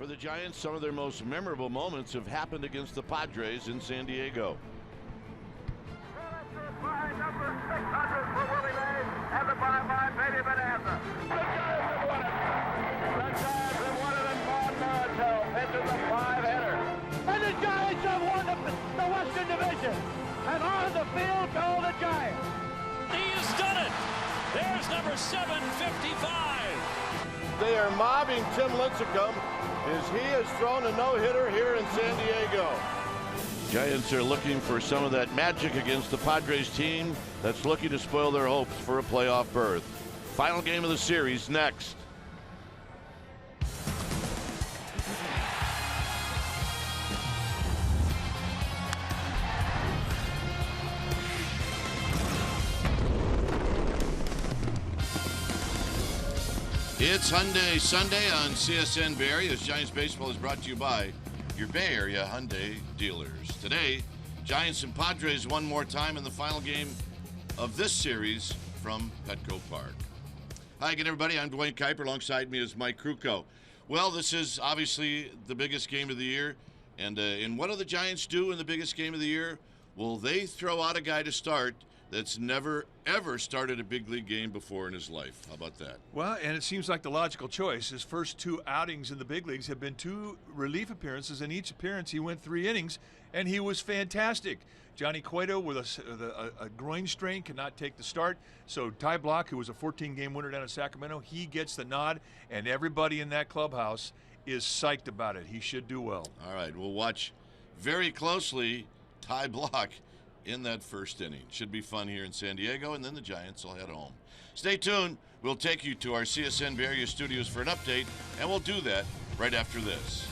For the Giants, some of their most memorable moments have happened against the Padres in San Diego. Number 600 for Willie Mays and the bye-bye Baby Bonanza. The Giants have won it. The Giants have won it, and Bob Martell pitches a 5-hitter. And the Giants have won the Western Division. And on the field go the Giants. He has done it. There's number 755. They are mobbing Tim Lincecum as he has thrown a no-hitter here in San Diego. Giants are looking for some of that magic against the Padres team that's looking to spoil their hopes for a playoff berth. Final game of the series next. It's Hyundai Sunday on CSN Bay Area, as Giants baseball is brought to you by your Bay Area Hyundai dealers. Today, Giants and Padres one more time in the final game of this series from Petco Park. Hi again, everybody. I'm Dwayne Kuiper. Alongside me is Mike Krukow. Well, this is obviously the biggest game of the year. And what do the Giants do in the biggest game of the year? Well, they throw out a guy to start that's never, ever started a big league game before in his life. How about that? Well, and it seems like the logical choice. His first two outings in the big leagues have been two relief appearances. In each appearance, he went 3 innings, and he was fantastic. Johnny Cueto with a groin strain cannot take the start. So Ty Block, who was a 14-game winner down in Sacramento, he gets the nod, and everybody in that clubhouse is psyched about it. He should do well. All right, we'll watch very closely Ty Block in that first inning. Should be fun here in San Diego, and then the Giants will head home. Stay tuned. We'll take you to our CSN Bay Area studios for an update, and we'll do that right after this.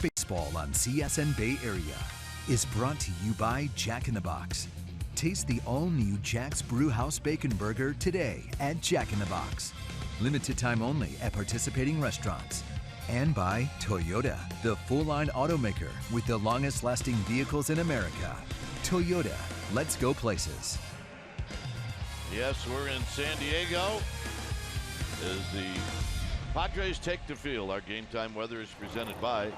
Baseball on CSN Bay Area is brought to you by Jack in the Box. Taste the all-new Jack's Brewhouse Bacon Burger today at Jack in the Box. Limited time only at participating restaurants. And by Toyota, the full-line automaker with the longest-lasting vehicles in America. Toyota, let's go places. Yes, we're in San Diego as the Padres take the field. Our game time weather is presented by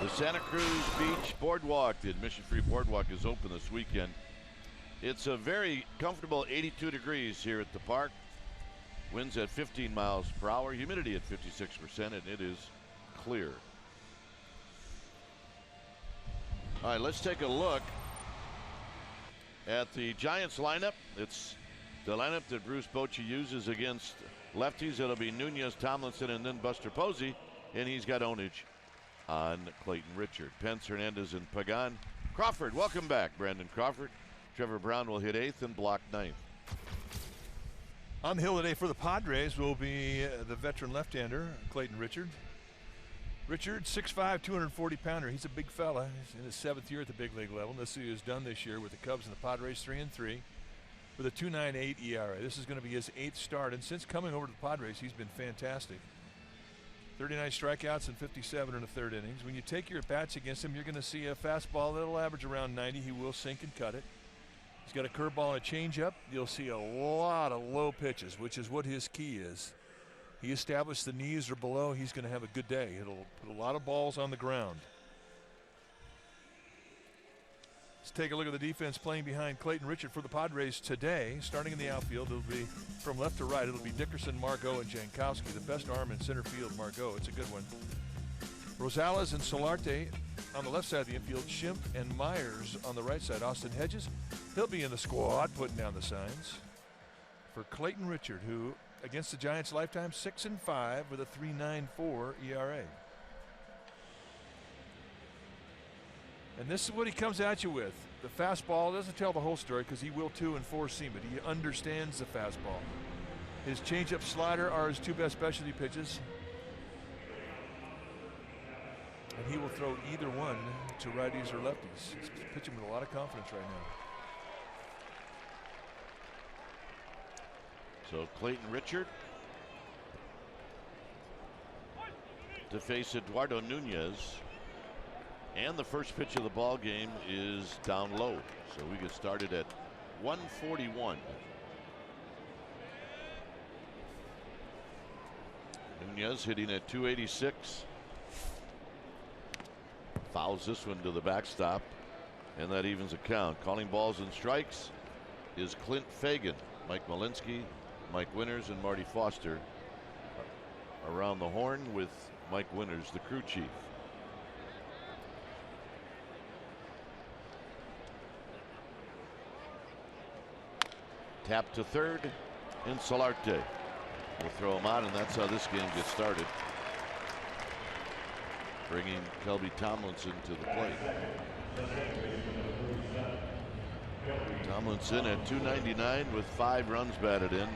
the Santa Cruz Beach Boardwalk. The admission-free boardwalk is open this weekend. It's a very comfortable 82 degrees here at the park. Winds at 15 miles per hour, humidity at 56%, and it is clear. All right, let's take a look at the Giants lineup. It's the lineup that Bruce Bochy uses against lefties. It'll be Nunez, Tomlinson, and then Buster Posey, and he's got ownage on Clayton Richard. Pence, Hernandez, and Pagan. Crawford, welcome back, Brandon Crawford. Trevor Brown will hit 8th and block 9th. On the hill today for the Padres will be the veteran left-hander, Clayton Richard. Richard, 6'5", 240-pounder. He's a big fella. He's in his 7th year at the big league level. This is done this year with the Cubs and the Padres, 3-3, with a 2.98 ERA. This is going to be his 8th start, and since coming over to the Padres, he's been fantastic. 39 strikeouts and 57 in the 3rd innings. When you take your at-bats against him, you're going to see a fastball that'll average around 90. He will sink and cut it. He's got a curveball and a changeup. You'll see a lot of low pitches, which is what his key is. He established the knees are below. He's going to have a good day. It'll put a lot of balls on the ground. Let's take a look at the defense playing behind Clayton Richard for the Padres today. Starting in the outfield, it'll be from left to right. It'll be Dickerson, Margot, and Jankowski. The best arm in center field, Margot. It's a good one. Rosales and Solarte on the left side of the infield. Schimpf and Myers on the right side. Austin Hedges, he'll be in the squad putting down the signs. For Clayton Richard, who against the Giants lifetime 6-5 with a 3.94 ERA. And this is what he comes at you with. The fastball doesn't tell the whole story because he will 2 and 4 seam it. He understands the fastball. His changeup, slider are his 2 best specialty pitches. And he will throw either one to righties or lefties. He's pitching with a lot of confidence right now. So Clayton Richard to face Eduardo Nunez. And the first pitch of the ball game is down low. So we get started at 141. Nunez hitting at 286. Fouls this one to the backstop, and that evens the count. Calling balls and strikes is Clint Fagan. Mike Malinsky, Mike Winters, and Marty Foster around the horn with Mike Winters, the crew chief. Tap to third, and Solarte will throw him out, and that's how this game gets started. Bringing Kelby Tomlinson to the plate. Tomlinson at 299 with 5 runs batted in.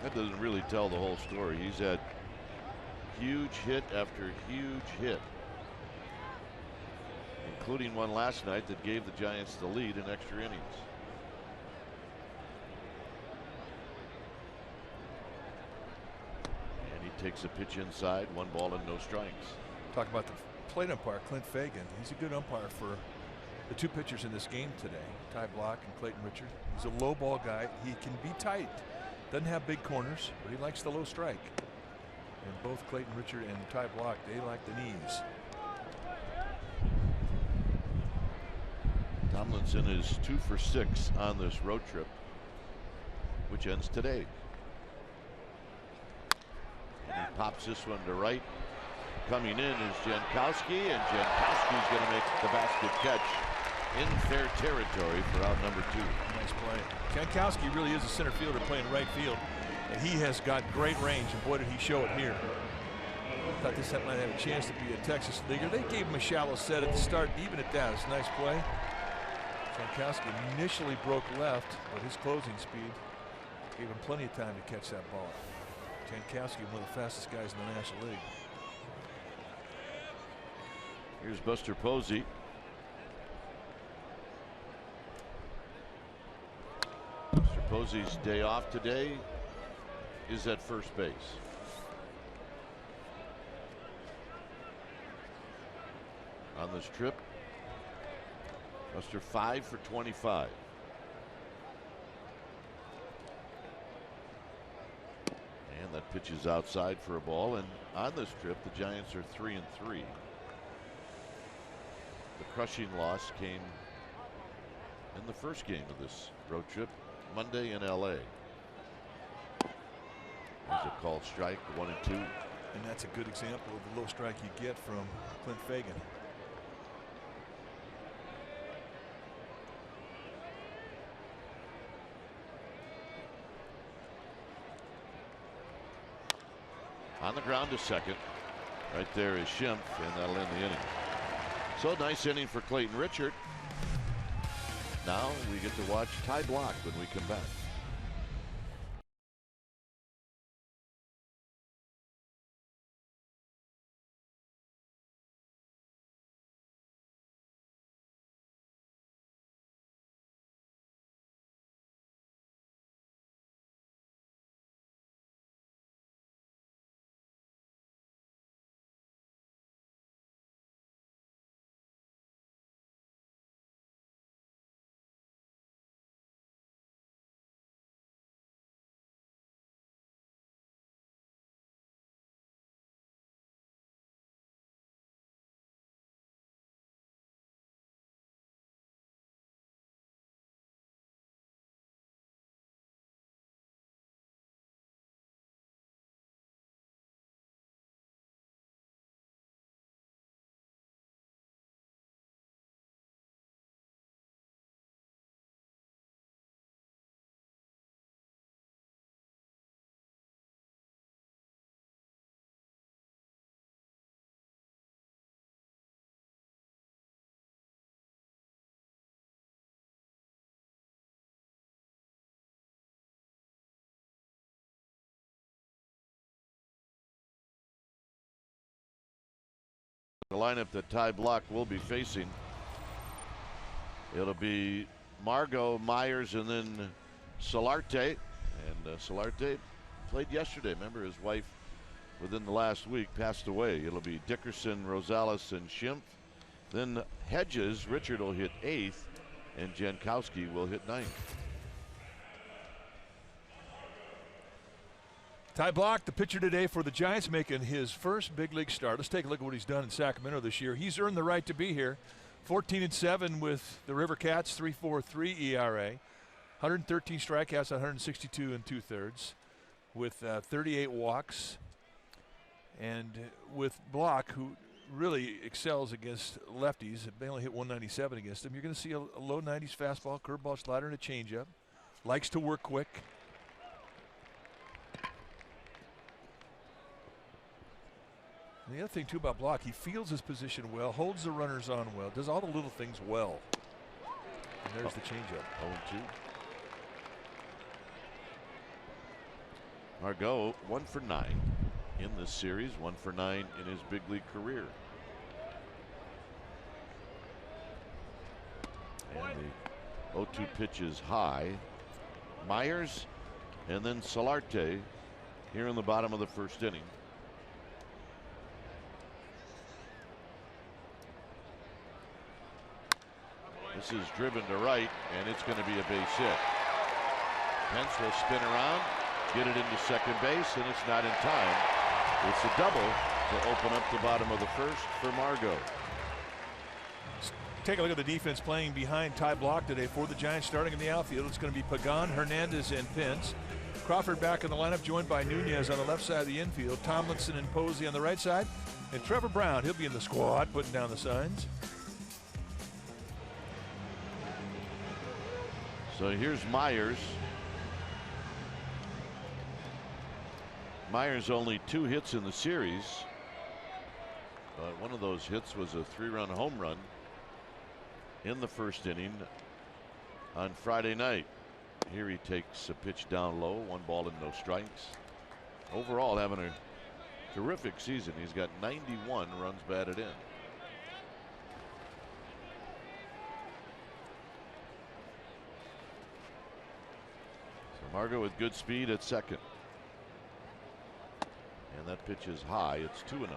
That doesn't really tell the whole story. He's had huge hit after huge hit, including one last night that gave the Giants the lead in extra innings. And he takes a pitch inside, 1 ball and no strikes. Talk about the plate umpire, Clint Fagan. He's a good umpire for the 2 pitchers in this game today, Ty Block and Clayton Richard. He's a low ball guy. He can be tight. Doesn't have big corners, but he likes the low strike. And both Clayton Richard and Ty Block, they like the knees. Tomlinson is 2 for 6 on this road trip, which ends today. And he pops this one to right. Coming in is Jankowski, and Jankowski's going to make the basket catch in fair territory for out number 2. Nice play. Jankowski really is a center fielder playing right field, and he has got great range, and boy did he show it here. I thought this might have a chance to be a Texas leaguer. They gave him a shallow set at the start, even at that. It's a nice play. Jankowski initially broke left, but his closing speed gave him plenty of time to catch that ball. Jankowski, one of the fastest guys in the National League. Here's Buster Posey. Buster Posey's day off today is at first base. On this trip, Buster 5 for 25. And that pitch is outside for a ball. And on this trip, the Giants are 3-3. The crushing loss came in the first game of this road trip, Monday in LA. There's a called strike, 1-2. And that's a good example of the low strike you get from Clint Fagan. On the ground to second. Right there is Schimpf, and that'll end the inning. So nice inning for Clayton Richard. Now we get to watch Ty Blach when we come back. The lineup that Ty Blach will be facing, it'll be Margot, Myers, and then Solarte. And Solarte played yesterday. Remember, his wife within the last week passed away. It'll be Dickerson, Rosales, and Schimpf. Then Hedges, Richard will hit 8th, and Jankowski will hit 9th. Ty Blach, the pitcher today for the Giants, making his first big league start. Let's take a look at what he's done in Sacramento this year. He's earned the right to be here. 14-7 with the River Cats, 3.43 ERA, 113 strikeouts, 162 2/3, with 38 walks. And with Blach, who really excels against lefties, they only hit 197 against him. You're going to see a low 90s fastball, curveball, slider, and a changeup. Likes to work quick. And the other thing, too, about Blach, he fields his position well, holds the runners on well, does all the little things well. And there's the changeup. 0-2. Margot 1 for 9 in this series, 1 for 9 in his big league career. And the 0-2 pitch is high. Myers and then Solarte here in the bottom of the first inning. This is driven to right, and it's going to be a base hit. Pence will spin around, get it into second base, and it's not in time. It's a double to open up the bottom of the first for Margot. Take a look at the defense playing behind Ty Blach today for the Giants. Starting in the outfield, it's going to be Pagan, Hernandez, and Pence. Crawford back in the lineup, joined by Nunez on the left side of the infield. Tomlinson and Posey on the right side. And Trevor Brown, he'll be in the squad, putting down the signs. So here's Myers. Myers only 2 hits in the series, but one of those hits was a 3-run home run in the first inning on Friday night. Here he takes a pitch down low, 1 ball and no strikes. Overall having a terrific season. He's got 91 runs batted in. Margot with good speed at second. And that pitch is high. It's 2-0. So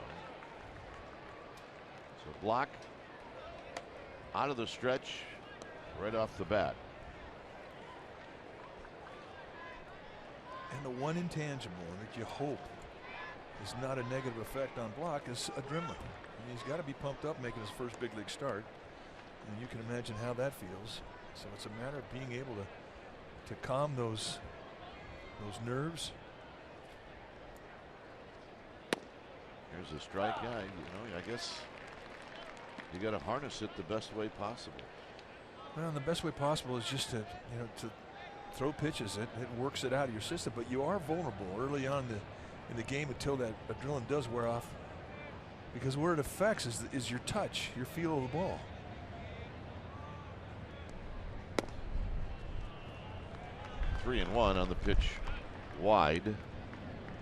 Block out of the stretch right off the bat. And the one intangible that you hope is not a negative effect on Block is adrenaline. And he's got to be pumped up making his first big league start. And you can imagine how that feels. So it's a matter of being able to calm those nerves. Here's a strike. Yeah, you know, I guess you got to harness it the best way possible. Well, the best way possible is just to throw pitches. It works it out of your system, but you are vulnerable early on in the game until that adrenaline does wear off. Because where it affects is your touch, your feel of the ball. Three and one on the pitch wide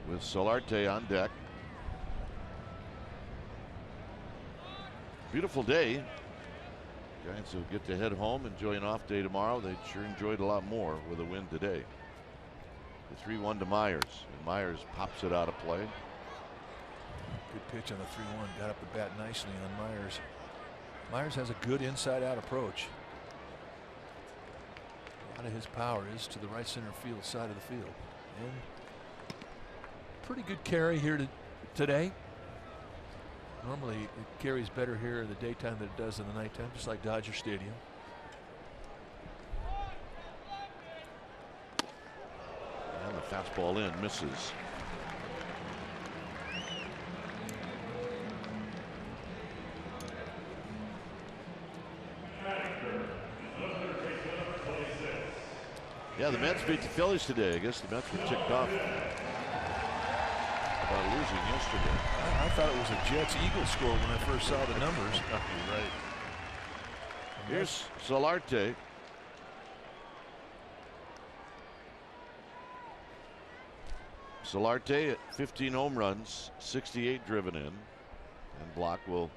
with Solarte on deck. Beautiful day. Giants will get to head home, enjoy an off day tomorrow. They sure enjoyed a lot more with a win today. The 3-1 to Myers, and Myers pops it out of play. Good pitch on the 3-1. Got up the bat nicely on Myers. Myers has a good inside-out approach. A lot of his power is to the right center field side of the field. And pretty good carry here today. Normally it carries better here in the daytime than it does in the nighttime, just like Dodger Stadium. And the fastball in, misses. Yeah, the Mets beat the Phillies today. I guess the Mets were ticked off about losing yesterday. I thought it was a Jets-Eagles score when I first saw the numbers. You're right. Here's Solarte. Solarte at 15 home runs, 68 driven in. And Block will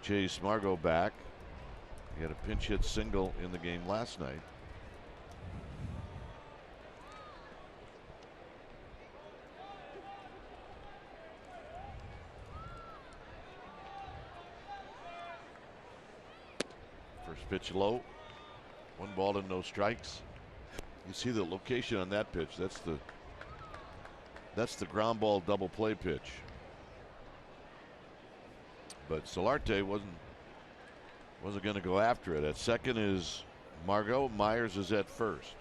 chase Margot back. He had a pinch hit single in the game last night. First pitch low. 1 ball and no strikes. You see the location on that pitch. That's the ground ball double play pitch. But Solarte wasn't going to go after it. At second is Margot. Myers is at first.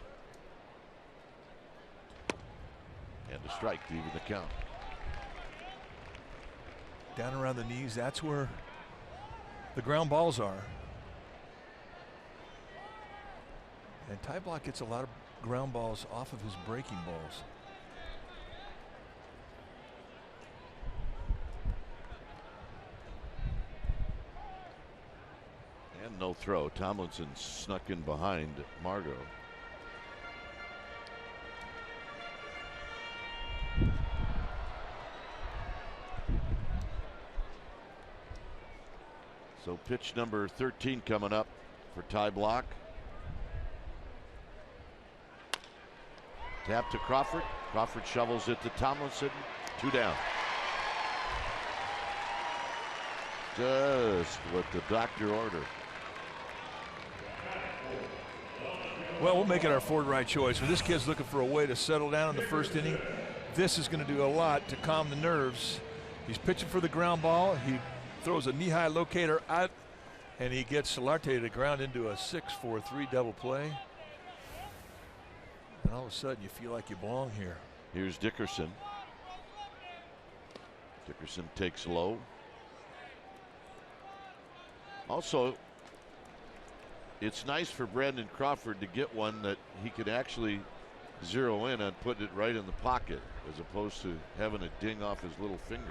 And a strike to even the count. Down around the knees, that's where the ground balls are. And Ty Block gets a lot of ground balls off of his breaking balls. And no throw. Tomlinson snuck in behind Margot. So pitch number 13 coming up for Ty Block. Tap to Crawford. Crawford shovels it to Tomlinson. 2 down. Just what the doctor ordered. Well, we'll make it our fourth right choice. When this kid's looking for a way to settle down in the first inning, this is going to do a lot to calm the nerves. He's pitching for the ground ball. He throws a knee-high locator out, and he gets Solarte to ground into a 6-4-3 double play. And all of a sudden, you feel like you belong here. Here's Dickerson. Dickerson takes low. Also, it's nice for Brandon Crawford to get one that he could actually zero in on putting it right in the pocket as opposed to having it ding off his little finger.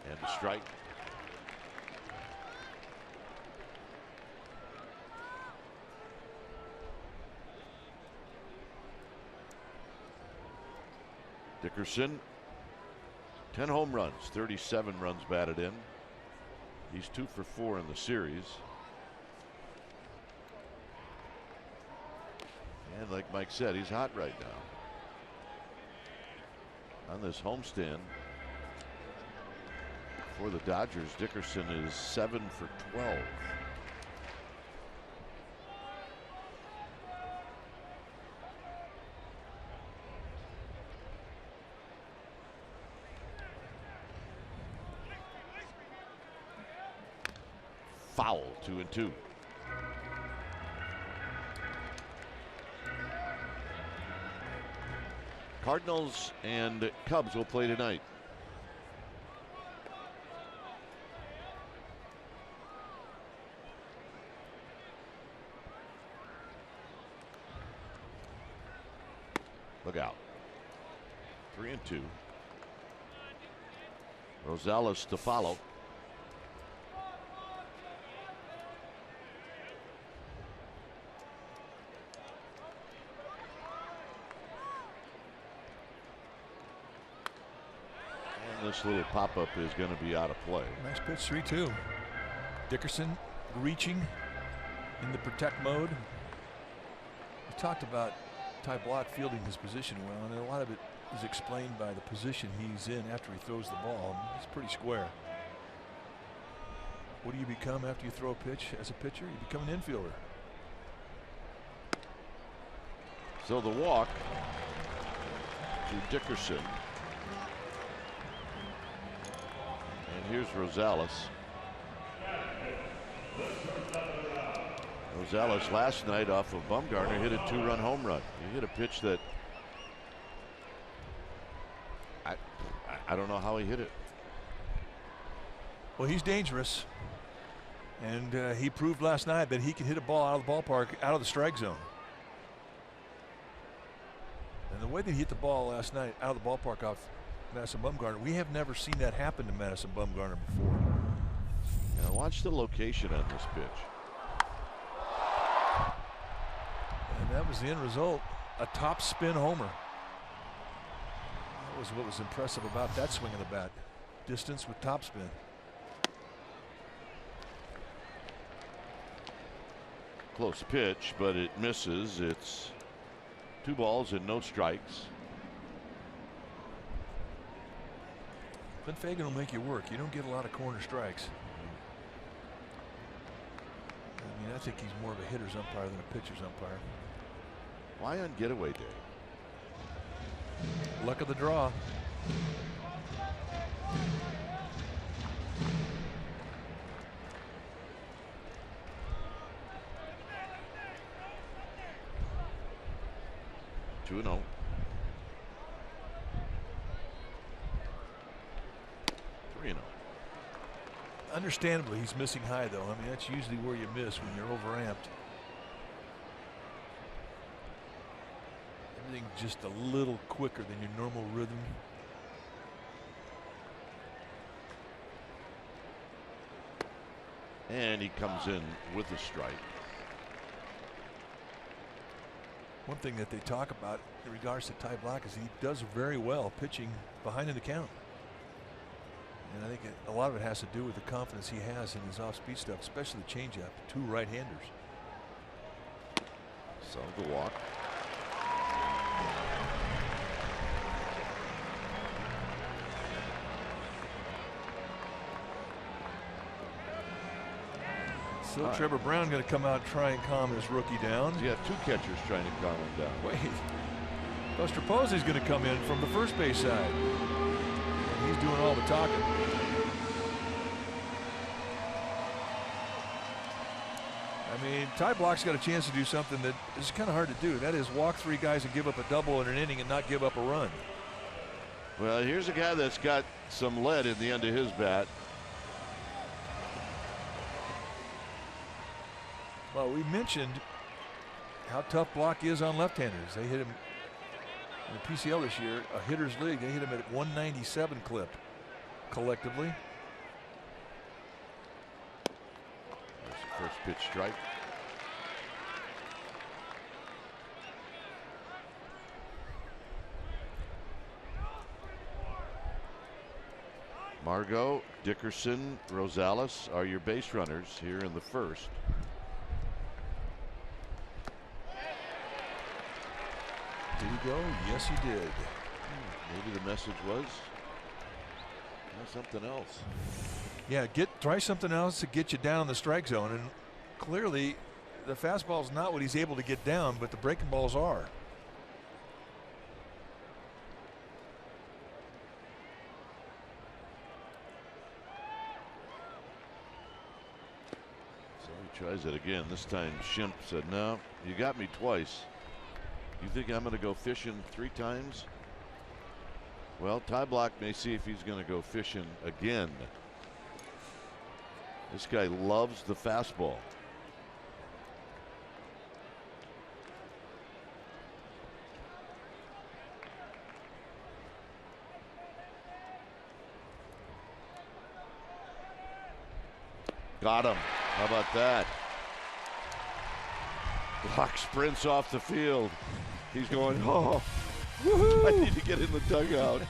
And a strike. Dickerson, 10 home runs, 37 runs batted in. He's 2 for 4 in the series. And like Mike said, he's hot right now. On this homestand for the Dodgers, Dickerson is 7 for 12. Foul, 2-2. Cardinals and Cubs will play tonight. Look out. 3-2. Rosales to follow. This little pop-up is going to be out of play. Nice pitch, 3-2. Dickerson reaching in the protect mode. We talked about Ty Blott fielding his position well, and a lot of it is explained by the position he's in after he throws the ball. He's pretty square. What do you become after you throw a pitch as a pitcher? You become an infielder. So the walk to Dickerson. And here's Rosales. Rosales last night off of Bumgarner hit a 2-run home run. He hit a pitch that I don't know how he hit it. Well, he's dangerous, and he proved last night that he can hit a ball out of the ballpark, out of the strike zone. And the way that he hit the ball last night out of the ballpark off Madison Bumgarner, we have never seen that happen to Madison Bumgarner before. Now watch the location on this pitch. And that was the end result, a top spin homer. That was what was impressive about that swing of the bat. Distance with top spin. Close pitch, but it misses. It's 2 balls and no strikes. Ben Fagan will make you work. You don't get a lot of corner strikes. I mean, I think he's more of a hitter's umpire than a pitcher's umpire. Why on getaway day? Luck of the draw. Two and 0. 3-0. Understandably, he's missing high, though. I mean, that's usually where you miss when you're overamped. Everything just a little quicker than your normal rhythm. And he comes in with a strike. One thing that they talk about in regards to Ty Blott is he does very well pitching behind in the count. And I think a lot of it has to do with the confidence he has in his off-speed stuff, especially the changeup. 2 right-handers. So the walk. So Trevor Brown going to come out and try and calm his rookie down. You have 2 catchers trying to calm him down. Wait. Buster Posey's going to come in from the first base side. And he's doing all the talking. I mean, Ty Block's got a chance to do something that is kind of hard to do. That is walk 3 guys and give up a double in an inning and not give up a run. Well, here's a guy that's got some lead in the end of his bat. Well, we mentioned how tough Block is on left-handers. They hit him in the PCL this year, a hitter's league. They hit him at 197 clip collectively. That's the first pitch strike. Margot, Dickerson, Rosales are your base runners here in the first. Did he go? Yes, he did. Maybe the message was something else. Yeah, try something else to get you down in the strike zone. And clearly, the fastball's not what he's able to get down, but the breaking balls are. So he tries it again. This time Schimpf said, "No, you got me twice. You think I'm going to go fishing 3 times?" Well, Ty Block may see if he's going to go fishing again. This guy loves the fastball. Got him. How about that? Block sprints off the field. He's going, oh, woohoo! I need to get in the dugout.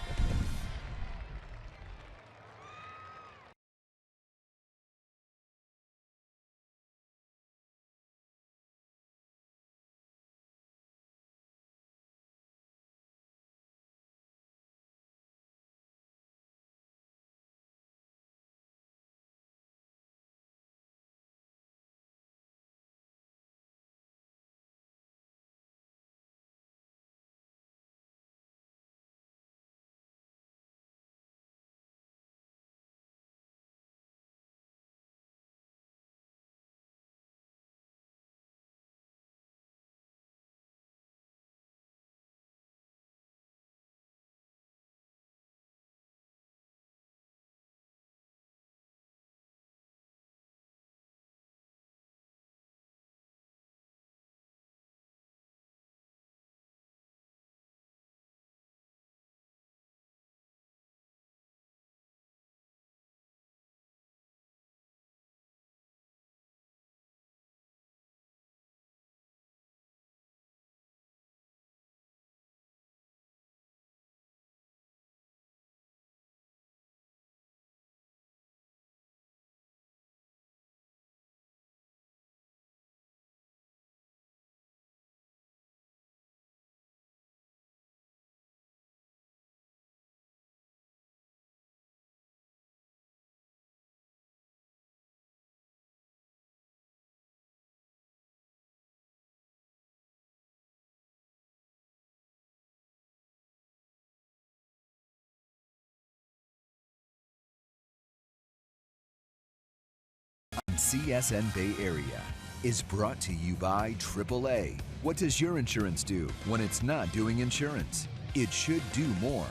CSN Bay Area is brought to you by AAA. What does your insurance do when it's not doing insurance? It should do more.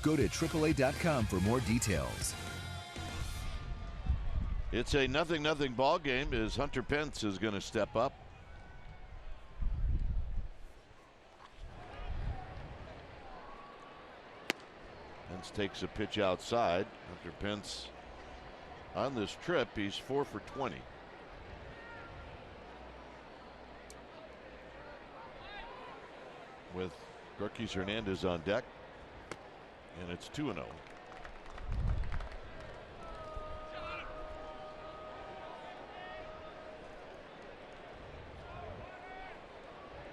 Go to AAA.com for more details. It's a 0-0 ball game as Hunter Pence is going to step up. Pence takes a pitch outside. Hunter Pence on this trip, he's 4 for 20. With Rockies Hernandez on deck, and it's 2-0.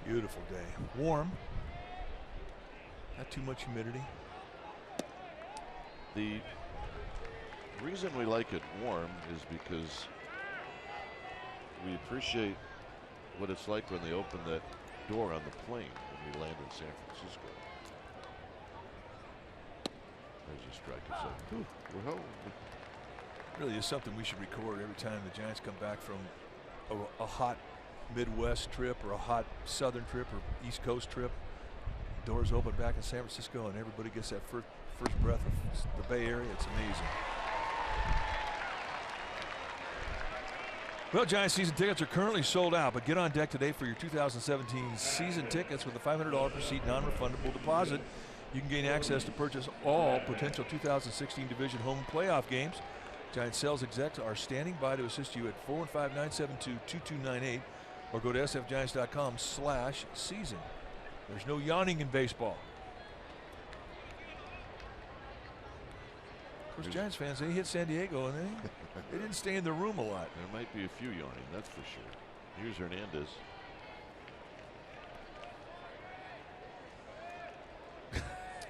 Beautiful day. Warm. Not too much humidity. The reason we like it warm is because we appreciate what it's like when they open that door on the plane when we land in San Francisco. There's a strike. It's like, ooh, we're home. Really is something we should record every time the Giants come back from a hot Midwest trip or a hot Southern trip or East Coast trip. Doors open back in San Francisco and everybody gets that first breath of the Bay Area. It's amazing. Well, Giants season tickets are currently sold out, but get on deck today for your 2017 season tickets with a $500 per seat non-refundable deposit. You can gain access to purchase all potential 2016 division home playoff games. Giants sales execs are standing by to assist you at 415-972-2298 or go to sfgiants.com/season. There's no yawning in baseball. Of course, Giants fans, they hit San Diego and they didn't stay in the room a lot. There might be a few yawning, that's for sure. Here's Hernandez.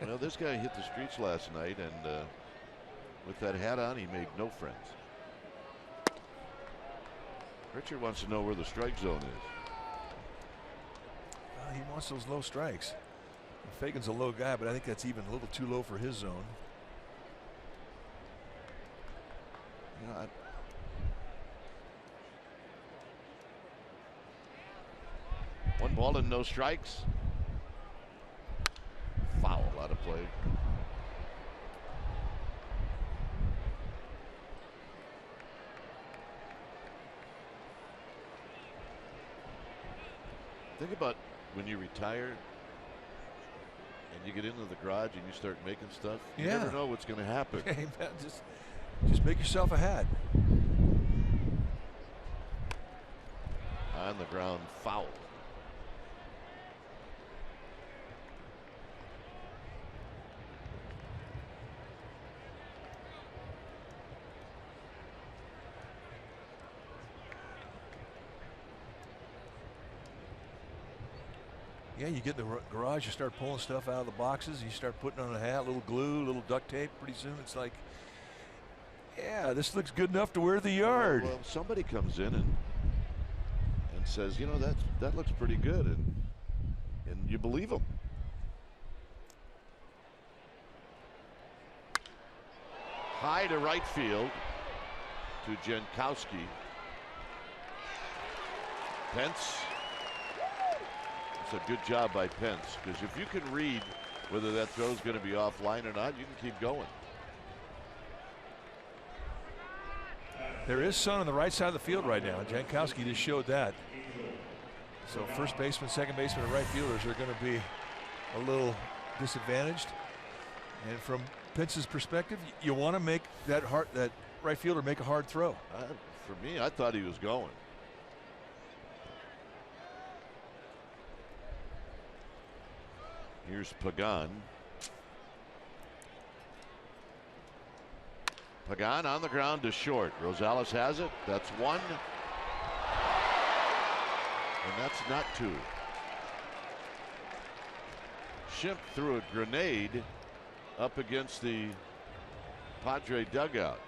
Well, this guy hit the streets last night, and with that hat on, he made no friends. Richard wants to know where the strike zone is. He wants those low strikes. Fagan's a low guy, but I think that's even a little too low for his zone. You know, one ball and no strikes. Foul out of play. Think about when you retire and you get into the garage and you start making stuff. You never know what's going to happen. Hey, man, just make yourself a hat. On the ground, foul. Yeah, you get in the garage, you start pulling stuff out of the boxes, you start putting on a hat, a little glue, a little duct tape. Pretty soon it's like, yeah, this looks good enough to wear the yard. Well, somebody comes in and says, you know, that looks pretty good, and you believe them. High to right field to Jankowski. Pence. It's a good job by Pence, because if you can read whether that throw is going to be offline or not, you can keep going. There is sun on the right side of the field right now. Jankowski just showed that. So first baseman, second baseman, and right fielders are going to be a little disadvantaged. And from Pence's perspective, you want to make that right fielder make a hard throw. For me, I thought he was going. Here's Pagan. Pagan on the ground to short. Rosales has it. That's one. And that's not two. Schimpf threw a grenade up against the Padre dugout.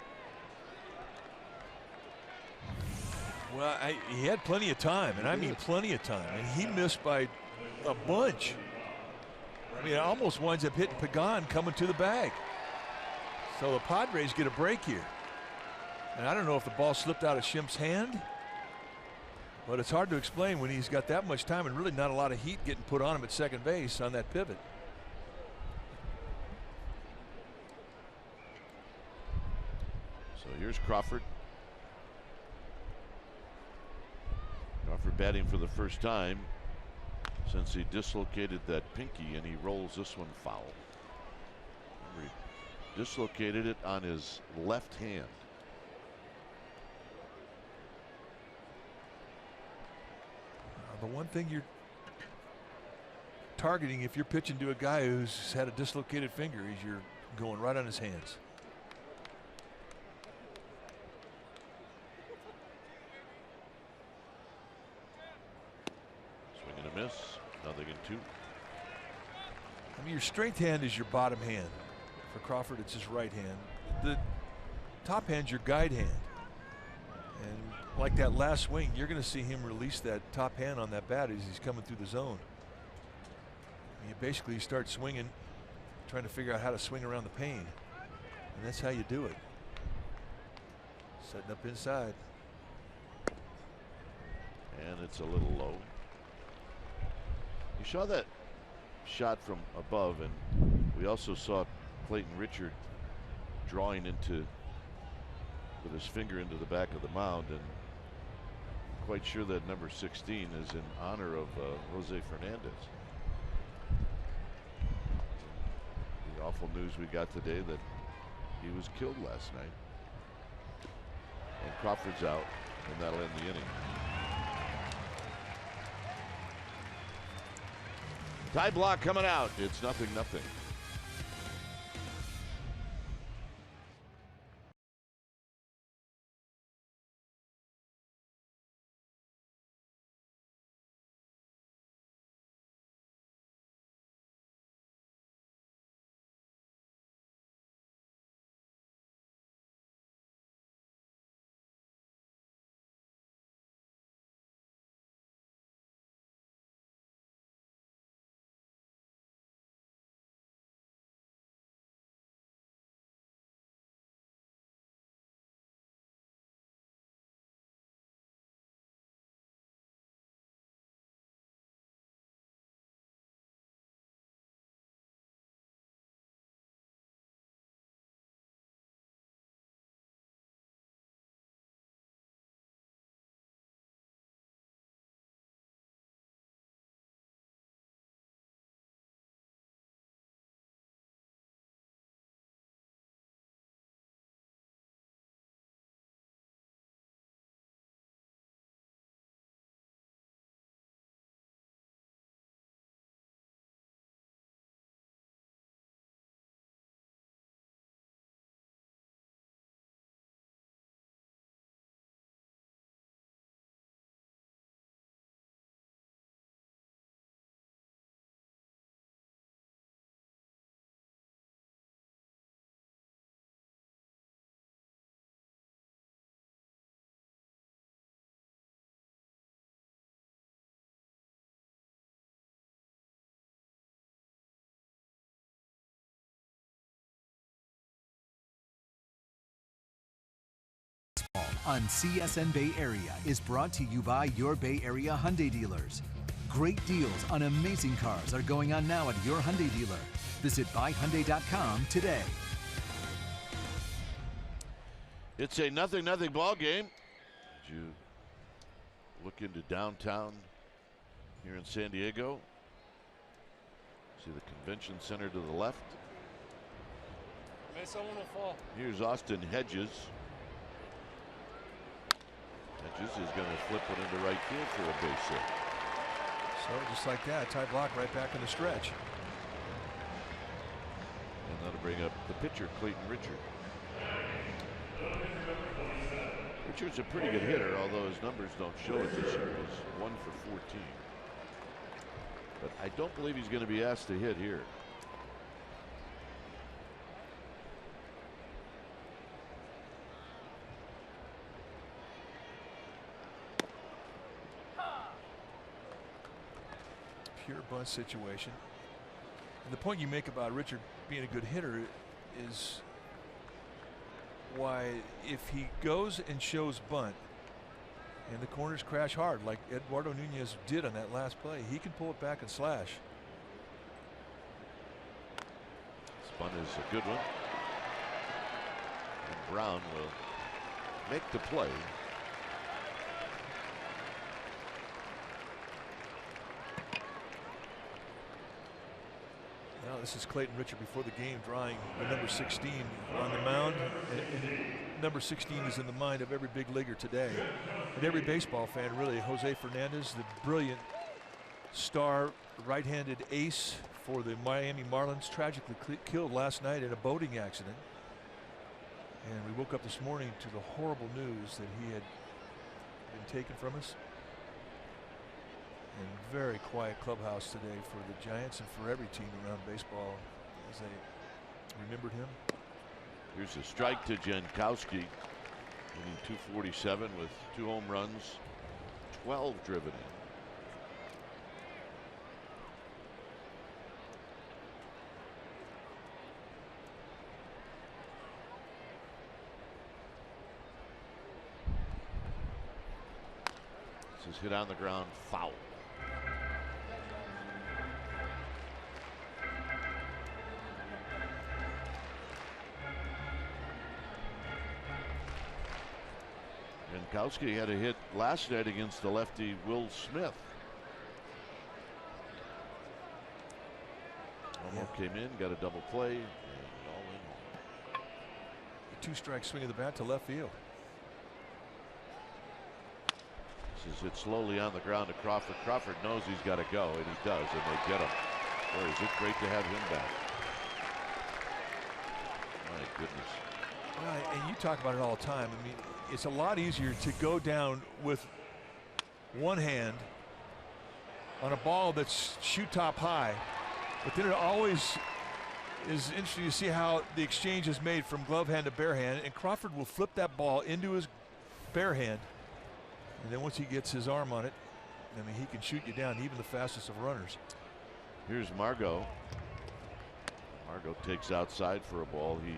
Well, he had plenty of time, and I mean plenty of time, and he missed by a bunch. I mean, it almost winds up hitting Pagan coming to the bag. So the Padres get a break here. And I don't know if the ball slipped out of Schimpf's hand, but it's hard to explain when he's got that much time and really not a lot of heat getting put on him at second base on that pivot. So here's Crawford. Crawford batting for the first time since he dislocated that pinky, and he rolls this one foul. Remember, he dislocated it on his left hand. The one thing you're targeting if you're pitching to a guy who's had a dislocated finger is you're going right on his hands. Swing and a miss. Nothing in two. I mean, your strength hand is your bottom hand. For Crawford, it's his right hand. The top hand's your guide hand. And like that last swing, you're going to see him release that top hand on that bat as he's coming through the zone. You basically start swinging, trying to figure out how to swing around the pane. And that's how you do it. Setting up inside. And it's a little low. You saw that shot from above, and we also saw Clayton Richard drawing into, with his finger into the back of the mound, and I'm quite sure that number 16 is in honor of Jose Fernandez. The awful news we got today that he was killed last night. And Crawford's out, and that'll end the inning. Tie block coming out. It's 0-0. on CSN Bay Area is brought to you by your Bay Area Hyundai dealers. Great deals on amazing cars are going on now at your Hyundai dealer. Visit buyhyundai.com today. It's a 0-0 ball game. Did you look into downtown here in San Diego? See the convention center to the left. Here's Austin Hedges. Hedges is going to flip it into right field for a base hit. So just like that, tie block right back in the stretch. And that'll bring up the pitcher, Clayton Richard. Richard's a pretty good hitter, although his numbers don't show it this year. He's 1 for 14. But I don't believe he's going to be asked to hit here. Pure bunt situation. And the point you make about Richard being a good hitter is why, if he goes and shows bunt and the corners crash hard like Eduardo Nunez did on that last play, he can pull it back and slash. This bunt is a good one. And Brown will make the play. Now this is Clayton Richard before the game, drawing the number 16 on the mound. And number 16 is in the mind of every big leaguer today, and every baseball fan really. Jose Fernandez, the brilliant star right-handed ace for the Miami Marlins, tragically killed last night in a boating accident. And we woke up this morning to the horrible news that he had been taken from us. And very quiet clubhouse today for the Giants and for every team around baseball as they remembered him. Here's a strike to Jankowski, hitting 247 with 2 home runs, 12 driven in. This is hit on the ground, foul. Jankowski had a hit last night against the lefty Will Smith. Almost came in, got a double play, and all in. The 2-strike swing of the bat to left field. This is hit slowly on the ground to Crawford. Crawford knows he's got to go, and he does, and they get him. Boy, is it great to have him back. My goodness. Right, and you talk about it all the time. I mean, it's a lot easier to go down with one hand on a ball that's shoot top high, but then it always is interesting to see how the exchange is made from glove hand to bare hand, and Crawford will flip that ball into his bare hand, and then once he gets his arm on it, I mean, he can shoot you down, even the fastest of runners. Here's Margot. Margot takes outside for a ball. He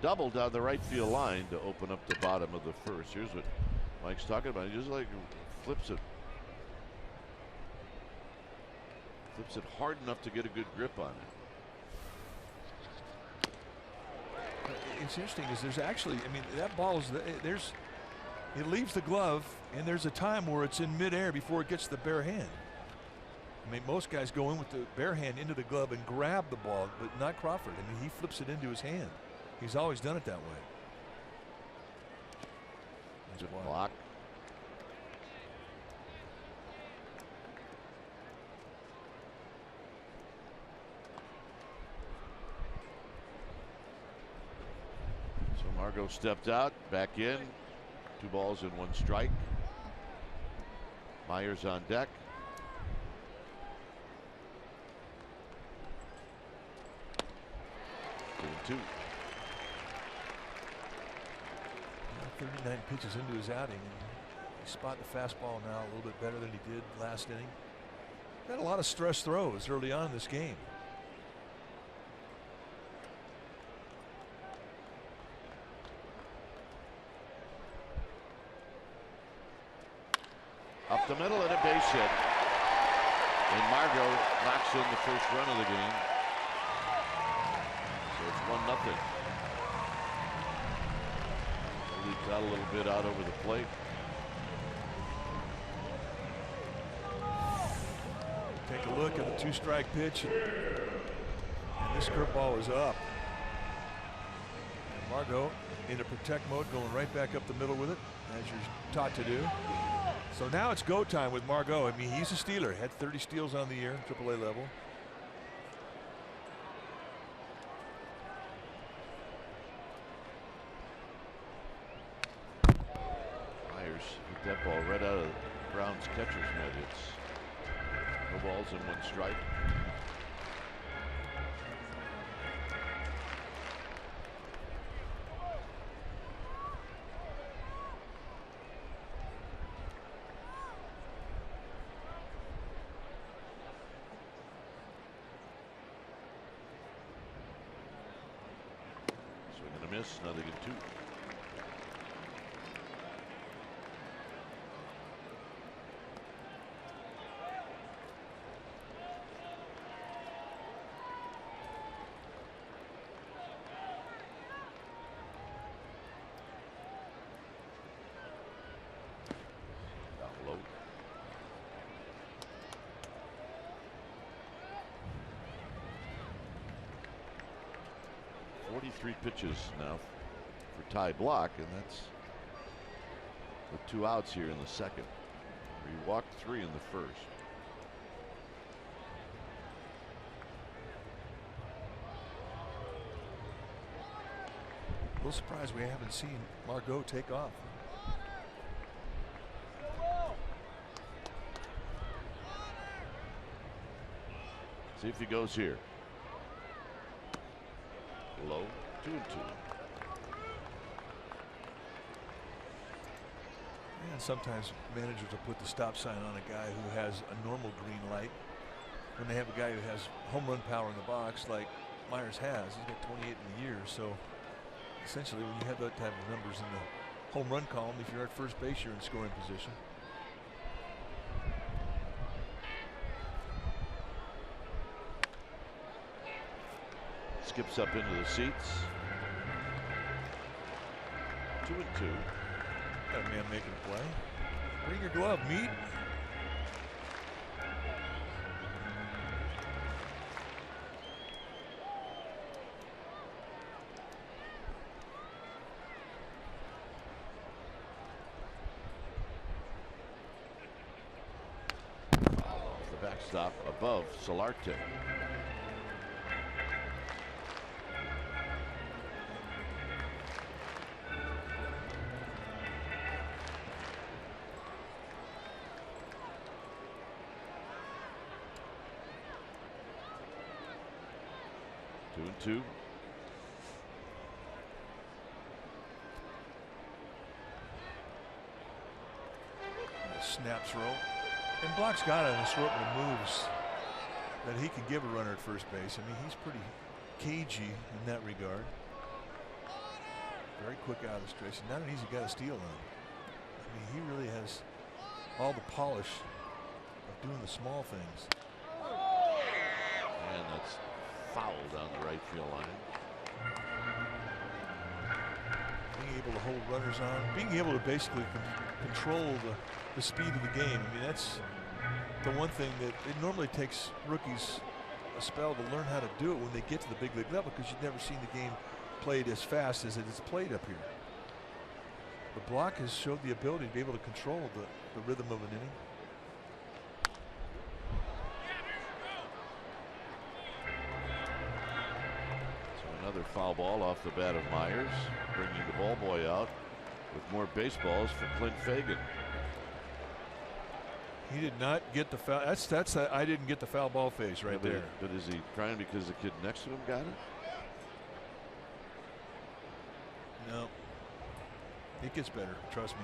doubled down the right field line to open up the bottom of the first. Here's what Mike's talking about. He just like flips it hard enough to get a good grip on it. It's interesting is there's actually, I mean, that ball is it leaves the glove, and there's a time where it's in midair before it gets to the bare hand. I mean, most guys go in with the bare hand into the glove and grab the ball, but not Crawford. I mean, he flips it into his hand. He's always done it that way. Good block. So Margot stepped out, back in. 2 balls and 1 strike. Myers on deck. 2-2. 39 pitches into his outing, and he's spotting the fastball now a little bit better than he did last inning. Had a lot of stress throws early on in this game. Up the middle and a base hit. And Margot knocks in the first run of the game. So it's 1-0. Leaps out a little bit out over the plate. Take a look at the 2-strike pitch. And this curveball is up. And Margot into protect mode, going right back up the middle with it, as you're taught to do. So now it's go time with Margot. I mean, he's a stealer. Had 30 steals on the year, AAA level. Myers hit that ball right out of Brown's catcher's mitt. It's no balls and 1 strike. Miss, nothing in 2. Down low. 43 pitches now for Ty Block, and that's with 2 outs here in the second. He walked 3 in the first. A little surprised we haven't seen Margot take off. See if he goes here. Low, 2-2. And sometimes managers will put the stop sign on a guy who has a normal green light when they have a guy who has home run power in the box like Myers has. He's got 28 in the year. So essentially, when you have that type of numbers in the home run column, if you're at first base, you're in scoring position. Skips up into the seats. 2-2. Got a man making a play. Bring your glove, meat. Off the backstop above Solarte. Two. Snap throw. And Block's got an assortment of moves that he can give a runner at first base. I mean, he's pretty cagey in that regard. Very quick out of straight. Not an easy guy to steal on. I mean, he really has all the polish of doing the small things. And that's foul down the right field line. Being able to hold runners on, being able to basically control the speed of the game. I mean, that's the one thing that it normally takes rookies a spell to learn how to do it when they get to the big league level, because you've never seen the game played as fast as it is played up here. The Block has showed the ability to be able to control the rhythm of an inning. Another foul ball off the bat of Myers, bringing the ball boy out with more baseballs for Clint Fagan. He did not get the foul. That's I didn't get the foul ball face right there. But is he trying because the kid next to him got it? No. It gets better, trust me.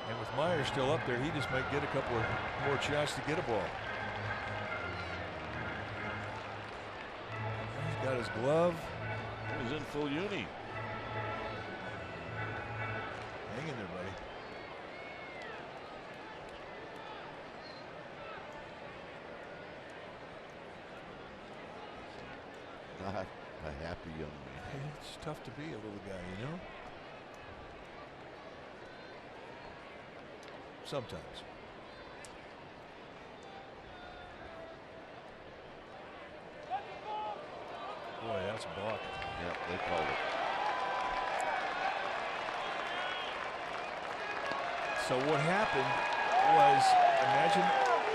And with Myers still up there, he just might get a couple of more shots to get a ball. He's got his glove. He's in full uni. Hang in there, buddy. Not a happy young man. It's tough to be a little guy, you know? Sometimes. Boy, that's a balk. Yeah, they called it. So what happened was, imagine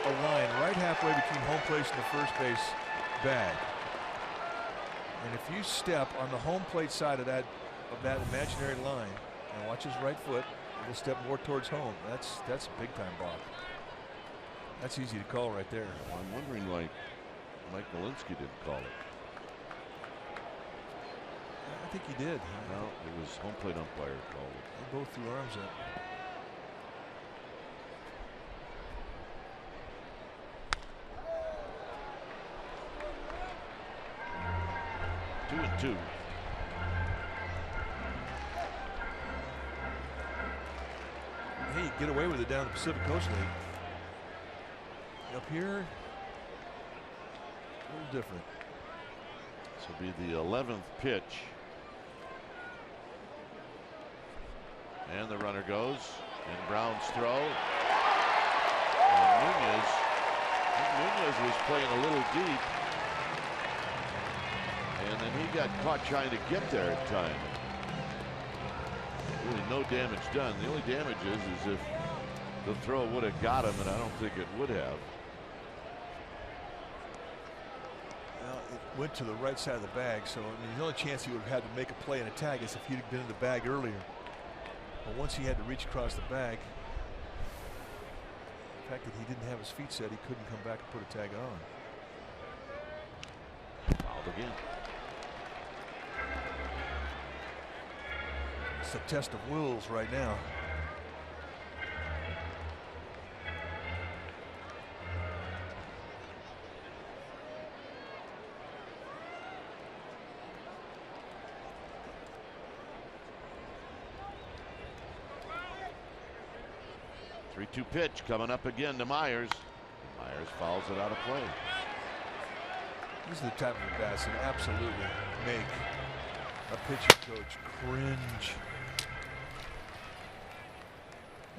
a line right halfway between home plate and the first base bag. And if you step on the home plate side of that imaginary line, and watch his right foot, it'll step more towards home. That's a big time balk. That's easy to call right there. Well, I'm wondering why Mike Malinsky didn't call it. I think he did. No, it was home plate umpire called it. They both threw arms up. Two and two. Hey, you get away with it down the Pacific Coast League. Up here, a little different. This will be the 11th pitch. And the runner goes. And Brown's throw. And Nunez was playing a little deep. And then he got caught trying to get there in time. Really no damage done. The only damage is if the throw would have got him, and I don't think it would have. Well, it went to the right side of the bag, so I mean, the only chance he would have had to make a play and a tag is if he'd been in the bag earlier. But once he had to reach across the bag, the fact that he didn't have his feet set, he couldn't come back and put a tag on. Fouled again. It's a test of wills right now. Three-two pitch coming up again to Myers. Myers fouls it out of play. These are the type of at-bats that absolutely make a pitching coach cringe.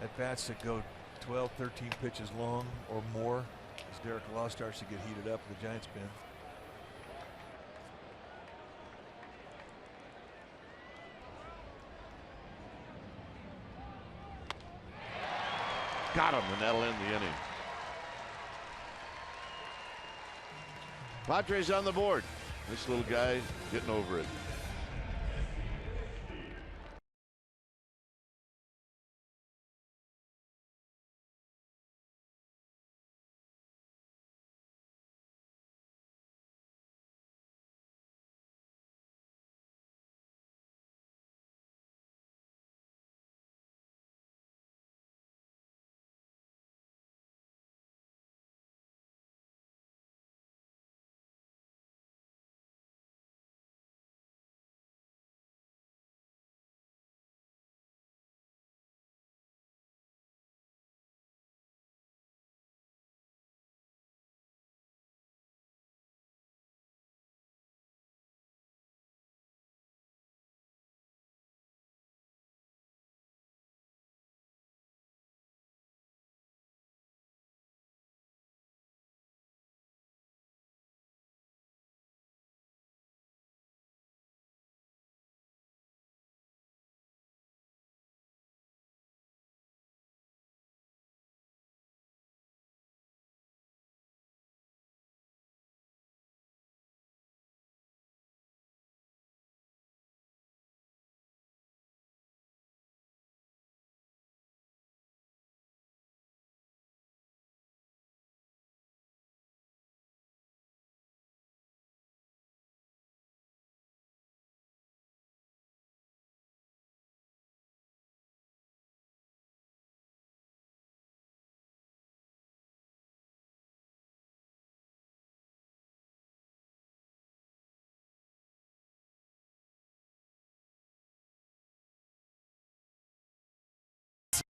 At-bats that go 12, 13 pitches long or more as Derek Law starts to get heated up in the Giants pen. Got him, and that'll end the inning. Padres on the board. This little guy getting over it.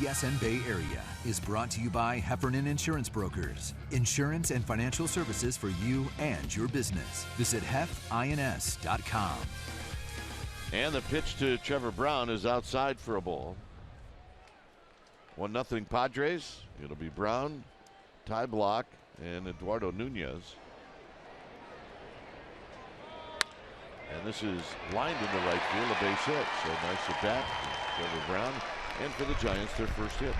CSN Bay Area is brought to you by Heffernan Insurance Brokers. Insurance and financial services for you and your business. Visit hefins.com. And the pitch to Trevor Brown is outside for a ball. 1-0 Padres. It'll be Brown, Ty Blach, and Eduardo Nunez. And this is lined into right field, a base hit. So nice at bat, Trevor Brown. And for the Giants, their first hit.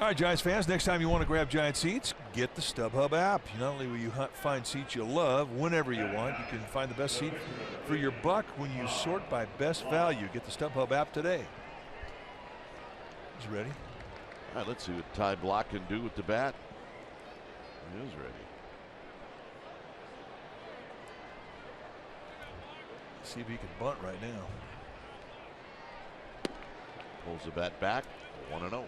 All right, Giants fans, next time you want to grab Giant seats, get the StubHub app. Not only will you find seats you love whenever you want, you can find the best seat for your buck when you sort by best value. Get the StubHub app today. He's ready. All right, let's see what Ty Blach can do with the bat. He is ready. See if he can bunt right now. Pulls the bat back, 1-0. One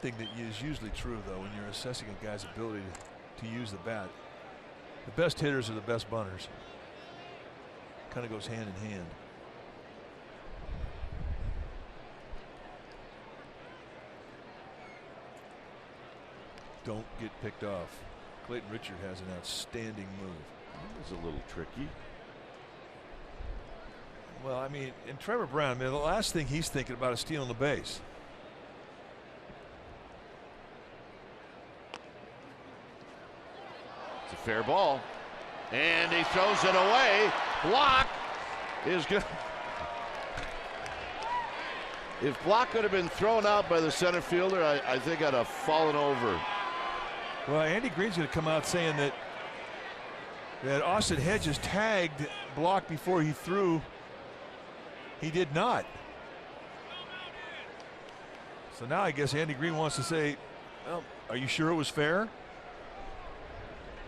thing that is usually true, though, when you're assessing a guy's ability to use the bat, the best hitters are the best bunters. Kind of goes hand in hand. Don't get picked off. Clayton Richard has an outstanding move. It's a little tricky. Well, I mean, and Trevor Brown, man, the last thing he's thinking about is stealing the base. It's a fair ball. And he throws it away. Blach is good. If Blach could have been thrown out by the center fielder, I think I'd have fallen over. Well, Andy Green's going to come out saying that Austin Hedges tagged Blach before he threw. He did not. So now I guess Andy Green wants to say, well, are you sure it was fair?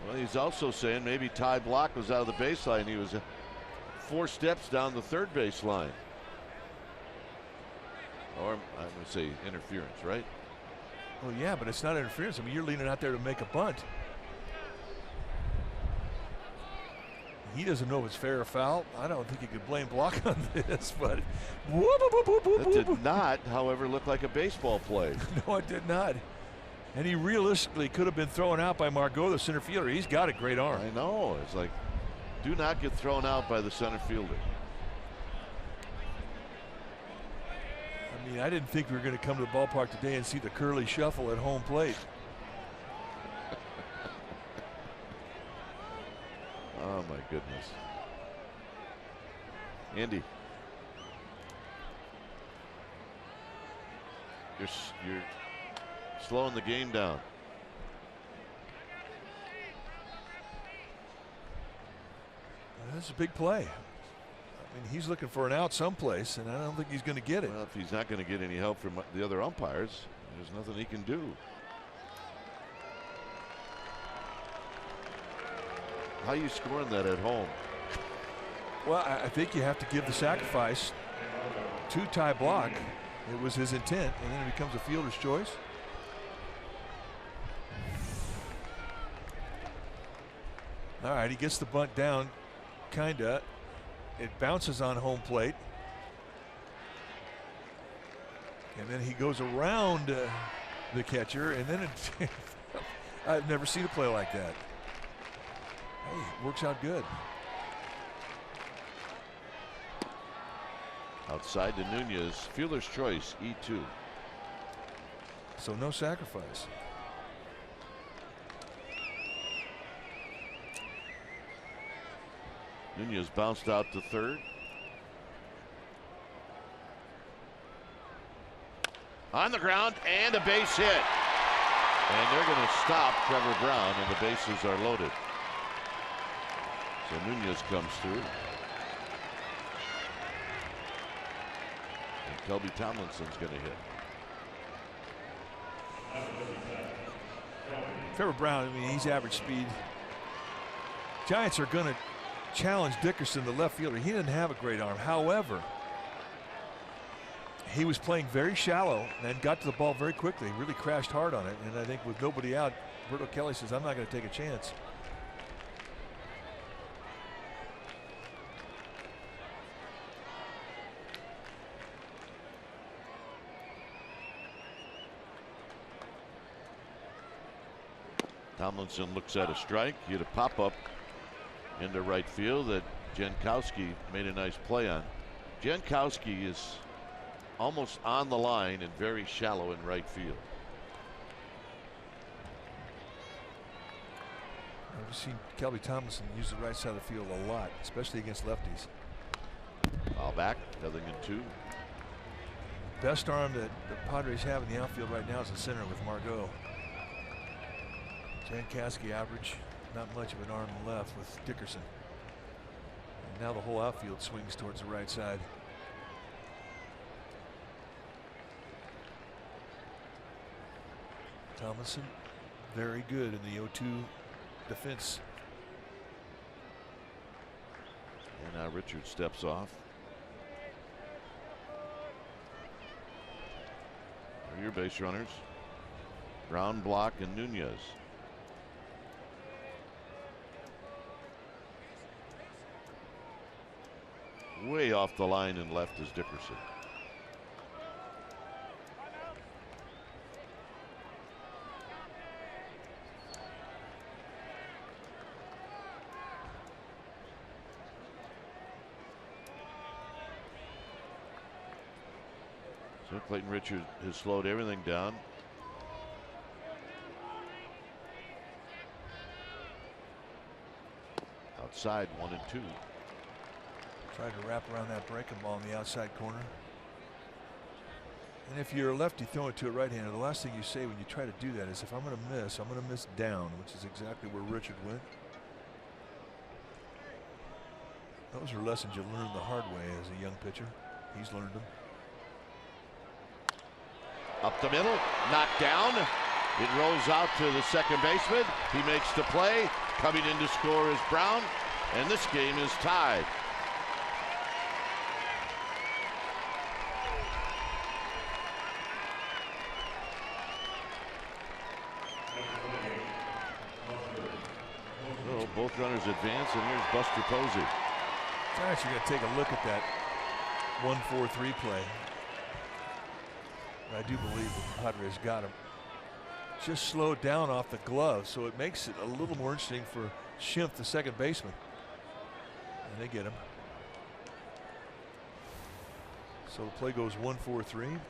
Well, he's also saying maybe Ty Blach was out of the baseline. He was 4 steps down the third base line. Or I'm going to say interference, right? Well, yeah, but it's not interference. I mean, you're leaning out there to make a bunt. He doesn't know if it's fair or foul. I don't think he could blame Blach on this, but that did not, however, look like a baseball play. No, it did not. And he realistically could have been thrown out by Margot, the center fielder. He's got a great arm. I know. It's like, do not get thrown out by the center fielder. I mean, I didn't think we were going to come to the ballpark today and see the Curly Shuffle at home plate. Oh my goodness. Andy, you're slowing the game down. That's a big play. I mean, he's looking for an out someplace, and I don't think he's going to get it. Well, if he's not going to get any help from the other umpires, there's nothing he can do. How are you scoring that at home? Well, I think you have to give the sacrifice to Ty Blach. It was his intent, and then it becomes a fielder's choice. All right, he gets the bunt down, kinda. It bounces on home plate. And then he goes around the catcher, and then it I've never seen a play like that. Hey, it works out good. Outside to Nunez, fielder's choice, E2. So no sacrifice. Nunez bounced out to third. On the ground and a base hit. And they're going to stop Trevor Brown, and the bases are loaded. So Nunez comes through. And Kelby Tomlinson's going to hit. Trevor Brown, I mean, he's average speed. Giants are going to challenge Dickerson, the left fielder. He didn't have a great arm. However, he was playing very shallow and got to the ball very quickly. Really crashed hard on it. And I think with nobody out, Berto Kelly says, I'm not going to take a chance. Tomlinson looks at a strike. He had a pop-up into right field that Jankowski made a nice play on. Jankowski is almost on the line and very shallow in right field. I've seen Kelby Tomlinson use the right side of the field a lot, especially against lefties. Foul back, nothing in 2. Best arm that the Padres have in the outfield right now is the center with Margot. Jankowski average, not much of an arm left with Dickerson. And now the whole outfield swings towards the right side. Tomlinson, very good in the 0-2 defense. And now Richard steps off. Your base runners, Brown, Block, and Nunez. Way off the line and left is Dickerson. So Clayton Richard has slowed everything down. Outside, 1 and 2. Tried to wrap around that breaking ball in the outside corner. And if you're a lefty throwing it to a right-hander, the last thing you say when you try to do that is, if I'm going to miss, I'm going to miss down, which is exactly where Richard went. Those are lessons you learn the hard way as a young pitcher. He's learned them. Up the middle, knocked down. It rolls out to the second baseman. He makes the play. Coming in to score is Brown, and this game is tied. So both runners advance, and here's Buster Posey. Giants are going to take a look at that 1-4-3 play. I do believe the Padres got him. Just slowed down off the glove, so it makes it a little more interesting for Schimpf, the second baseman. And they get him. So the play goes 1-4-3.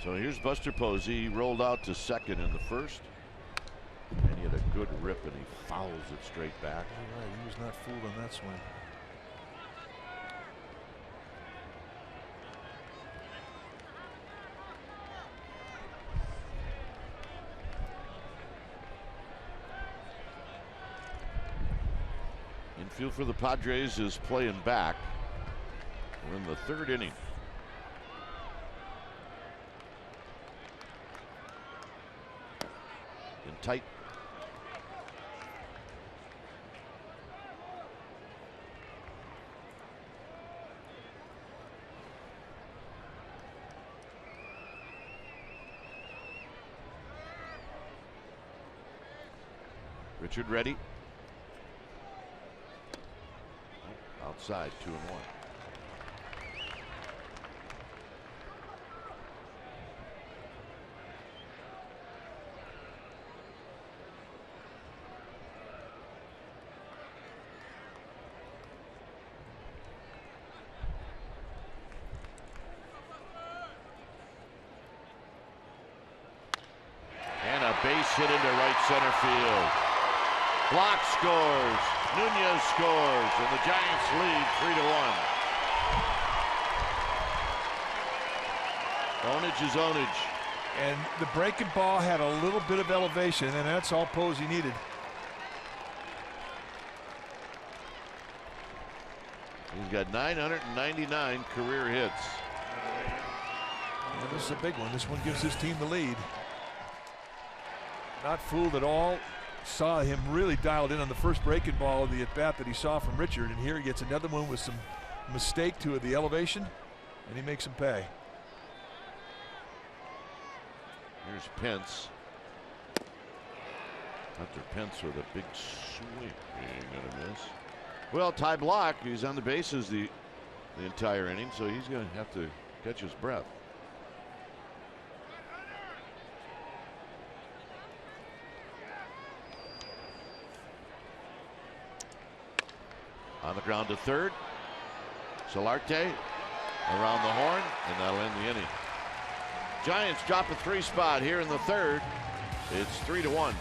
So here's Buster Posey. He rolled out to second in the first, and he had a good rip, and he fouls it straight back. All right, he was not fooled on that swing. Infield for the Padres is playing back. We're in the 3rd inning. Tight. Richard ready. Outside, 2-1. Base hit into right center field. Block scores. Nunez scores, and the Giants lead 3-1. Ownage is ownage. And the breaking ball had a little bit of elevation, and that's all Posey needed. He's got 999 career hits. And this is a big one. This one gives his team the lead. Not fooled at all. saw him really dialed in on the first breaking ball of the at-bat that he saw from Richard, and here he gets another one with some mistake to the elevation, and he makes him pay. Here's Pence. Hunter Pence with a big swing. Gonna miss. Well, Ty Block, he's on the bases the entire inning, so he's going to have to catch his breath. On the ground to third. Solarte around the horn, and that'll end the inning. Giants drop a 3 spot here in the third. It's 3-1.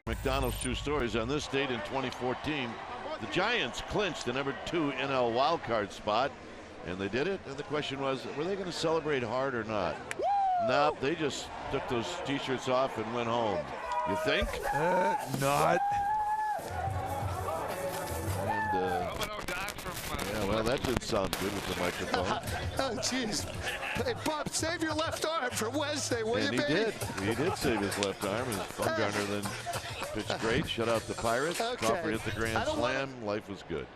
McDonald's true stories. On this date in 2014, the Giants clinched the number 2 NL wildcard spot, and they did it. And the question was, were they going to celebrate hard or not? Nope, they just took those t-shirts off and went home. You think? Not. And yeah, well, that didn't sound good with the microphone. Oh, jeez. Hey, Bob, save your left arm for Wednesday, will you, And baby? he did save his left arm. And Bumgarner then pitched great, shut out the Pirates. Okay. Crawford hit the grand slam. Life was good.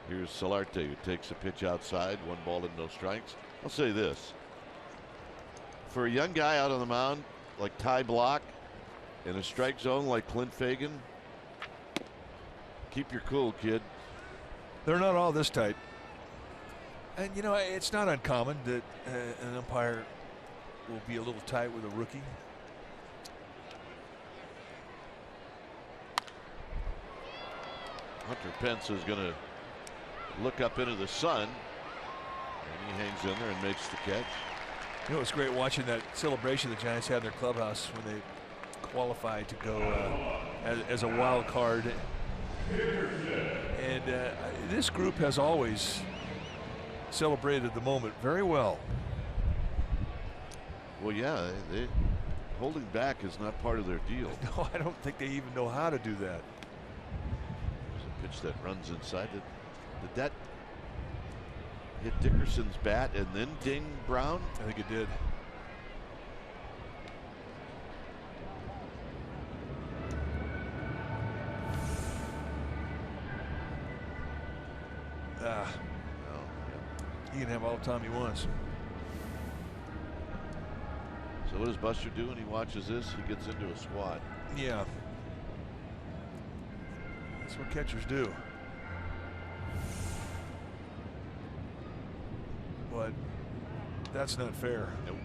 Here's Solarte, who takes a pitch outside. 1 ball and no strikes. I'll say this. For a young guy out on the mound like Ty Block in a strike zone like Clint Fagan, keep your cool, kid. They're not all this tight. And, you know, it's not uncommon that an umpire will be a little tight with a rookie. Hunter Pence is going to look up into the sun, and he hangs in there and makes the catch. You know, it's great watching that celebration the Giants had in their clubhouse when they qualified to go as a wild card. And this group has always celebrated the moment very well. Well, yeah, holding back is not part of their deal. No, I don't think they even know how to do that. There's a pitch that runs inside. Did that hit Dickerson's bat and then ding Brown? I think it did. He can have all the time he wants. So what does Buster do when he watches this? He gets into a squat. Yeah. That's what catchers do. But that's not fair. Nope.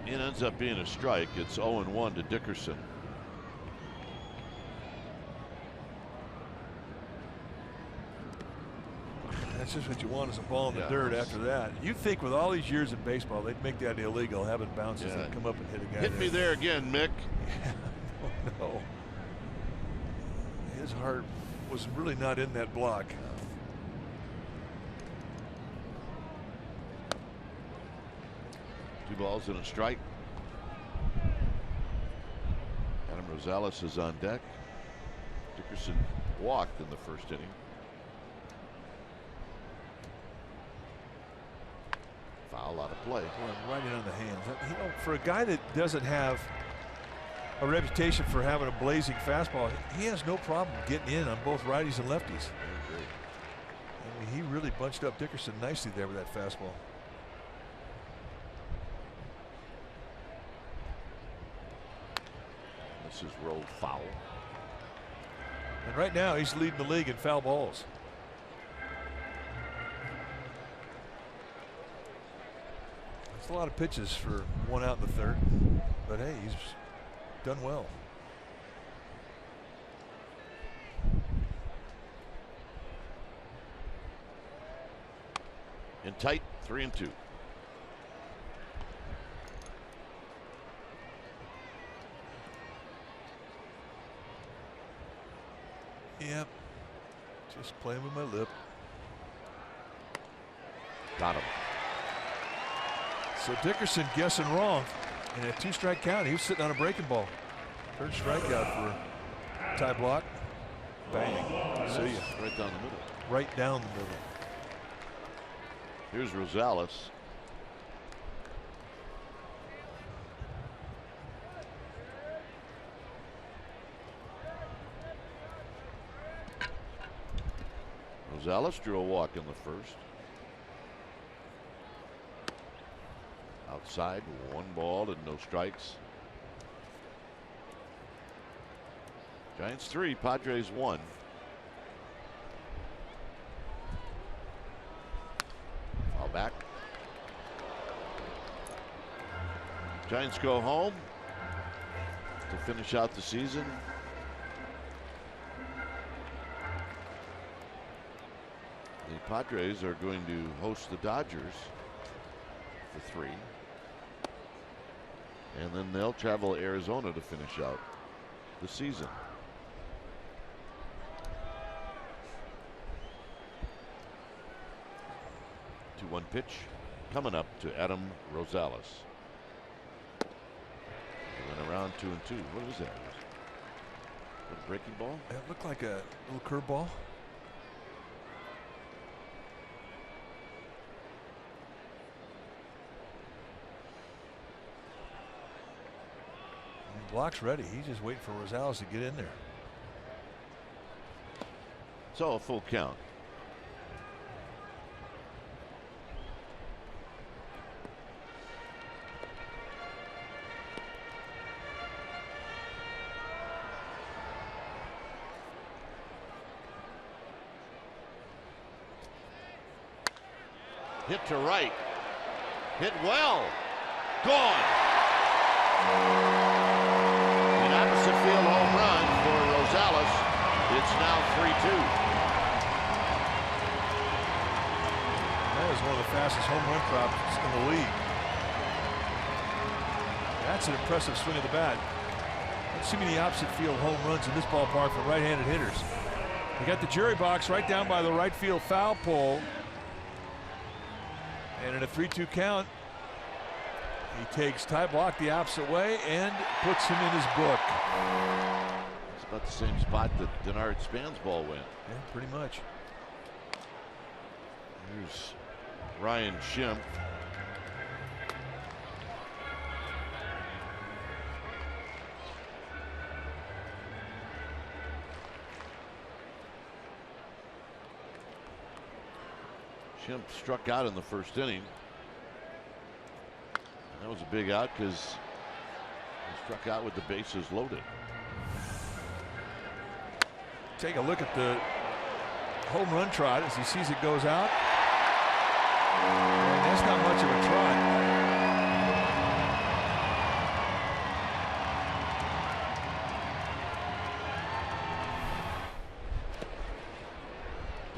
It ends up being a strike. It's 0-1 to Dickerson. That's just what you want is a ball in the dirt after that. You think with all these years in baseball, they'd make that illegal, having bounces that come up and hit a guy. Hit me there again, Mick. Oh, no. His heart was really not in that block. 2 balls and a strike. Adam Rosales is on deck. Dickerson walked in the first inning. Foul out of play. Boy, right in on the hands. You know, for a guy that doesn't have a reputation for having a blazing fastball, he has no problem getting in on both righties and lefties. I mean, he really bunched up Dickerson nicely there with that fastball. This is rolled foul. And right now he's leading the league in foul balls. That's a lot of pitches for 1 out in the 3rd, but hey, he's done well. In tight, 3-2. Yep. Just playing with my lip. Got him. So Dickerson guessing wrong. In a 2-strike count, he was sitting on a breaking ball. 3rd strikeout for Ty Blach. Bang. See ya. Right down the middle. Right down the middle. Here's Rosales. Rosales drew a walk in the 1st. Outside, 1 ball and no strikes. Giants 3, Padres 1. Foul back. Giants go home to finish out the season. The Padres are going to host the Dodgers for 3. And then they'll travel to Arizona to finish out the season. 2-1 pitch coming up to Adam Rosales. He went around 2-2. What was that? A breaking ball? It looked like a little curveball. Block's ready. He's just waiting for Rosales to get in there. So a full count. Hit to right. Hit well. Gone. Opposite field home run for Rosales. It's now 3-2. That is one of the fastest home run drops in the league. That's an impressive swing of the bat. Let's see many opposite field home runs in this ballpark for right-handed hitters. We got the jury box right down by the right field foul pole. And in a 3-2 count, he takes Ty Blach the opposite way and puts him in his book. It's about the same spot that Denard Span's ball went. Yeah, pretty much. Here's Ryan Schimpf. Schimpf struck out in the 1st inning. That was a big out because he struck out with the bases loaded. Take a look at the home run trot as he sees it goes out. And that's not much of a trot.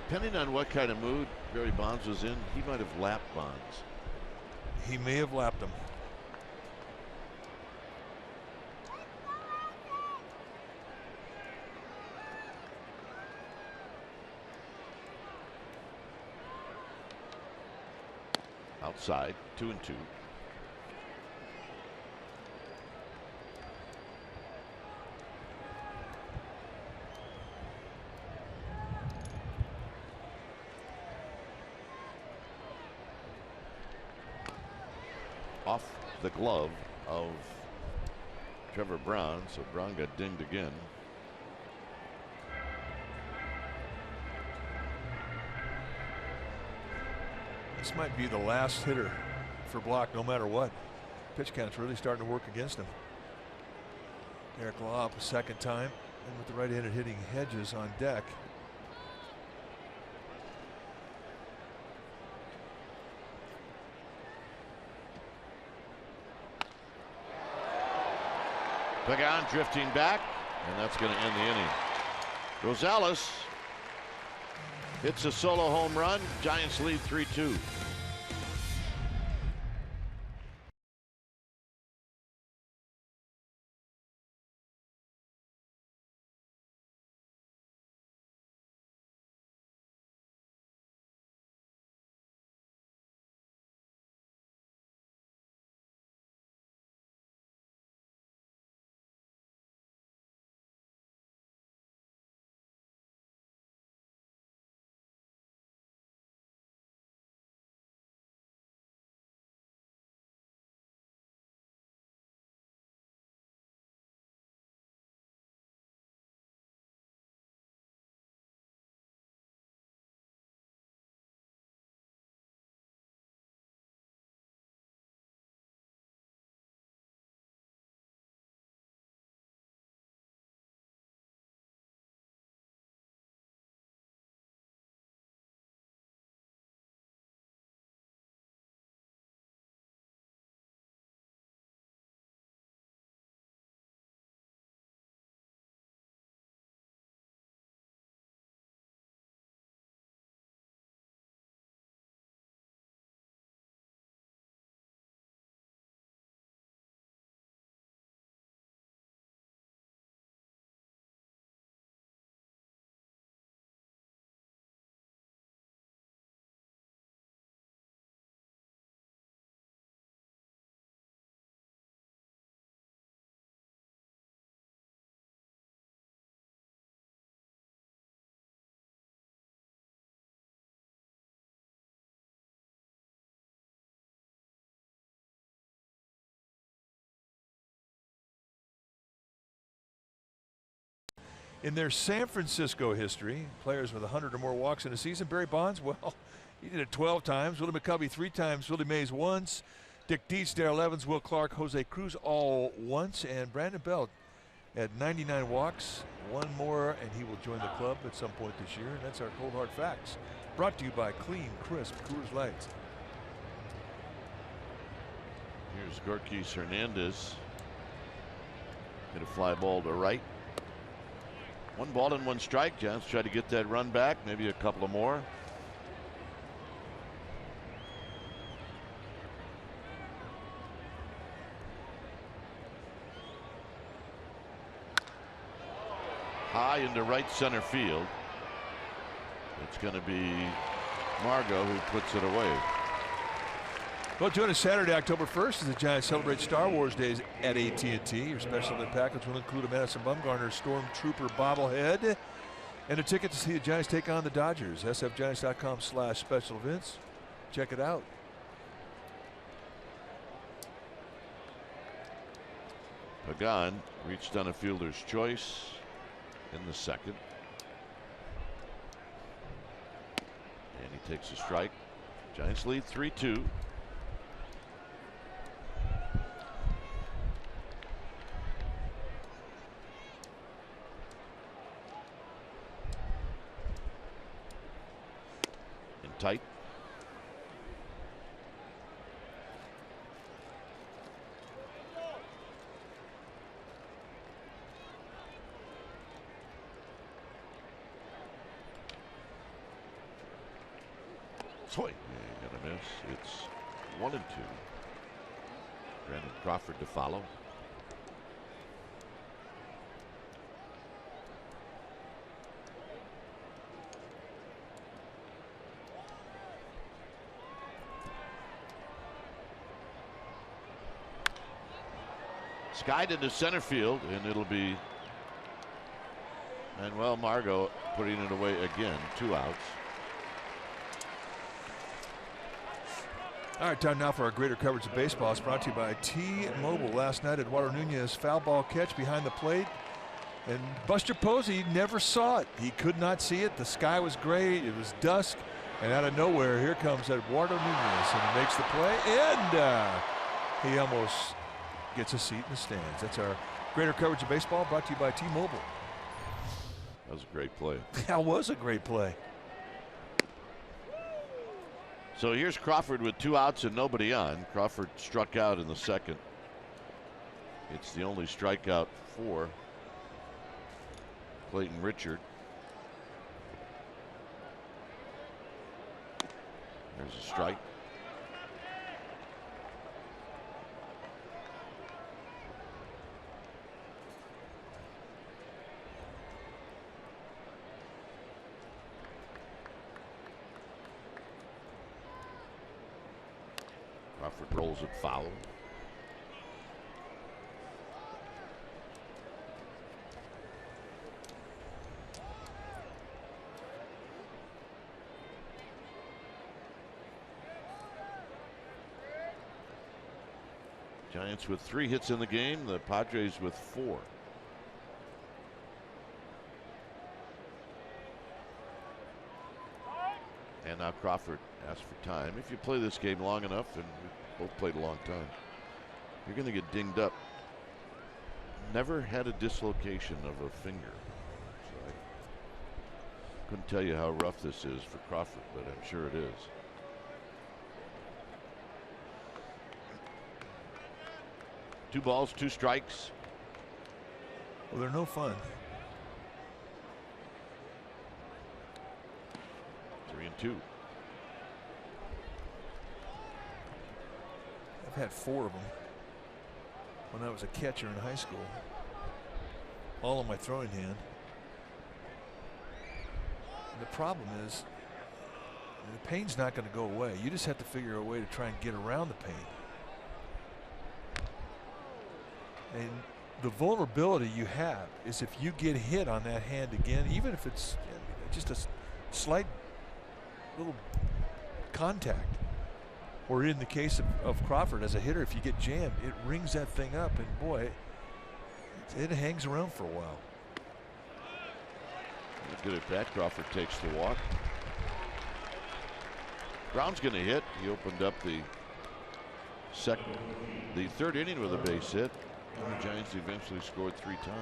Depending on what kind of mood Barry Bonds was in, he might have lapped Bonds. He may have lapped him. Outside, 2-2. Off the glove of Trevor Brown, so Brown got dinged again. This might be the last hitter for Block, no matter what. Pitch count's really starting to work against him. Derek Law up a second time, and with the right-handed hitting Hedges on deck. Pregame drifting back, and that's going to end the inning. Rosales hits a solo home run. Giants lead 3-2. In their San Francisco history, players with 100 or more walks in a season, Barry Bonds, well, he did it 12 times. Willie McCovey 3 times. Willie Mays once. Dick Dietz, Darrell Evans, Will Clark, Jose Cruz all once. And Brandon Belt at 99 walks. One more, and he will join the club at some point this year. And that's our Cold Hard Facts. Brought to you by Clean, Crisp Coors Light. Here's Gorkis Hernandez. Hit a fly ball to right. 1 ball and 1 strike. Giants try to get that run back, maybe a couple of more. High into right center field. It's going to be Margot who puts it away. Well, join us Saturday, October 1st, as the Giants celebrate Star Wars Days at AT&T. Your special event package will include a Madison Bumgarner Stormtrooper bobblehead and a ticket to see the Giants take on the Dodgers. sfgiants.com/special events. Check it out. Pagan reached on a fielder's choice in the second. And he takes a strike. Giants lead 3-2. Tight. Swing. Gonna miss. It's 1-2. Brandon Crawford to follow. Skied into center field, and it'll be Manuel Margot putting it away again. 2 outs. All right, time now for our greater coverage of baseball. It's brought to you by T-Mobile. Last night, Eduardo Nunez foul ball catch behind the plate, and Buster Posey never saw it. He could not see it. The sky was gray. It was dusk, and out of nowhere, here comes Eduardo Nunez, and he makes the play, and he almost gets a seat in the stands. That's our greater coverage of baseball, brought to you by T-Mobile. That was a great play. That was a great play. So here's Crawford with 2 outs and nobody on. Crawford struck out in the second. It's the only strikeout for Clayton Richard. There's a strike. Crawford rolls it foul. Giants with 3 hits in the game, the Padres with 4. And now Crawford asks for time. If you play this game long enough, and we both played a long time, you're going to get dinged up. Never had a dislocation of a finger. So I couldn't tell you how rough this is for Crawford, but I'm sure it is. Two balls, 2 strikes. Well, they're no fun. 3-2. I've had 4 of them when I was a catcher in high school. All on my throwing hand. And the problem is, the pain's not going to go away. You just have to figure a way to try and get around the pain. And the vulnerability you have is if you get hit on that hand again, even if it's just a slight little contact, or in the case of Crawford as a hitter, if you get jammed, it rings that thing up, and boy, it hangs around for a while. Good at bat. Crawford takes the walk. Brown's going to hit. He opened up the third inning with a base hit. And the Giants eventually scored 3 times.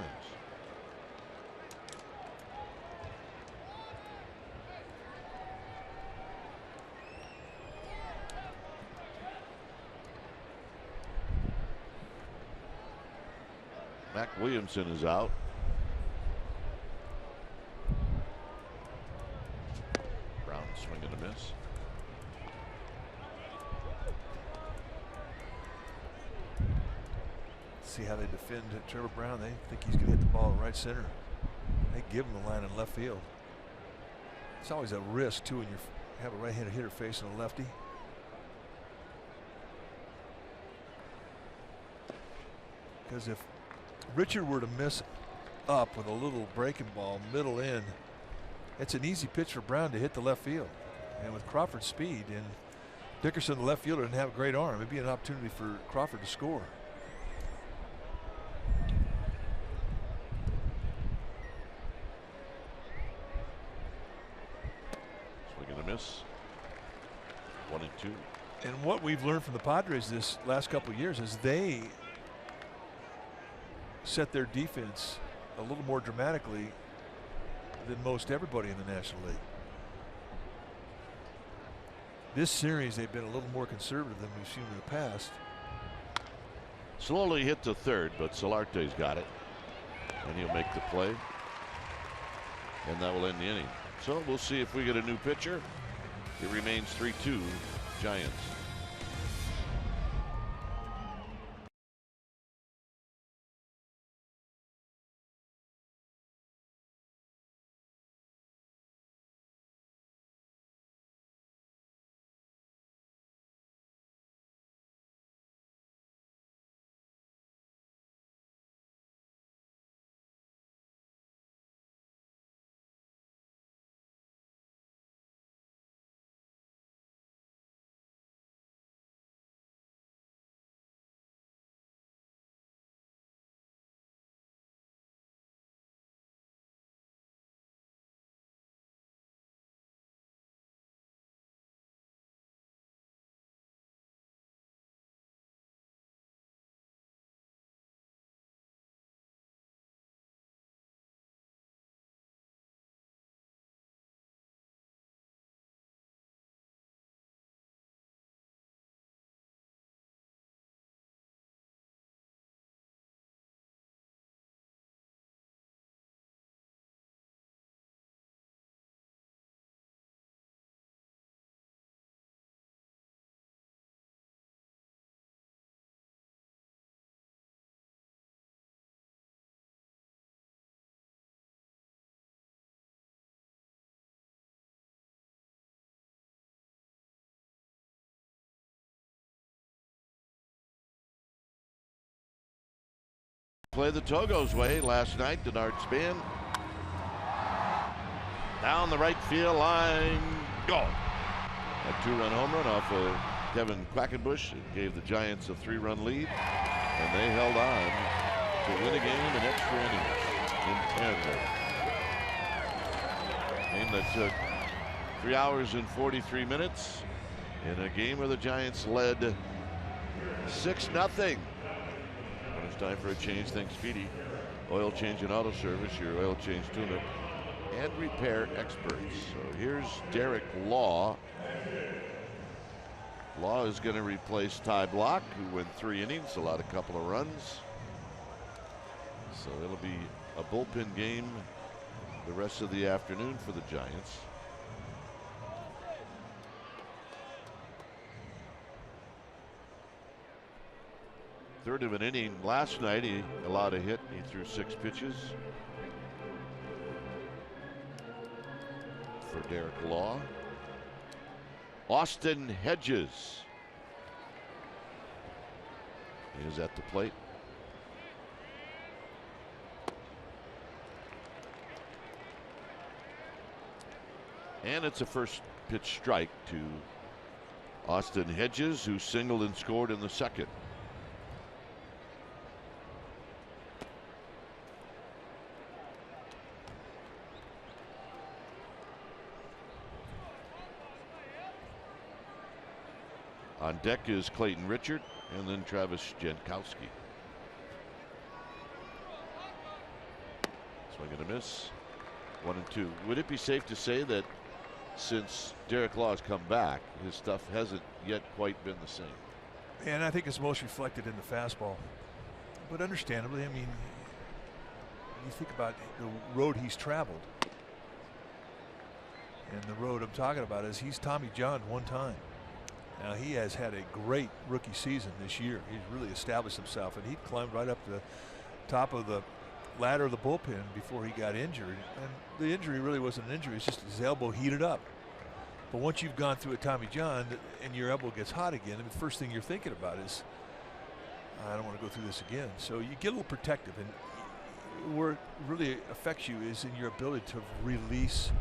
Mac Williamson is out. Brown swinging a miss. See how they defend Trevor Brown. They think he's going to hit the ball in right center. They give him the line in left field. It's always a risk too when you have a right-handed hitter facing a lefty. Because if Richard were to miss up with a little breaking ball middle in, it's an easy pitch for Brown to hit the left field. And with Crawford's speed, and Dickerson, the left fielder, didn't have a great arm, it'd be an opportunity for Crawford to score. Miss. 1-2. And what we've learned from the Padres this last couple of years is they set their defense a little more dramatically than most everybody in the National League. This series they've been a little more conservative than we've seen in the past. Slowly hit to third, but Solarte's got it, and he'll make the play, and that will end the inning. So we'll see if we get a new pitcher. It remains 3-2 Giants. Play the Togo's way last night. Denard Span down the right field line. Gone. A 2-run home run off of Kevin Quackenbush. It gave the Giants a 3-run lead, and they held on to win a game in extra innings in Tampa. Game that took 3 hours and 43 minutes in a game where the Giants led 6-0. It's time for a change. Thanks, Speedy. Oil change and auto service, your oil change tune-up and repair experts. So here's Derek Law. Law is going to replace Ty Block, who went 3 innings, allowed a couple of runs. So it'll be a bullpen game the rest of the afternoon for the Giants. Third of an inning last night, he allowed a hit. He threw 6 pitches for Derek Law. Austin Hedges is at the plate. And it's a first pitch strike to Austin Hedges, who singled and scored in the second. On deck is Clayton Richard and then Travis Jankowski. Swing and a miss. 1-2. Would it be safe to say that since Derek Law has come back, his stuff hasn't yet quite been the same? And I think it's most reflected in the fastball. But understandably, I mean, you think about the road he's traveled. And the road I'm talking about is he's Tommy John one time. Now he has had a great rookie season this year. He's really established himself, and he climbed right up to the top of the ladder of the bullpen before he got injured. And the injury really wasn't an injury, it's just his elbow heated up. But once you've gone through a Tommy John and your elbow gets hot again, the first thing you're thinking about is, I don't want to go through this again. So you get a little protective, and where it really affects you is in your ability to release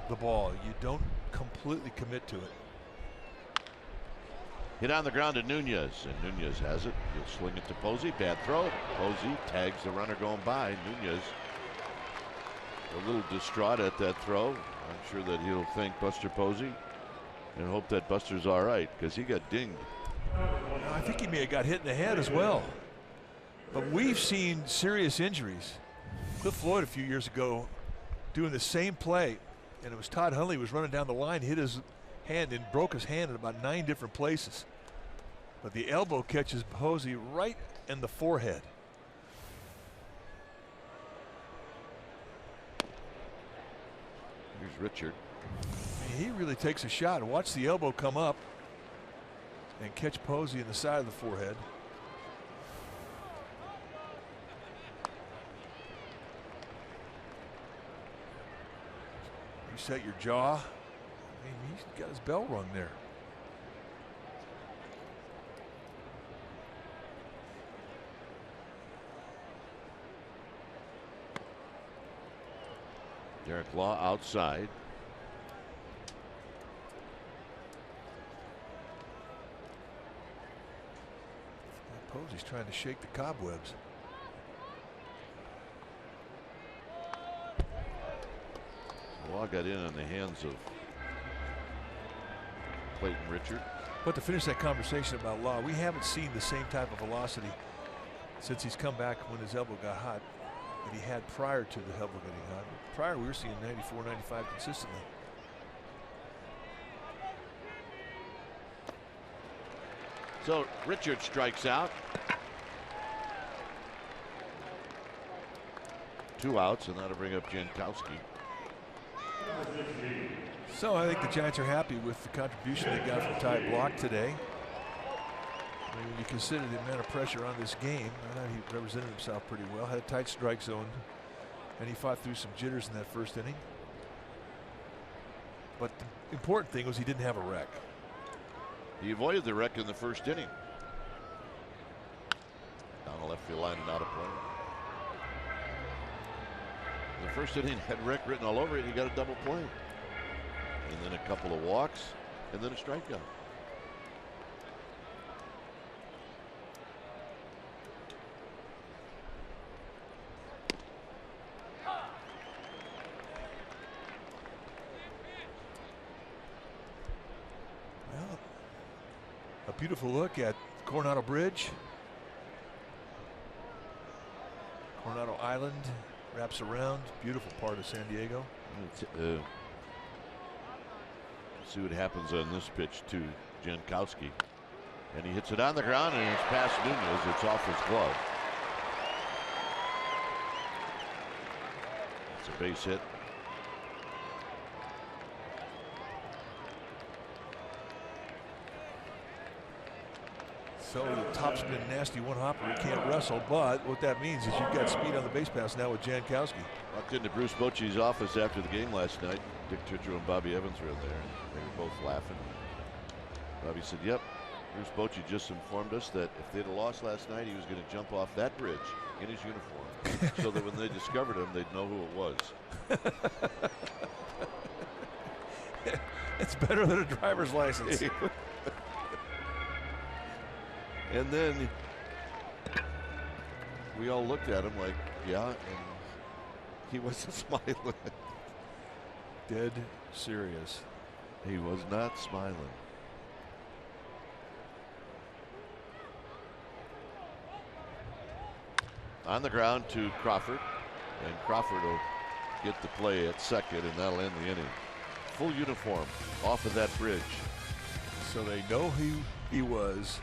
the ball. You don't completely commit to it. Hit on the ground to Nunez, and Nunez has it. He'll swing it to Posey. Bad throw. Posey tags the runner going by. Nunez a little distraught at that throw. I'm sure that he'll thank Buster Posey and hope that Buster's all right, because he got dinged. I think he may have got hit in the head as well. But we've seen serious injuries. Cliff Floyd a few years ago doing the same play, and it was Todd Hundley was running down the line, hit his hand and broke his hand in about 9 different places. But the elbow catches Posey right in the forehead. Here's Richard. He really takes a shot. Watch the elbow come up and catch Posey in the side of the forehead. Reset your jaw. I mean, he's got his bell rung there. Derek Law outside. Posey's trying to shake the cobwebs. Law got in on the hands of Clayton Richard. But to finish that conversation about Law, we haven't seen the same type of velocity since he's come back when his elbow got hot that he had prior to the elbow getting hot. Prior, we were seeing 94, 95 consistently. So Richard strikes out. 2 outs, and that'll bring up Jankowski. So I think the Giants are happy with the contribution they got from Ty Block today. I mean, when you consider the amount of pressure on this game, I thought he represented himself pretty well. Had a tight strike zone, and he fought through some jitters in that first inning. But the important thing was he didn't have a wreck. He avoided the wreck in the first inning. Down the left field line and out of play. The first inning had wreck written all over it. He got a double play. And then a couple of walks, and then a strikeout. Well, a beautiful look at Coronado Bridge. Coronado Island wraps around. Beautiful part of San Diego. See what happens on this pitch to Jankowski. And he hits it on the ground, and it's past Nunez. It's off his glove. It's a base hit. So the topspin nasty one hopper. He can't wrestle, but what that means is you've got speed on the base pass now with Jankowski. Walked into Bruce Bochy's office after the game last night. Dick Chitro and Bobby Evans were in there, and they were both laughing. Bobby said, "Yep, Bruce Bochy just informed us that if they'd have lost last night, he was going to jump off that bridge in his uniform, so that when they discovered him, they'd know who it was." It's better than a driver's license. And then we all looked at him like, yeah, and he wasn't smiling. Dead serious. He was not smiling. On the ground to Crawford, and Crawford will get the play at second, and that'll end the inning. Full uniform off of that bridge. So they know who he was.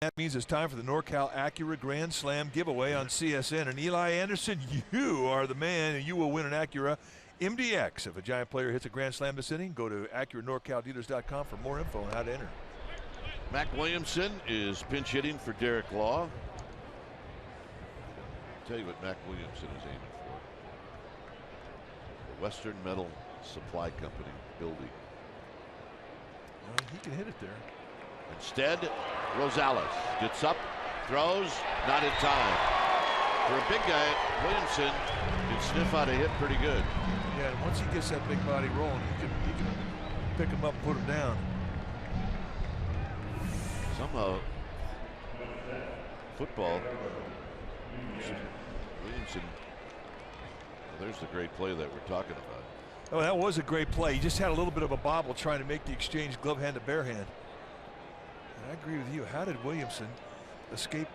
That means it's time for the NorCal Acura Grand Slam giveaway on CSN. And Eli Anderson, you are the man, and you will win an Acura MDX. If a Giant player hits a Grand Slam this inning, go to AcuraNorCalDealers.com for more info on how to enter. Mac Williamson is pinch hitting for Derek Law. I'll tell you what Mac Williamson is aiming for. The Western Metal Supply Company building. Well, he can hit it there. Instead, Rosales gets up, throws, not in time. For a big guy, Williamson can sniff out a hit pretty good. Yeah, and once he gets that big body rolling, he can pick him up and put him down. Somehow, football, Williamson, well, there's the great play that we're talking about. Oh, that was a great play. He just had a little bit of a bobble trying to make the exchange glove hand to bare hand. And I agree with you. How did Williamson escape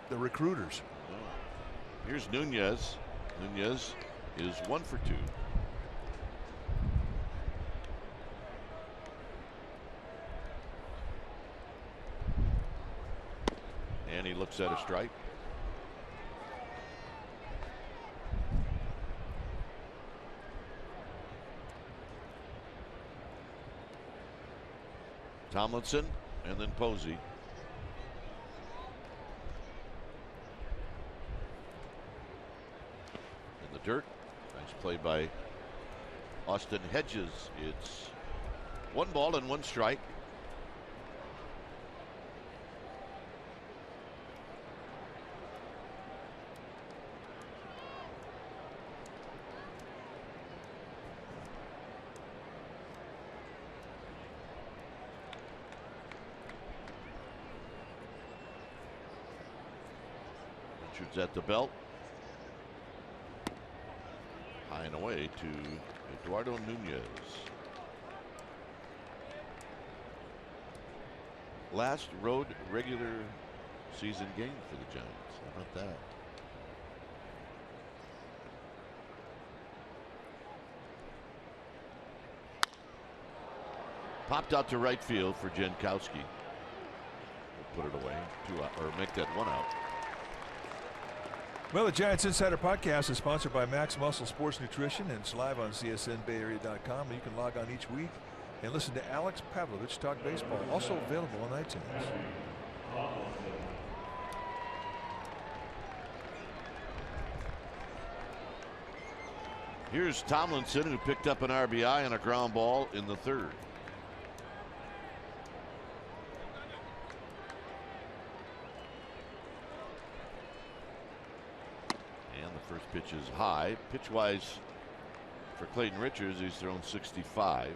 the recruiters? Here's Nunez. Nunez is 1 for 2. And he looks at a strike. Tomlinson and then Posey. In the dirt. Nice play by Austin Hedges. It's 1 ball and 1 strike. Richards at the belt. High and away to Eduardo Nunez. Last road regular season game for the Giants. How about that? Popped out to right field for Jankowski. We'll put it away. 2 out, or make that 1 out. Well, the Giants Insider Podcast is sponsored by Max Muscle Sports Nutrition, and it's live on CSNBayArea.com. And you can log on each week and listen to Alex Pavlovich talk baseball. Also available on iTunes. Here's Tomlinson, who picked up an RBI and a ground ball in the 3rd. First pitch is high. Pitch wise for Clayton Richards, he's thrown 65.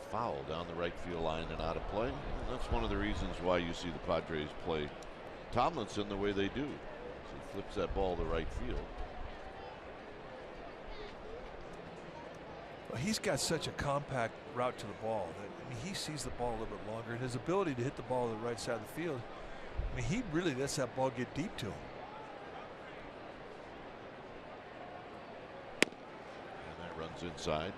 Foul down the right field line and out of play. And that's one of the reasons why you see the Padres play Tomlinson the way they do. So he flips that ball to right field. Well, he's got such a compact route to the ball that, I mean, he sees the ball a little bit longer, and his ability to hit the ball to the right side of the field, I mean, he really lets that ball get deep to him. And that runs inside.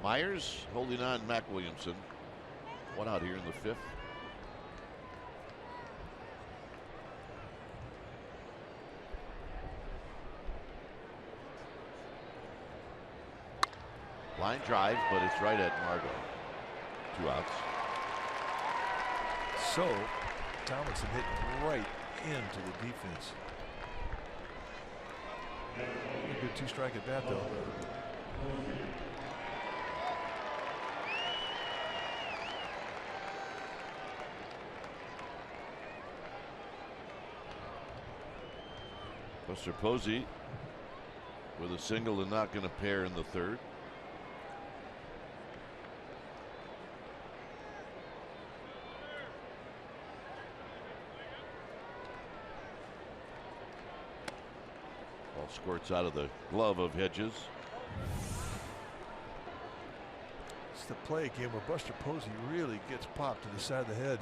Myers holding on Mac Williamson. 1 out here in the 5th. Line drive, but it's right at Margot. 2 outs. So Tomlinson hitting right into the defense. A good 2-strike at bat though. Buster Posey with a single and not going to pair in the third. Ball squirts out of the glove of Hedges. It's the play again where Buster Posey really gets popped to the side of the head.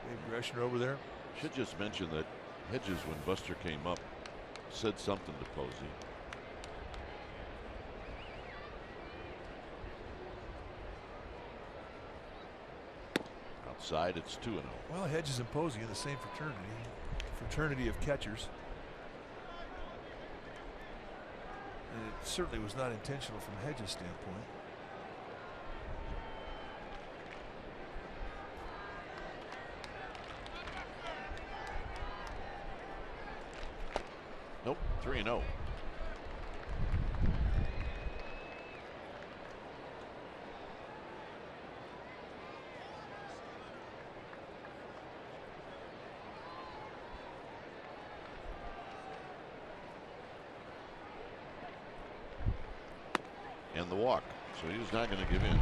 Dave Greshner over there. Should just mention that Hedges, when Buster came up, said something to Posey. Outside, it's 2-0. Well, Hedges and Posey in the same fraternity of catchers. And it certainly was not intentional from Hedges' standpoint. Nope, 3-0. And the walk, so he was not going to give in.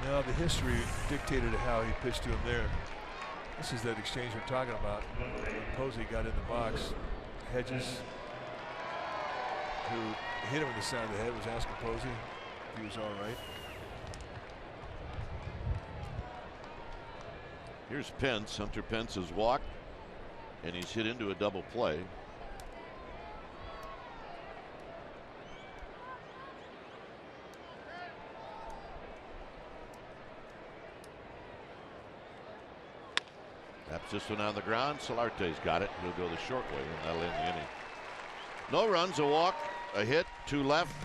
No, the history dictated how he pitched to him there. This is that exchange we're talking about. When Posey got in the box, Hedges, who hit him in the side of the head, was asking Posey if he was all right. Here's Pence. Hunter Pence has walked, and he's hit into a double play. Taps this one on the ground. Solarte's got it. He'll go the short way, and that'll end the inning. No runs, a walk, a hit, 2 left.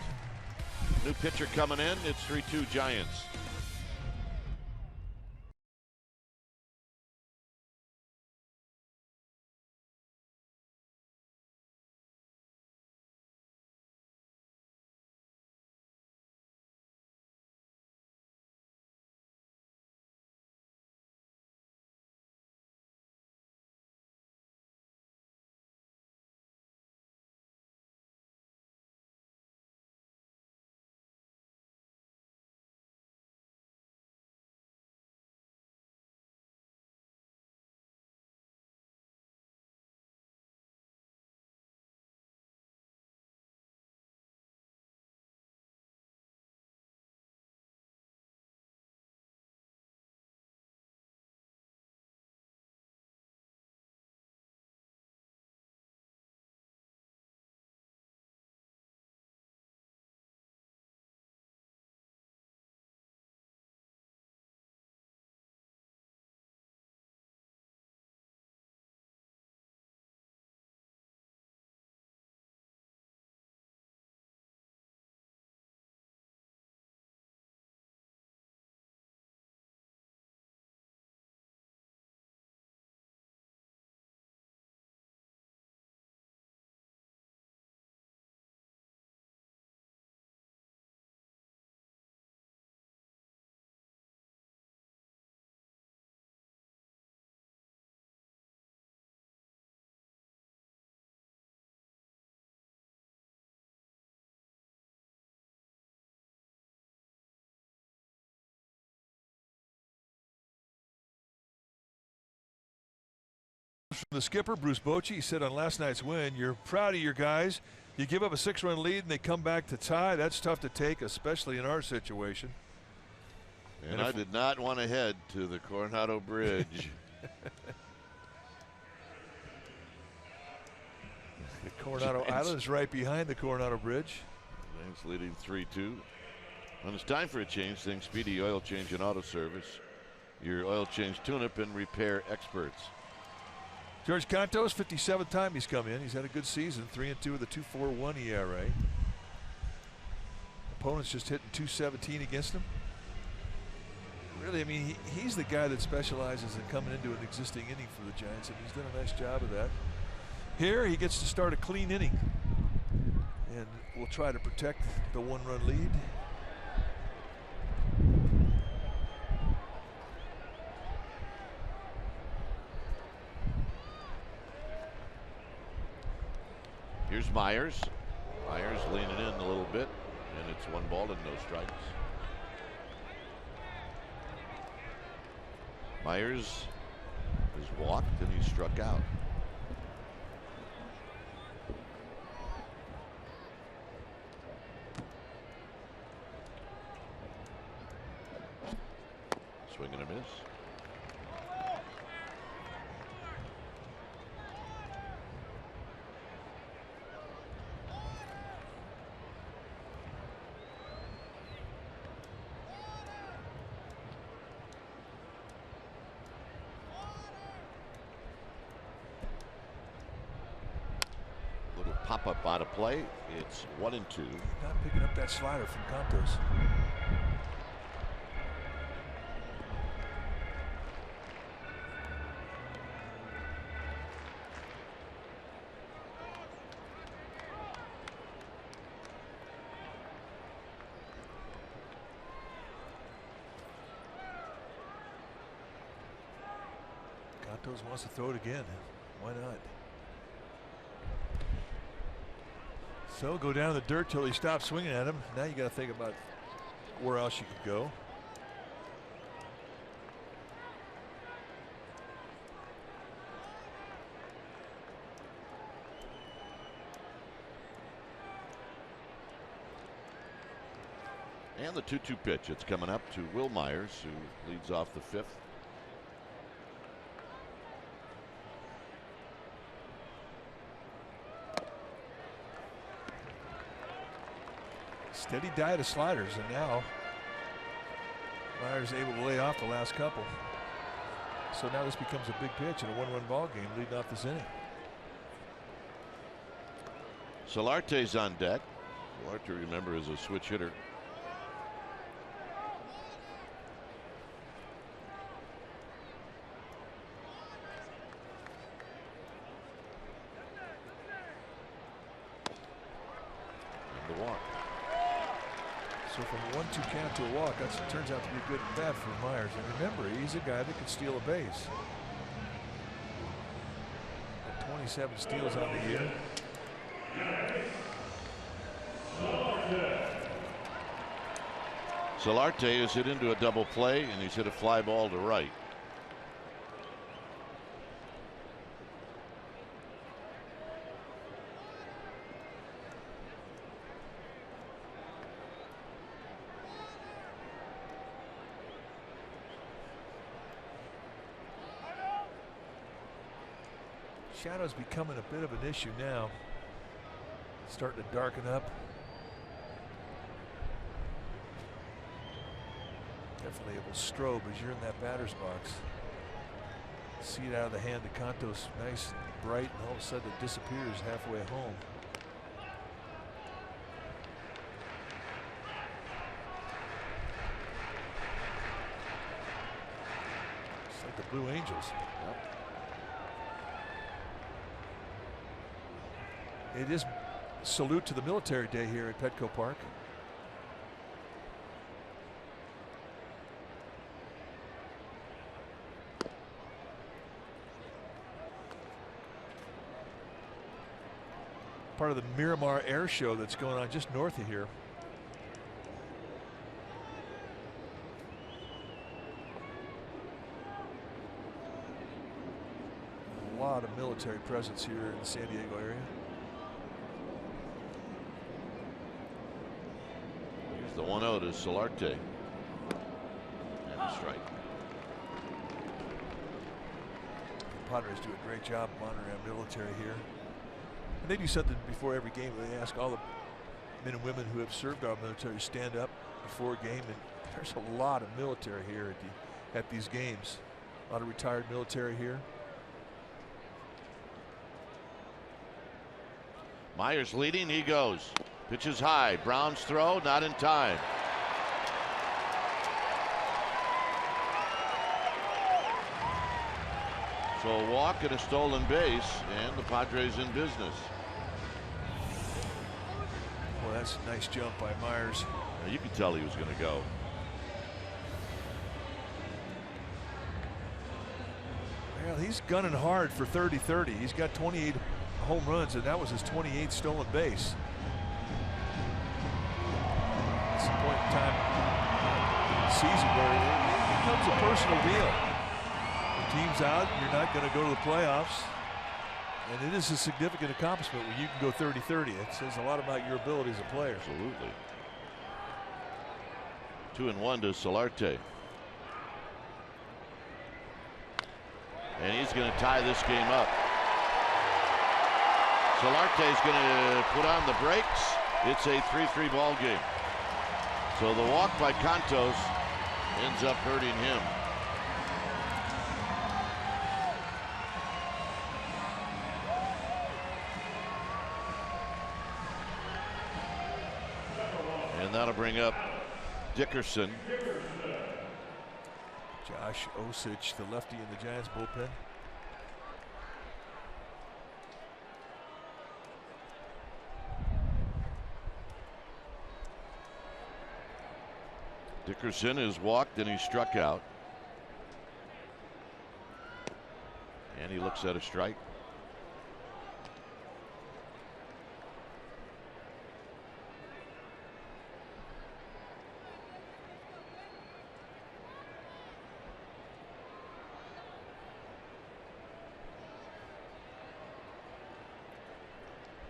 New pitcher coming in. It's 3-2 Giants. From the skipper, Bruce Bochy, he said on last night's win, you're proud of your guys. You give up a 6-run lead and they come back to tie. That's tough to take, especially in our situation. And I did not want to head to the Coronado Bridge. The Coronado Island is right behind the Coronado Bridge. Giants leading 3-2. When it's time for a change, think Speedy Oil Change and Auto Service. Your oil change tune-up and repair experts. George Cantos, 57th time he's come in. He's had a good season, 3-2 with a 2.41 ERA. Opponents just hitting .217 against him. Really, I mean, he's the guy that specializes in coming into an existing inning for the Giants, and he's done a nice job of that. Here, he gets to start a clean inning, and we'll try to protect the 1-run lead. Here's Myers. Myers leaning in a little bit, and it's 1 ball and no strikes. Myers has walked and he struck out. Swing and a miss. Little pop-up out of play. It's 1-2. Not picking up that slider from Cantos. Cantos wants to throw it again. Why not? So go down in the dirt till he stops swinging at him. Now you got to think about where else you could go. And the 2-2 pitch. It's coming up to Will Myers, who leads off the 5th. Steady diet of sliders, and now Myers able to lay off the last couple. So now this becomes a big pitch in a 1-1 ball game leading off this inning. Solarte's on deck. Solarte, remember, is a switch hitter. And the walk. So from a 1-2 count to a walk, that turns out to be good and bad for Myers. And remember, he's a guy that could steal a base. Got 27 steals on the year. Solarte has hit into a double play, and he's hit a fly ball to right. Shadow's becoming a bit of an issue now. Starting to darken up. Definitely it will strobe as you're in that batter's box. See it out of the hand of Cantos, nice and bright, and all of a sudden it disappears halfway home. It's like the Blue Angels. Yep. It is salute to the military day here at Petco Park. Part of the Miramar Air Show that's going on just north of here. A lot of military presence here in the San Diego area. Here's the 1-0 to Solarte. And a strike. The Padres do a great job monitoring our military here. And they do something before every game. They ask all the men and women who have served our military to stand up before a game. And there's a lot of military here at these games. A lot of retired military here. Myers leading, he goes. Pitches high. Brown's throw, not in time. So a walk and a stolen base, and the Padres in business. Well, that's a nice jump by Myers. Now, you could tell he was going to go. Well, he's gunning hard for 30-30. He's got 28 home runs, and that was his 28th stolen base. It's a point in time in the season where it becomes a personal deal. The team's out, you're not going to go to the playoffs. And it is a significant accomplishment when you can go 30-30. It says a lot about your ability as a player. Absolutely. 2-1 to Solarte. And he's going to tie this game up. Solarte is going to put on the brakes. It's a 3-3 ball game. So the walk by Cantos ends up hurting him. And that'll bring up Dickerson. Josh Osich, the lefty in the Giants bullpen. Dickerson has walked and he's struck out. And he looks at a strike.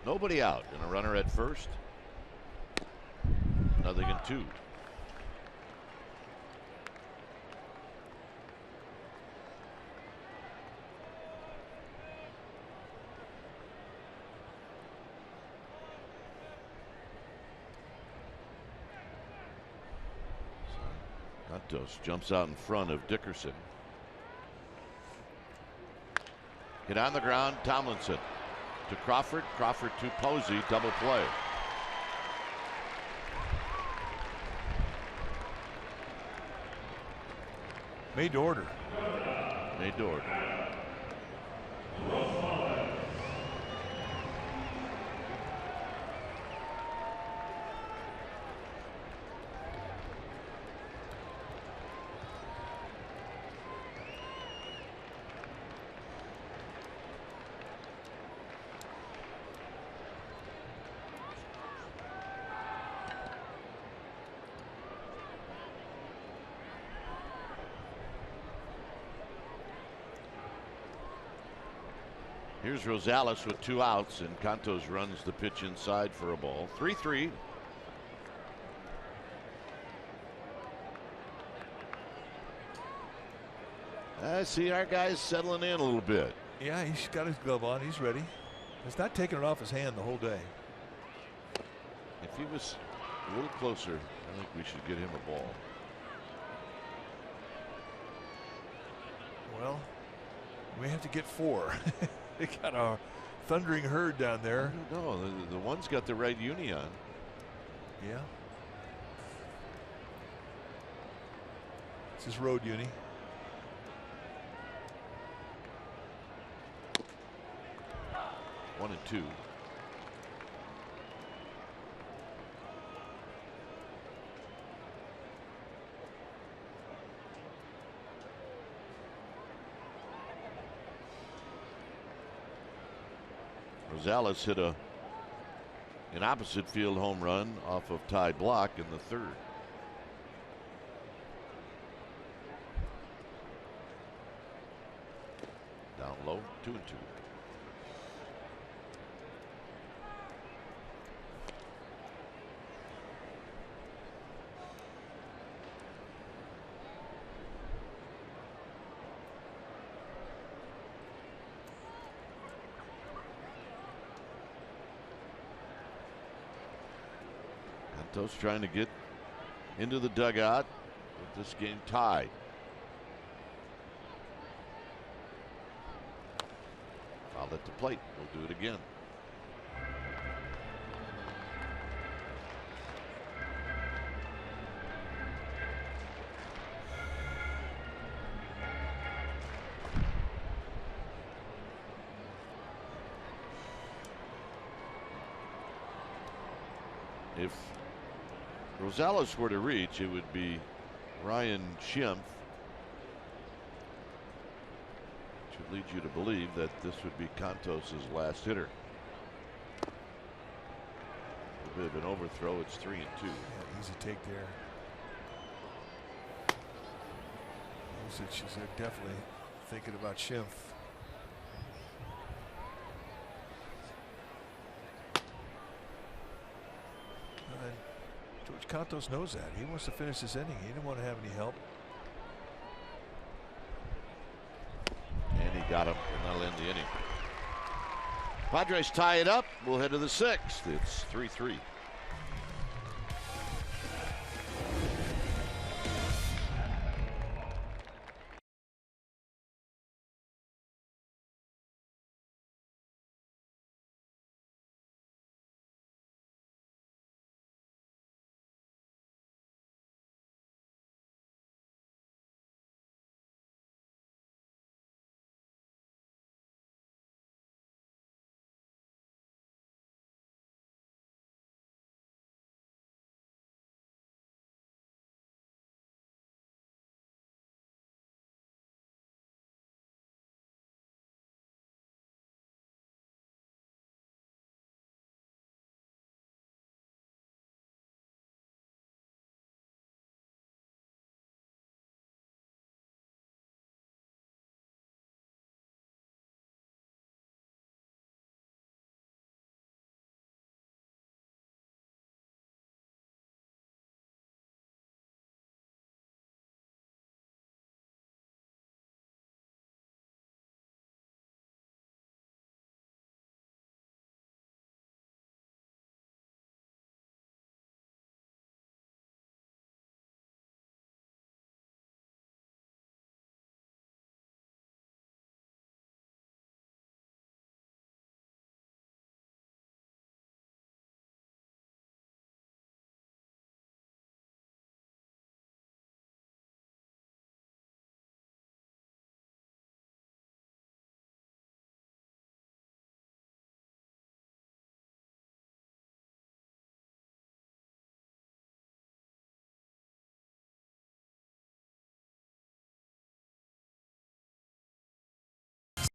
Nobody out and a runner at first. 0-2. Santos jumps out in front of Dickerson. Hit on the ground, Tomlinson to Crawford, Crawford to Posey, double play. Made to order. Made to order. Here's Rosales with 2 outs, and Cantos runs the pitch inside for a ball. 3-3. I see our guy's settling in a little bit. Yeah, he's got his glove on. He's ready. He's not taking it off his hand the whole day. If he was a little closer, I think we should get him a ball. Well, we have to get 4. They got a thundering herd down there. No, the one's got the red uni on. Yeah. It's his road uni. One and two. Rosales hit an opposite field home run off of Ty Block in the 3rd. Down low, 2-2. Santos trying to get into the dugout with this game tied. Foul at the plate. We'll do it again. If Rosales were to reach, it would be Ryan Schimpf, which would lead you to believe that this would be Cantos' last hitter. bit of an overthrow. It's 3-2. Yeah, easy take there. She's definitely thinking about Schimpf. George Cantos knows that. He wants to finish this inning. He didn't want to have any help. And he got him, and that'll end the inning. Padres tie it up. We'll head to the 6th. It's 3-3.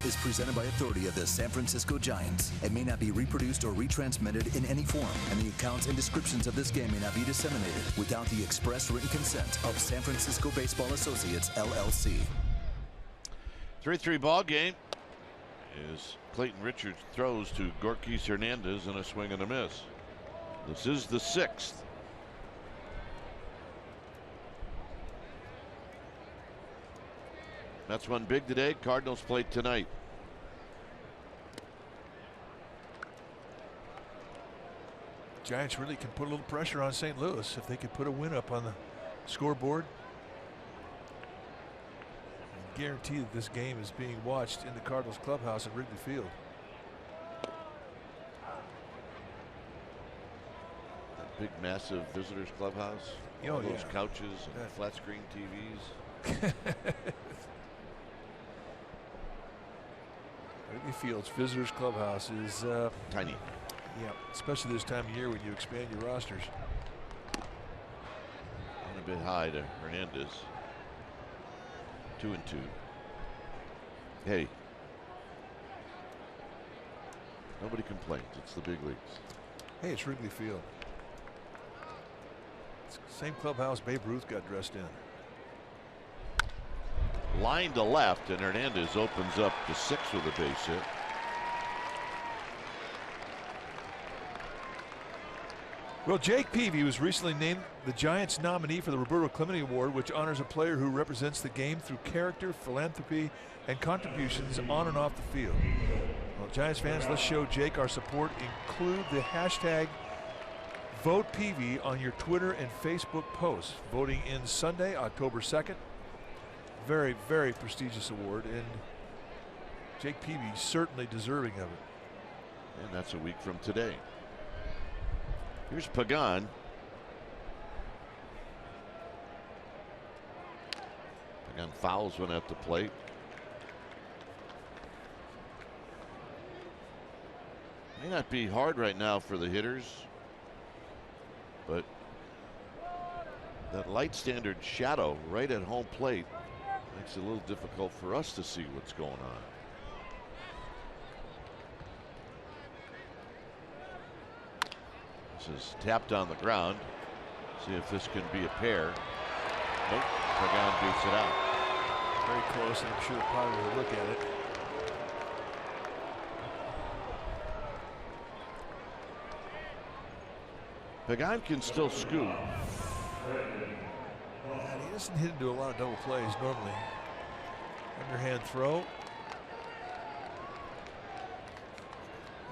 Is presented by authority of the San Francisco Giants and may not be reproduced or retransmitted in any form, and the accounts and descriptions of this game may not be disseminated without the express written consent of San Francisco Baseball Associates, LLC. 3-3 ball game as Clayton Richards throws to Gorkys Hernandez in a swing and a miss. This is the 6th. That's one big today. Cardinals played tonight. Giants really can put a little pressure on St. Louis if they could put a win up on the scoreboard. I guarantee that this game is being watched in the Cardinals clubhouse at Wrigley Field. That big, massive visitors clubhouse. Oh, all those yeah. couches and flat screen TVs. Wrigley Field's visitors clubhouse is tiny. Yeah, especially this time of year when you expand your rosters. And a bit high to Hernandez. 2-2. Hey, nobody complains. It's the big leagues. Hey, it's Wrigley Field. It's the same clubhouse Babe Ruth got dressed in. Line to left, and Hernandez opens up to 6 with a base hit. Well, Jake Peavy was recently named the Giants nominee for the Roberto Clemente Award, which honors a player who represents the game through character, philanthropy, and contributions on and off the field. Well, Giants fans, let's show Jake our support. Include the hashtag #VotePeavy on your Twitter and Facebook posts. Voting ends Sunday, October 2nd. Very, very prestigious award, and Jake Peavy certainly deserving of it. And that's a week from today. Here's Pagan. Pagan fouls one at the plate. May not be hard right now for the hitters, but that light standard shadow right at home plate makes it a little difficult for us to see what's going on. Giants is tapped on the ground. See if this can be a pair. Nope. Pregame beats it out. Very close, and I'm sure the Padres will look at it. Pregame can still scoop. And he doesn't hit into a lot of double plays normally. Underhand throw.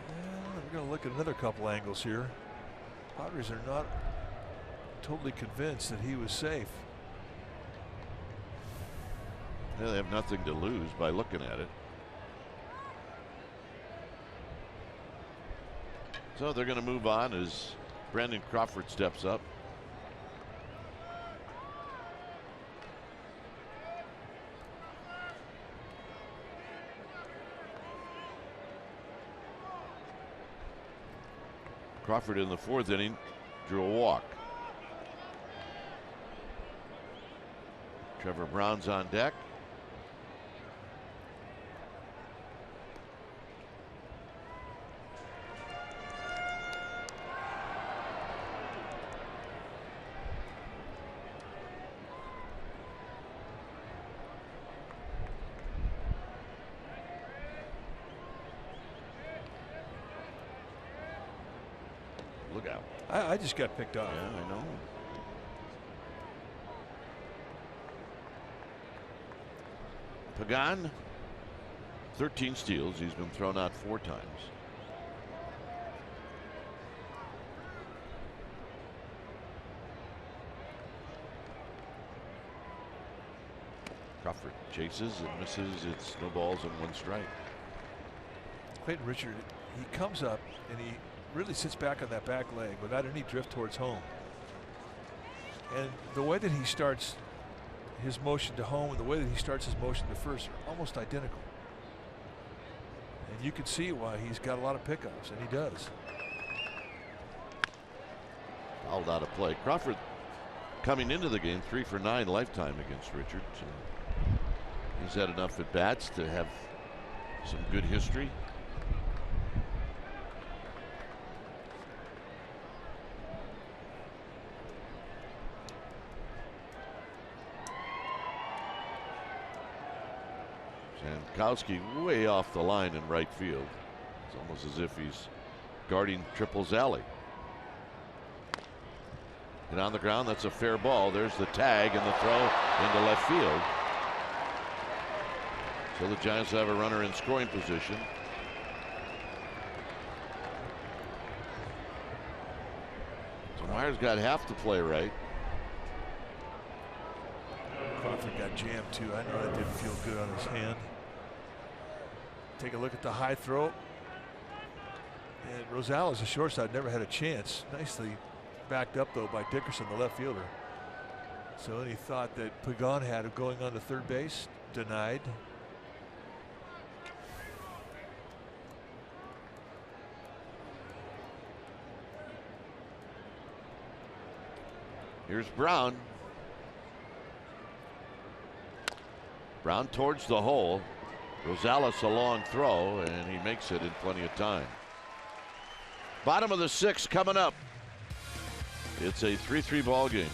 And we're going to look at another couple angles here. Padres are not totally convinced that he was safe. Yeah, they have nothing to lose by looking at it. So they're going to move on as Brandon Crawford steps up. Crawford in the 4th inning drew a walk. Trevor Brown's on deck. Look out. I just got picked off. Yeah, I know. Pagan, 13 steals. He's been thrown out 4 times. Crawford chases and misses. It's no balls and 1 strike. Clayton Richard, he comes up and he really sits back on that back leg without any drift towards home. And the way that he starts his motion to home and the way that he starts his motion to first are almost identical. And you can see why he's got a lot of pickups, and he does. Fouled out of play. Crawford coming into the game 3 for 9 lifetime against Richards. He's had enough at bats to have some good history. Jankowski way off the line in right field. It's almost as if he's guarding Triple's alley. And on the ground, that's a fair ball. There's the tag and the throw into left field. So the Giants have a runner in scoring position. So Myers got half the play right. Crawford got jammed too. I know that didn't feel good on his hand. Take a look at the high throw. And Rosales, the shortstop, never had a chance. Nicely backed up though by Dickerson, the left fielder. So any thought that Pagan had of going on to third base, denied. Here's Brown. Brown towards the hole. Rosales a long throw, and he makes it in plenty of time. Bottom of the 6th coming up. It's a 3-3 ball game.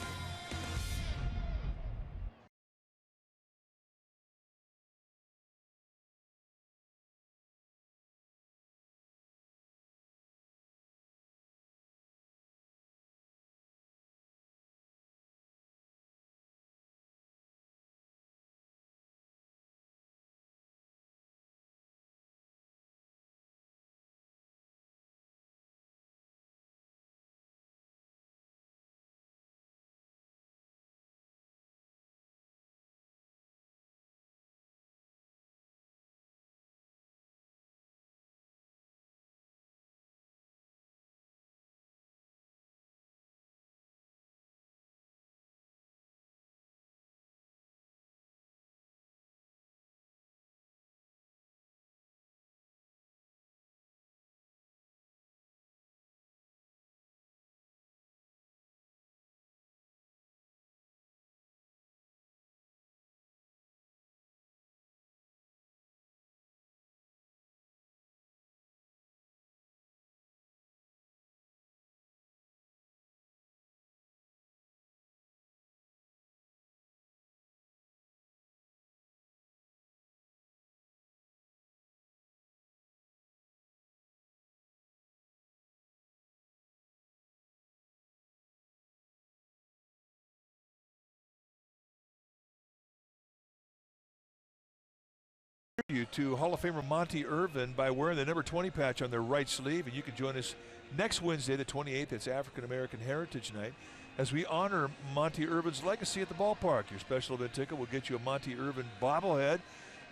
you to Hall of Famer Monty Irvin by wearing the number 20 patch on their right sleeve, and you can join us next Wednesday, the 28th. It's African American Heritage Night, as we honor Monty Irvin's legacy at the ballpark. Your special event ticket will get you a Monty Irvin bobblehead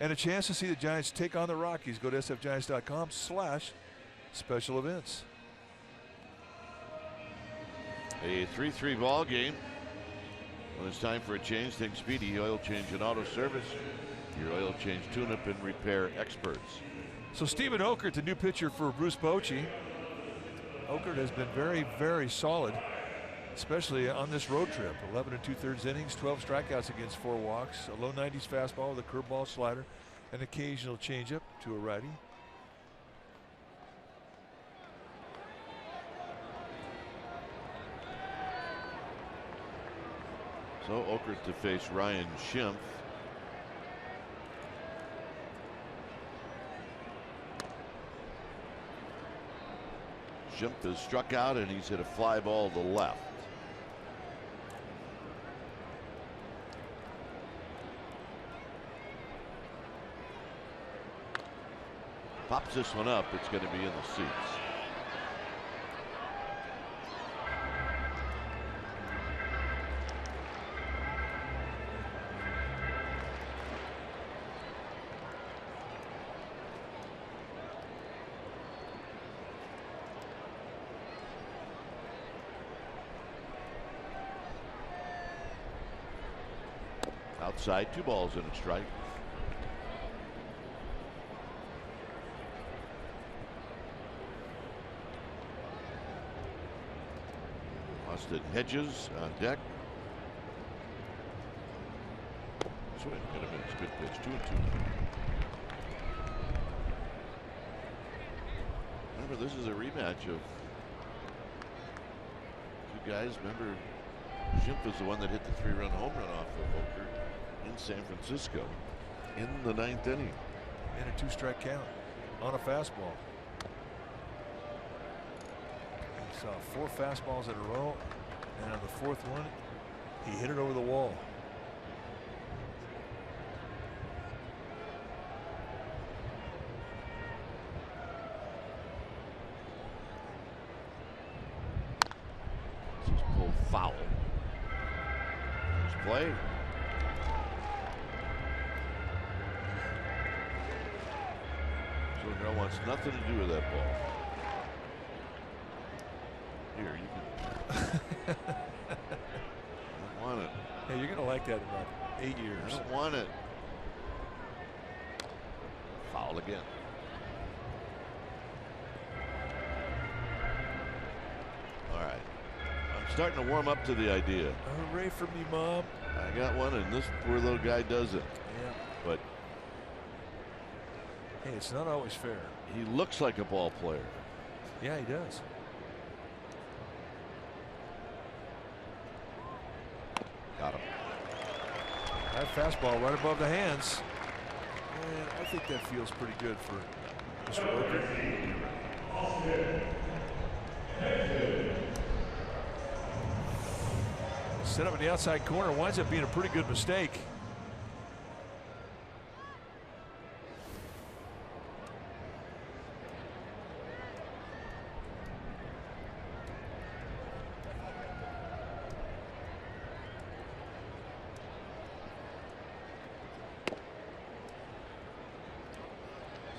and a chance to see the Giants take on the Rockies. Go to sfgiants.com/special events. A 3-3 ball game. When it's time for a change, think Speedy Oil Change and Auto Service. Your oil change tune-up and repair experts. So Stephen Okert, the new pitcher for Bruce Bochy. Okert has been very, very solid, especially on this road trip. 11 2/3 innings, 12 strikeouts against 4 walks, a low 90s fastball with a curveball, slider, an occasional changeup to a righty. So Okert to face Ryan Schimpf. Schimpf has struck out and he's hit a fly ball to left. Pops this one up, it's going to be in the seats. Outside, 2 balls and a strike. Austin Hedges on deck. Swing, gonna miss. Good pitch, 2-2. Remember, this is a rematch of 2 guys. Remember, Schimpf was the one that hit the 3-run home run off of Okert in San Francisco in the 9th inning. And a 2-strike count on a fastball. He saw 4 fastballs in a row, and on the 4th one, he hit it over the wall. This is pulled foul. Nice play. Girl wants nothing to do with that ball. Here, you can. I don't want it. Hey, you're going to like that in about 8 years. I don't want it. Foul again. All right. I'm starting to warm up to the idea. Hooray for me, Mom. I got one, and this poor little guy doesn't. Yeah. But hey, it's not always fair. he looks like a ball player. Yeah, he does. Got him. That fastball right above the hands. And I think that feels pretty good for Mr. Okert. Set up in the outside corner, winds up being a pretty good mistake.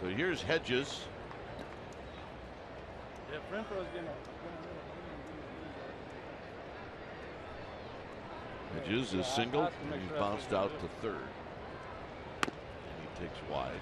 So here's Hedges. Yeah, Renfro's gonna. Hedges is singled, and he's bounced out to third. And he takes wide.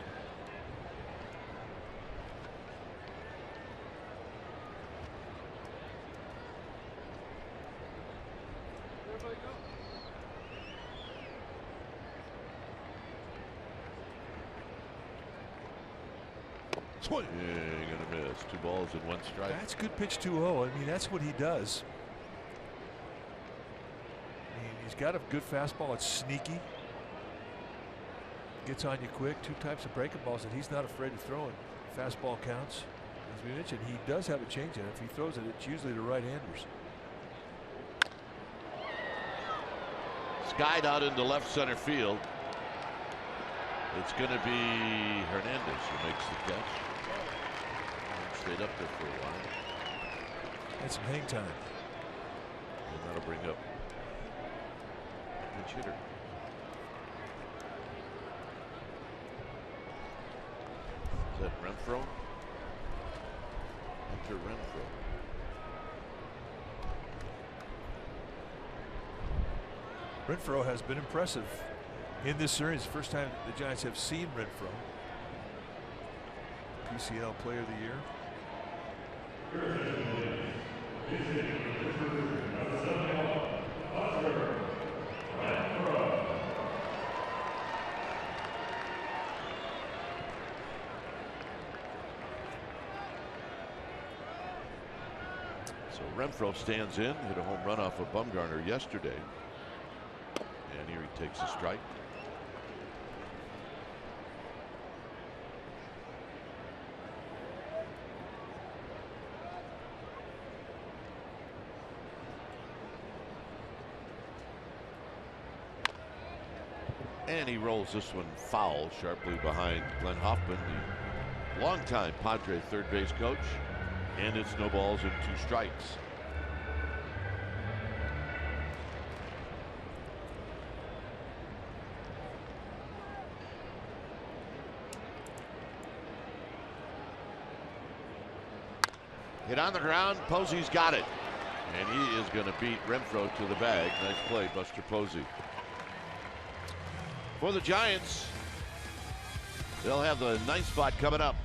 Swing. Yeah, gonna miss. 2 balls and 1 strike. That's good pitch 2-0. I mean, that's what he does. I mean, he's got a good fastball. It's sneaky. Gets on you quick. 2 types of breaking balls that he's not afraid of throwing. Fastball counts. As we mentioned, he does have a changeup. If he throws it, it's usually to right-handers. Skied out into left center field. It's going to be Hernandez who makes the catch. Stayed up there for a while. Had some hang time. And that'll bring up a pinch hitter. Is that Renfroe? Enter Renfroe. Renfroe has been impressive in this series. First time the Giants have seen Renfroe. PCL Player of the Year. So Renfroe stands in, hit a home run off of Bumgarner yesterday. And here he takes a strike. And he rolls this one foul sharply behind Glenn Hoffman, the longtime Padre third base coach. And it's no balls and 2 strikes. Hit on the ground. Posey's got it. And he is going to beat Renfroe to the bag. Nice play, Buster Posey. For the Giants, they'll have the 9th spot coming up.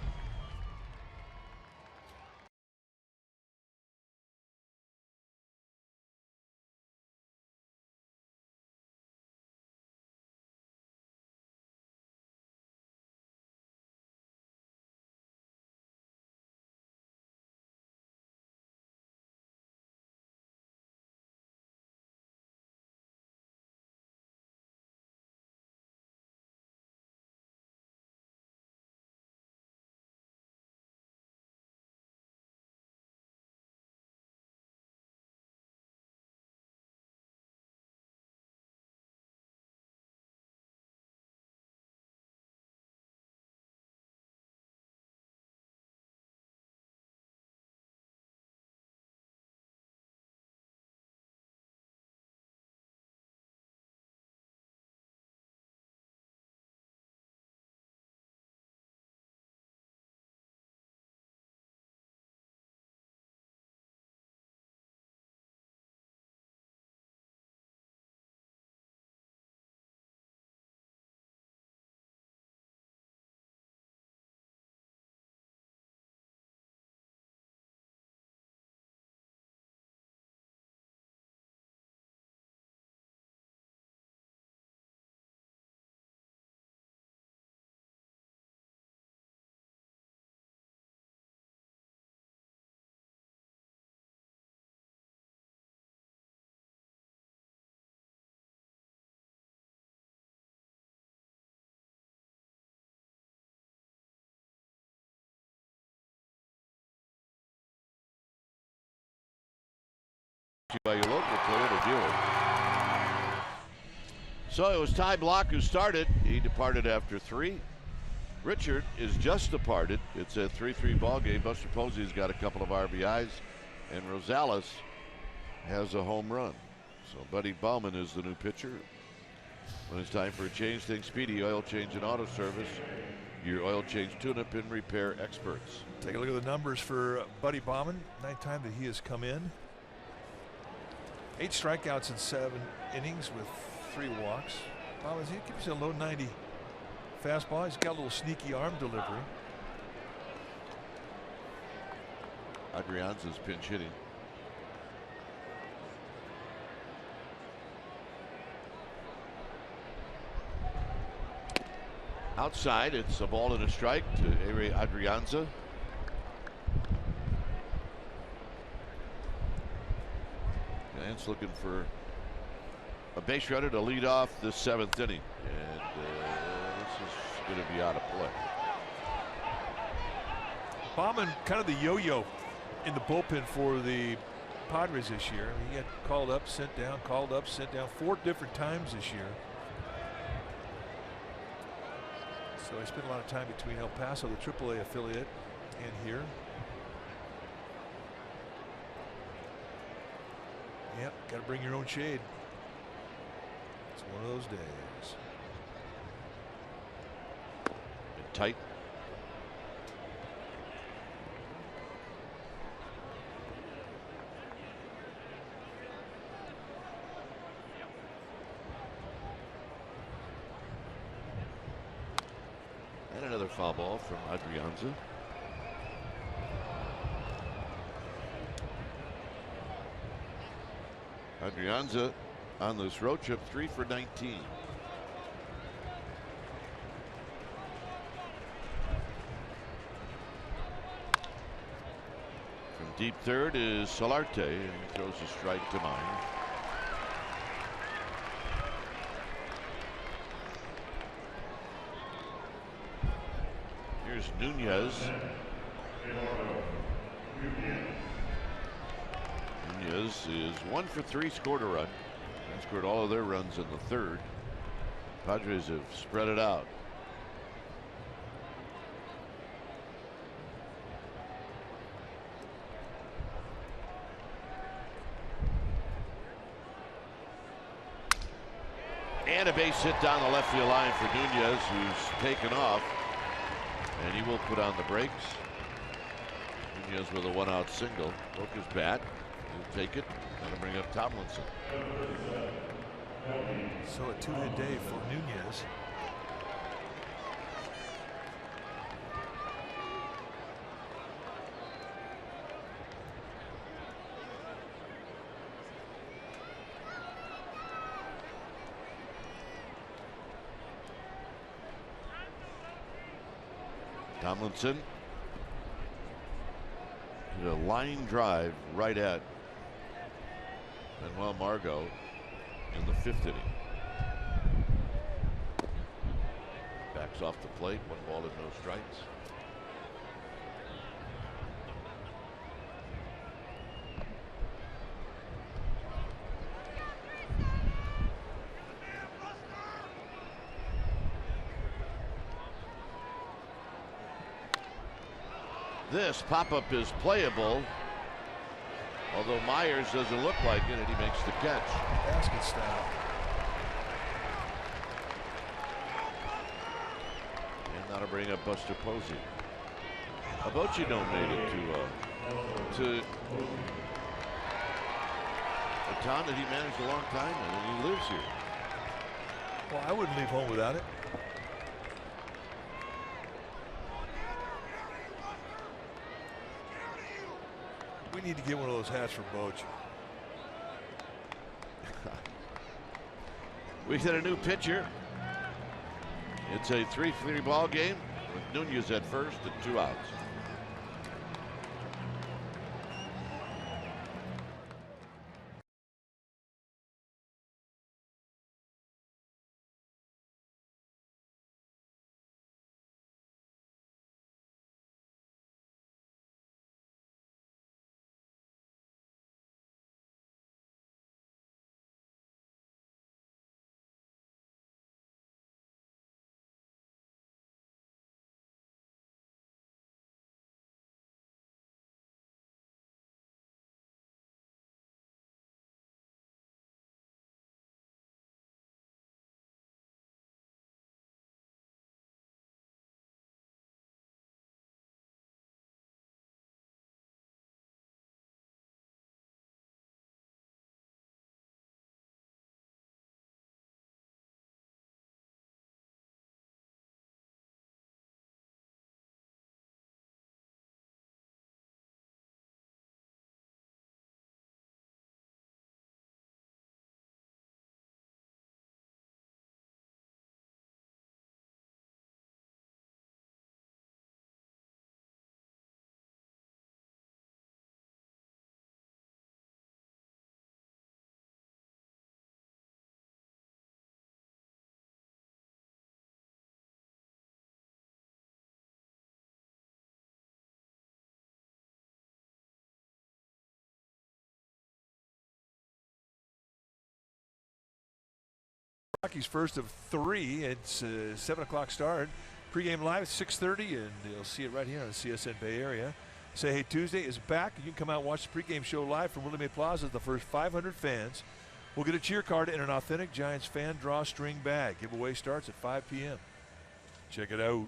By your local Toyota dealer. So it was Ty Block who started. He departed after 3. Richard is just departed. It's a 3-3 ball game. Buster Posey's got a couple of RBIs, and Rosales has a home run. So Buddy Bauman is the new pitcher. When it's time for a change, think Speedy Oil Change and Auto Service. Your oil change tune-up and repair experts. Take a look at the numbers for Buddy Bauman. 9th time that he has come in. 8 strikeouts in 7 innings with 3 walks. He keeps a low 90 fastball. He's got a little sneaky arm delivery. Adrianza's pinch hitting. Outside, it's a ball and a strike to Adrianza. Giants looking for a base runner to lead off the 7th inning, and this is going to be out of play. Bauman kind of the yo-yo in the bullpen for the Padres this year. I mean, he had called up, sent down, called up, sent down 4 different times this year. So I spent a lot of time between El Paso, the AAA affiliate, and here. Yep, got to bring your own shade. It's one of those days. Tight. And another foul ball from Adrianza. Adrianza on this road trip 3 for 19. From deep third is Solarte, and he throws a strike to Mine. Here's Nunez. Nunez is 1 for 3, scored a run. They scored all of their runs in the third. Padres have spread it out. And a base hit down the left field line for Nunez, who's taken off. And he will put on the brakes. Nunez with a 1-out single. Broke his bat. He'll take it. That'll bring up Tomlinson. So a 2-hit day for Nunez. Tomlinson hit a line drive right at Manuel Margot in the 5th inning. Backs off the plate, 1 ball and no strikes. This pop-up is playable, although Myers doesn't look like it, and he makes the catch. Basket style. And that'll bring up Buster Posey. Abocino made it to a town that he managed a long time in, and he lives here. Well, I wouldn't leave home without it. We need to get one of those hats for Boch. We hit a new pitcher. It's a 3-3 ball game with Nunez at first and 2 outs. Rockies first of 3. It's a 7 o'clock start. Pregame live at 6:30, and you'll see it right here on the CSN Bay Area. Say Hey Tuesday is back. You can come out and watch the pregame show live from Willie Mae Plaza. The first 500 fans will get a cheer card and an authentic Giants fan drawstring bag. Giveaway starts at 5 p.m. Check it out.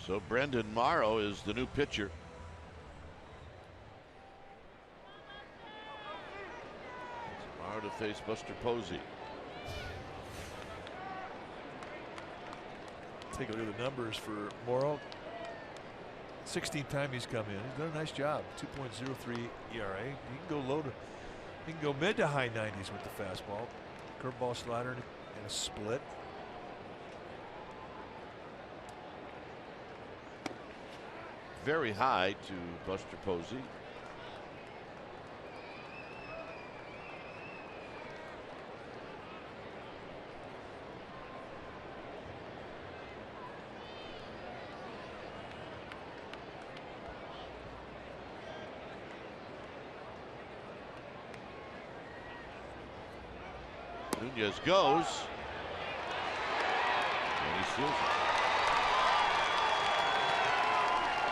So Brendan Morrow is the new pitcher. Morrow to face Buster Posey. Take a look at the numbers for Morrow. 16th time he's come in. He's done a nice job. 2.03 ERA. He can go low to, he can go mid to high 90s with the fastball. Curveball, slider, and a split. Very high to Buster Posey. Nunez goes, and he steals it.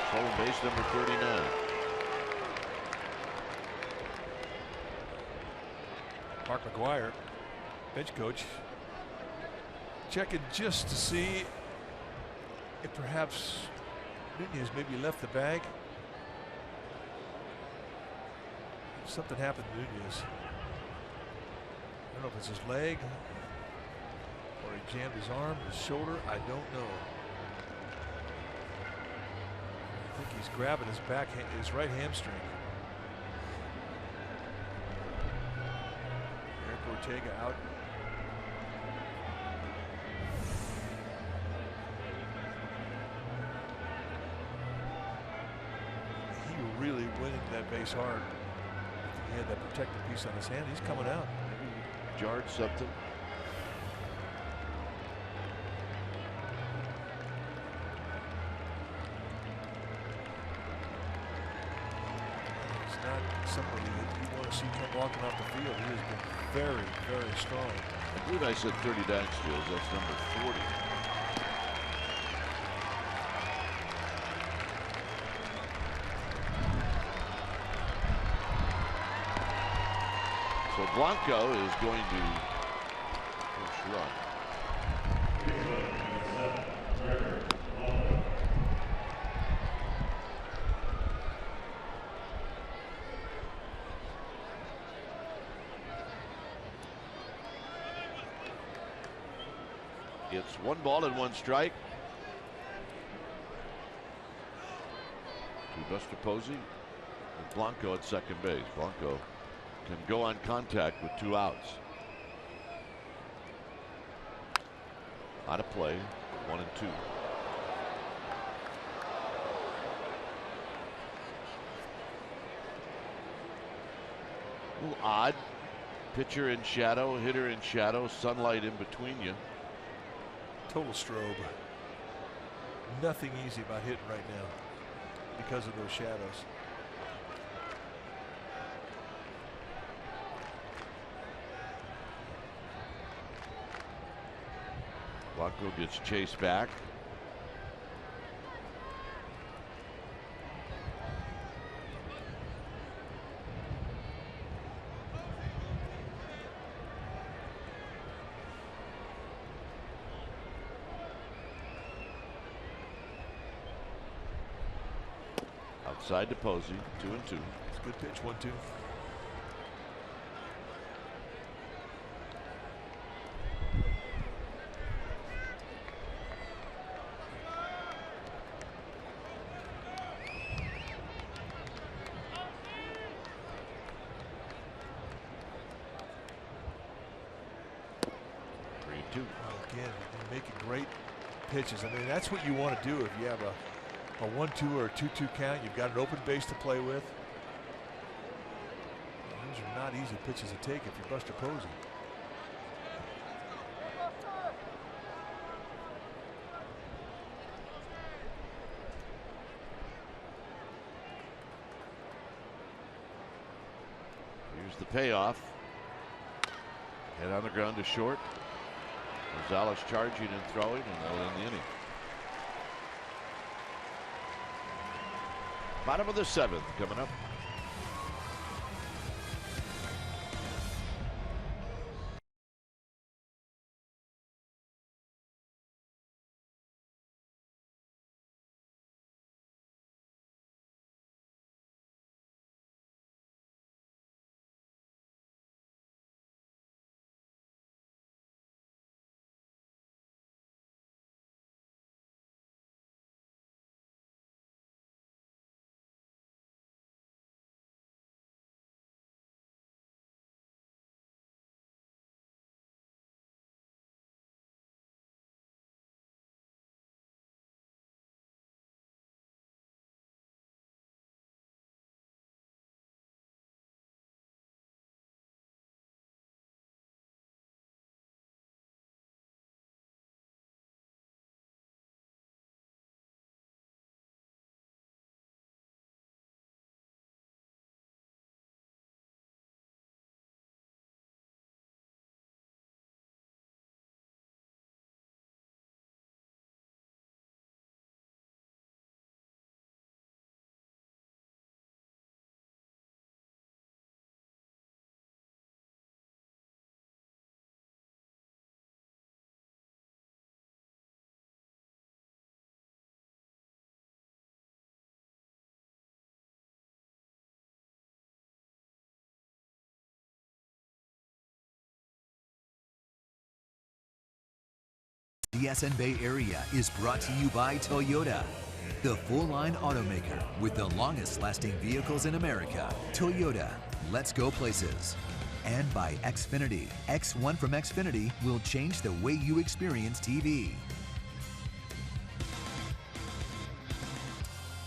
Stolen base number 39. Mark McGuire, bench coach, checking just to see if perhaps Nunez maybe left the bag. Something happened to Nunez. I don't know if it's his leg or he jammed his arm, his shoulder. I don't know. I think he's grabbing his his right hamstring. Eric Ortega out. He really went into that base hard. He had that protective piece on his hand. He's coming out. Jarred something. He's not somebody that you want to see come walking off the field. He has been very, very strong. I believe I said 39 steals. That's number 40. So Blanco is going to push run. It's 1 ball and 1 strike to Buster Posey with Blanco at second base. Blanco can go on contact with 2 outs. Out of play, 1 and 2. A little odd. Pitcher in shadow, hitter in shadow, sunlight in between you. Total strobe. Nothing easy about hitting right now because of those shadows. Blanco gets chased back. Outside to Posey, 2 and 2. It's a good pitch, 1-2. Again, making great pitches. I mean, that's what you want to do if you have a 1-2 or a 2-2 count. You've got an open base to play with. Those are not easy pitches to take if you're Buster Posey. Here's the payoff. Head on the ground to short. Gonzalez charging and throwing, and they'll end the inning. Bottom of the 7th coming up. SFN Bay Area is brought to you by Toyota, the full-line automaker with the longest-lasting vehicles in America. Toyota, let's go places. And by Xfinity. X1 from Xfinity will change the way you experience TV.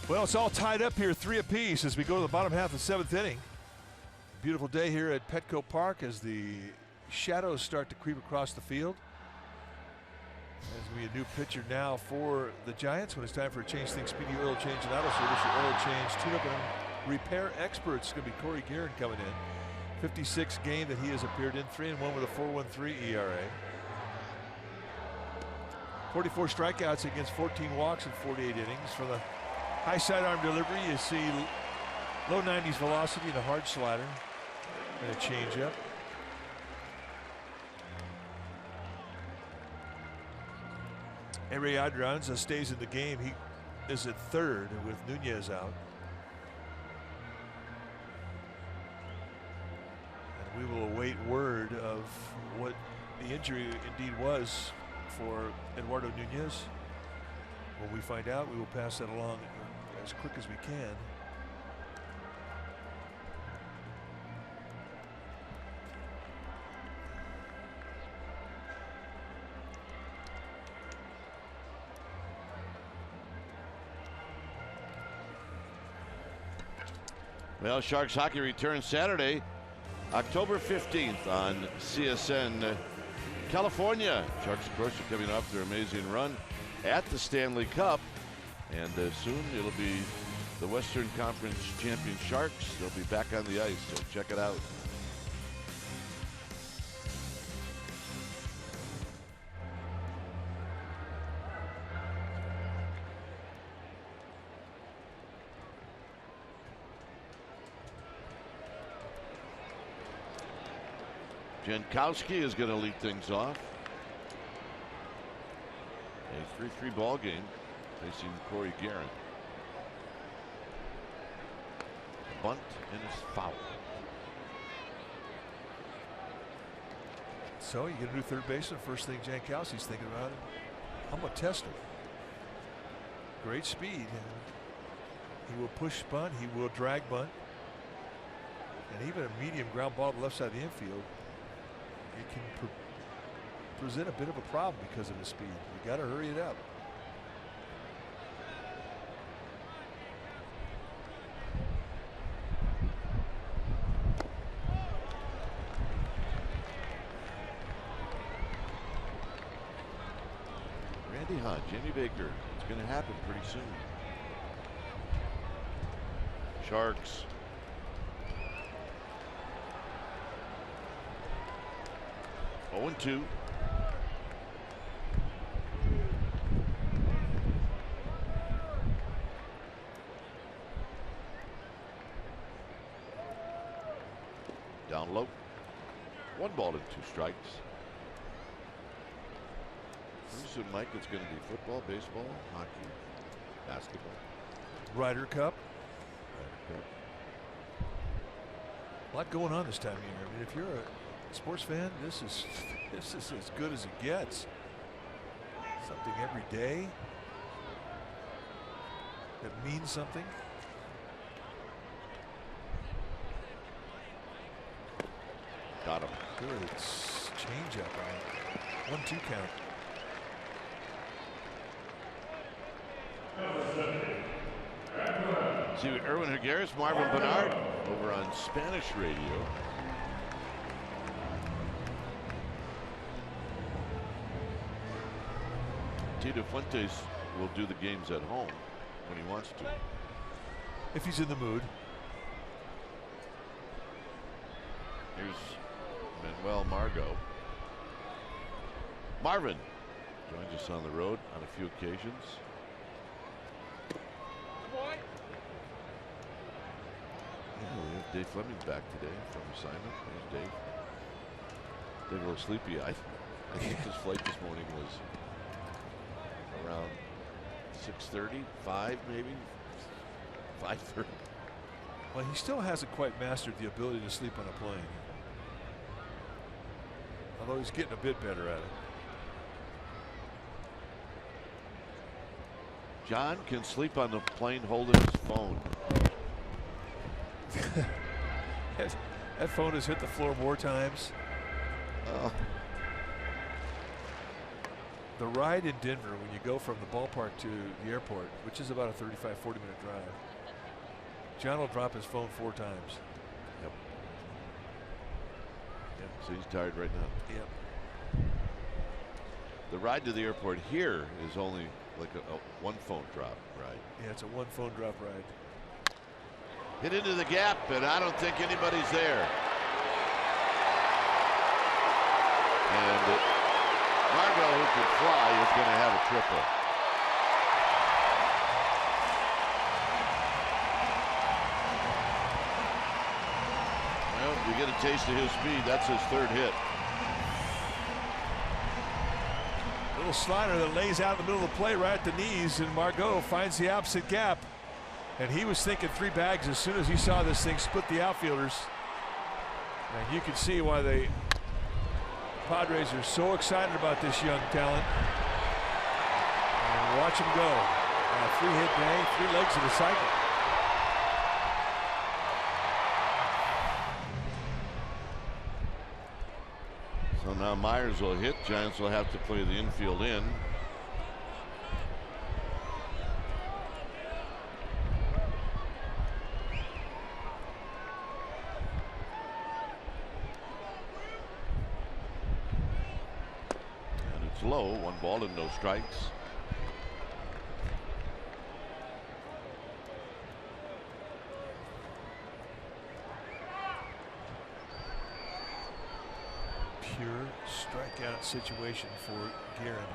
Well, it's all tied up here, 3 apiece as we go to the bottom half of the 7th inning. Beautiful day here at Petco Park as the shadows start to creep across the field. There's going to be a new pitcher now for the Giants when it's time for a change things. Speedy oil change and auto service. Your oil change tune-up and repair experts. It's going to be Corey Guerin coming in. 56th game that he has appeared in. 3-1 with a 4.13 ERA. 44 strikeouts against 14 walks in 48 innings. For the high sidearm delivery, you see low 90s velocity and a hard slider and a changeup. Ariadrons stays in the game. He is at third with Nunez out. And we will await word of what the injury indeed was for Eduardo Nunez. When we find out, we will pass that along as quick as we can. Well, Sharks hockey returns Saturday, October 15th on CSN California. Sharks, of course, are coming off their amazing run at the Stanley Cup. And soon it'll be the Western Conference champion Sharks. They'll be back on the ice, so check it out. Jankowski is going to lead things off. A 3-3 ball game facing Corey Guerin. Bunt and it's foul. So you get a new third baseman. First thing Jankowski's thinking about it. I'm going to test him. Great speed. He will push bunt. He will drag bunt. And even a medium ground ball to the left side of the infield. It can present a bit of a problem because of his speed. You got to hurry it up. Randy Hunt, Jimmy Baker. It's going to happen pretty soon. Sharks. Oh, 0-2. Down low. 1 ball and 2 strikes. Pretty soon, Mike, it's going to be football, baseball, hockey, basketball. Ryder Cup. Ryder Cup. A lot going on this time of year. I mean, if you're a sports fan, this is as good as it gets. Something every day that means something. Got him. Good change up. 1-2 count. See Erwin Higueras, Marvin Bernard over on Spanish radio. Tito Fuentes will do the games at home when he wants to. If he's in the mood. Here's Manuel Margot. Marvin joins us on the road on a few occasions. Yeah, we have Dave Fleming back today from assignment. There's Dave. Dave a little sleepy. I think his flight this morning was around 6:30, 5 maybe, 5:30. Well, he still hasn't quite mastered the ability to sleep on a plane. Although he's getting a bit better at it. John can sleep on the plane holding his phone. That phone has hit the floor more times. The ride in Denver, when you go from the ballpark to the airport, which is about a 35-40 minute drive, John will drop his phone 4 times. Yep. So he's tired right now. Yep. The ride to the airport here is only like a 1 phone drop ride. Yeah, it's a 1 phone drop ride. Hit into the gap, and I don't think anybody's there. And Margot, who can fly, is going to have a triple. Well, you get a taste of his speed. That's his 3rd hit. Little slider that lays out in the middle of the play right at the knees, and Margot finds the opposite gap. And he was thinking 3 bags as soon as he saw this thing split the outfielders. And you can see why the Padres are so excited about this young talent. And watch him go. On a 3-hit day, 3 legs of the cycle. So now Myers will hit. Giants will have to play the infield in. Low, 1 ball and no strikes. Pure strikeout situation for Guerin.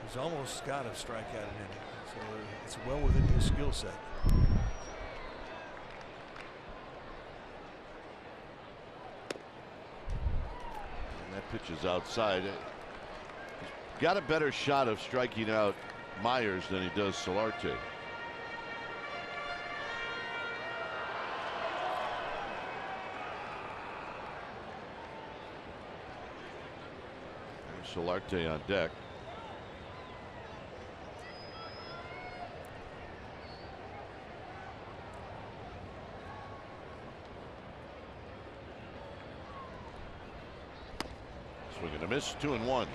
He's almost got a strikeout in it, so it's well within his skill set. And that pitch is outside. Got a better shot of striking out Myers than he does Solarte. There's Solarte on deck. Swing and a miss, 2-1.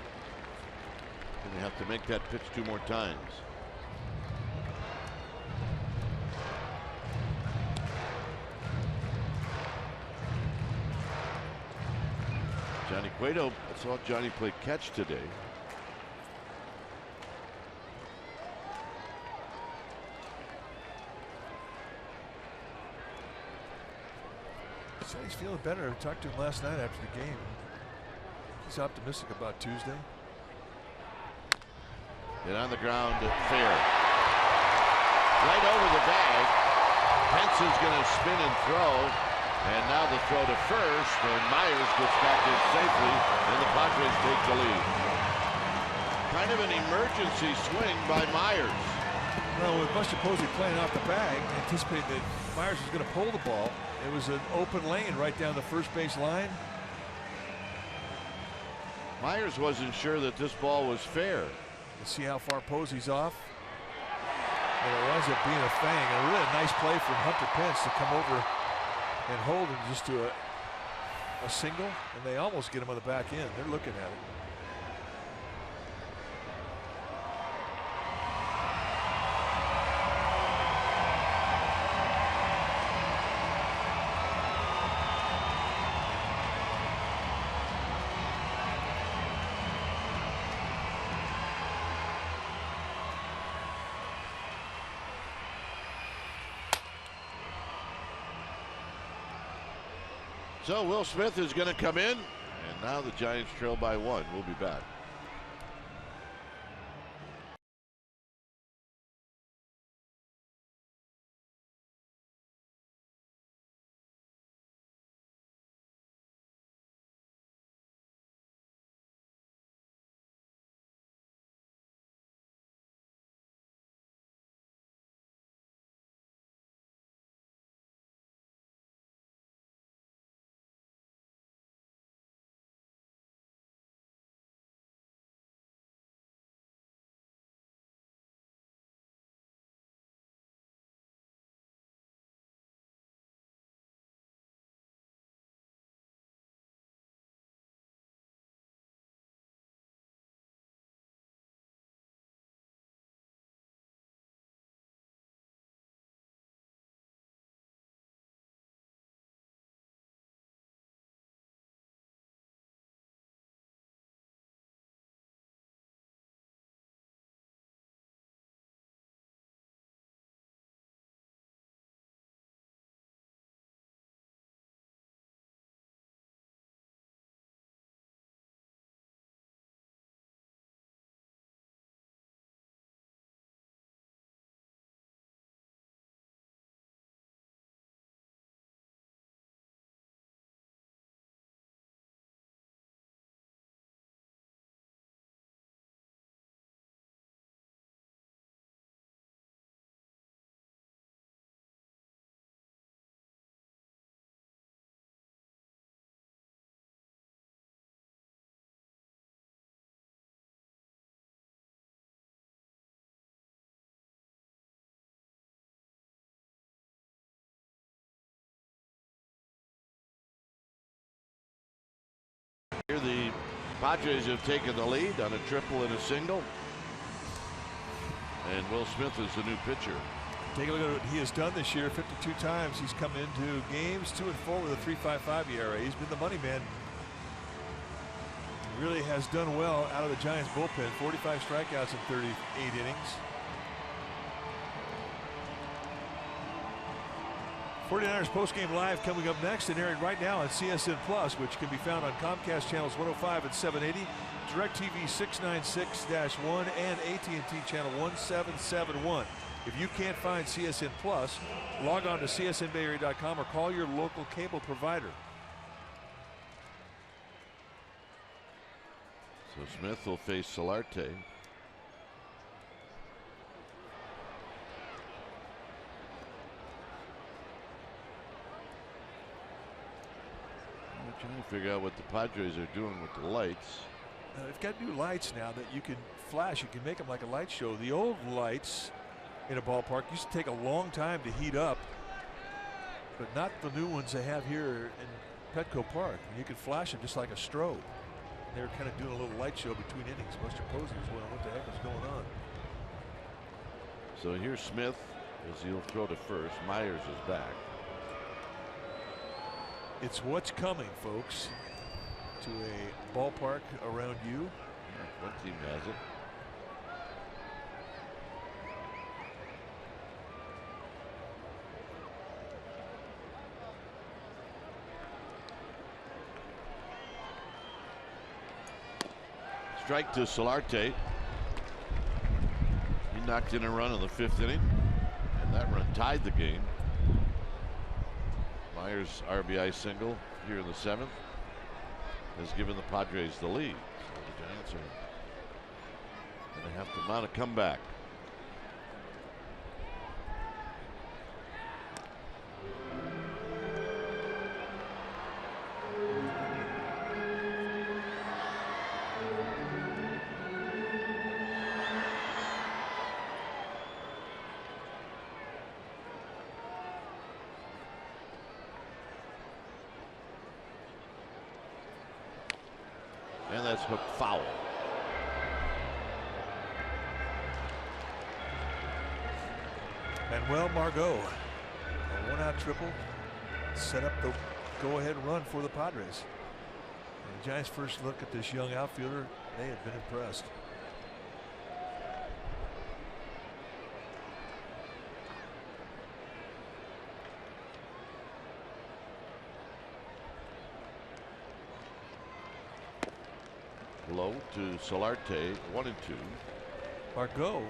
They have to make that pitch 2 more times. Johnny Cueto, I saw Johnny play catch today. So he's feeling better. I talked to him last night after the game. He's optimistic about Tuesday. Hit on the ground, fair. Right over the bag. Penson's going to spin and throw. And now the throw to first, and Myers gets back in safely, and the Padres take the lead. Kind of an emergency swing by Myers. Well, with Buster Posey playing off the bag, anticipating that Myers was going to pull the ball. It was an open lane right down the first base line. Myers wasn't sure that this ball was fair. Let's see how far Posey's off. And it winds up being a fang. A really nice play from Hunter Pence to come over and hold him just to a single. And they almost get him on the back end. They're looking at it. So Will Smith is going to come in, and now the Giants trail by 1. We'll be back. Here the Padres have taken the lead on a triple and a single. And Will Smith is the new pitcher. Take a look at what he has done this year. 52 times he's come into games, 2-4 with a 3.55 ERA. He's been the money man. He really has done well out of the Giants bullpen. 45 strikeouts in 38 innings. 49ers postgame live coming up next and airing right now on CSN Plus, which can be found on Comcast channels 105 and 780, DirecTV 696-1, and AT&T channel 1771. If you can't find CSN Plus, log on to csnbayarea.com or call your local cable provider. So Smith will face Solarte. I'm trying to figure out what the Padres are doing with the lights. They've got new lights now that you can flash. You can make them like a light show. The old lights in a ballpark used to take a long time to heat up, but not the new ones they have here in Petco Park. You can flash them just like a strobe. They were kind of doing a little light show between innings. Buster Posey was wondering what the heck was going on. So here's Smith as he'll throw to first. Myers is back. It's what's coming, folks, to a ballpark around you. Yeah, one team has it. Strike to Solarte. He knocked in a run in the 5th inning, and that run tied the game. Myers' RBI single here in the 7th has given the Padres the lead. So the Giants are going to have to mount a comeback. And that's hooked foul. Manuel Margot, a 1-out triple, set up the go-ahead run for the Padres. And the Giants' first look at this young outfielder, they have been impressed. Low to Solarte, 1-2. Margot,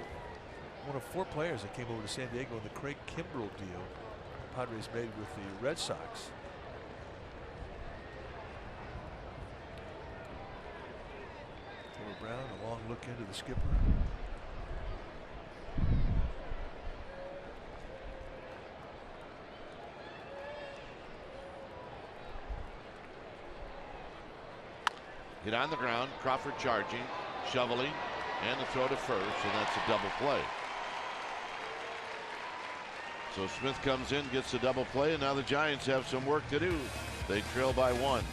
one of 4 players that came over to San Diego in the Craig Kimbrell deal the Padres made with the Red Sox. Taylor Brown, a long look into the skipper. Hit on the ground, Crawford charging, shoveling, and the throw to first, and that's a double play. So Smith comes in, gets a double play, and now the Giants have some work to do. They trail by 1.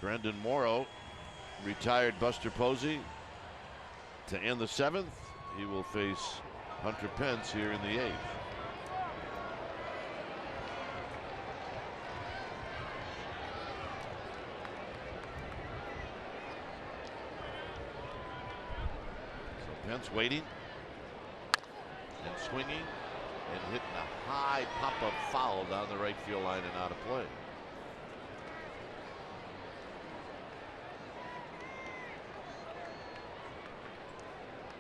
Brendan Morrow retired Buster Posey to end the 7th. He will face Hunter Pence here in the 8th. So Pence waiting and swinging and hitting a high pop-up foul down the right field line and out of play.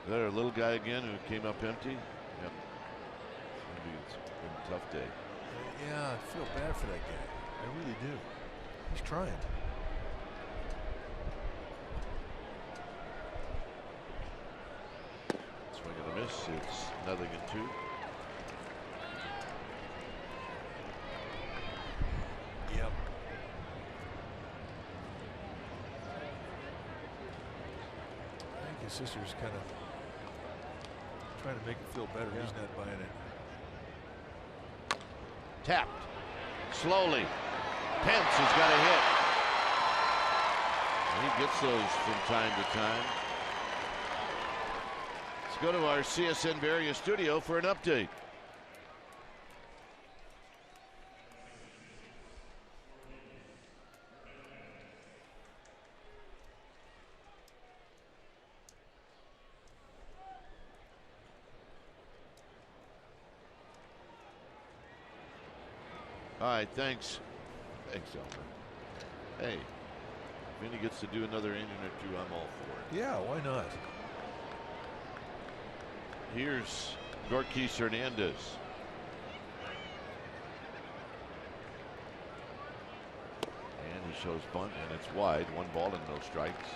There, a little guy again who came up empty. Yep. Maybe it's been a tough day. Yeah, I feel bad for that guy. I really do. He's trying. Swing and a miss. It's 0-2. Yep. I think his sister's kind of trying to make him feel better. Yeah. He's not buying it. Tapped slowly. Pence has got a hit. He gets those from time to time. Let's go to our CSN Bay Area studio for an update. All right, thanks. Thanks, Elmer. Hey, if Vinny gets to do another inning or two, I'm all for it. Yeah, why not? Here's Gorkis Hernandez. And he shows bunt, and it's wide. 1 ball and no strikes.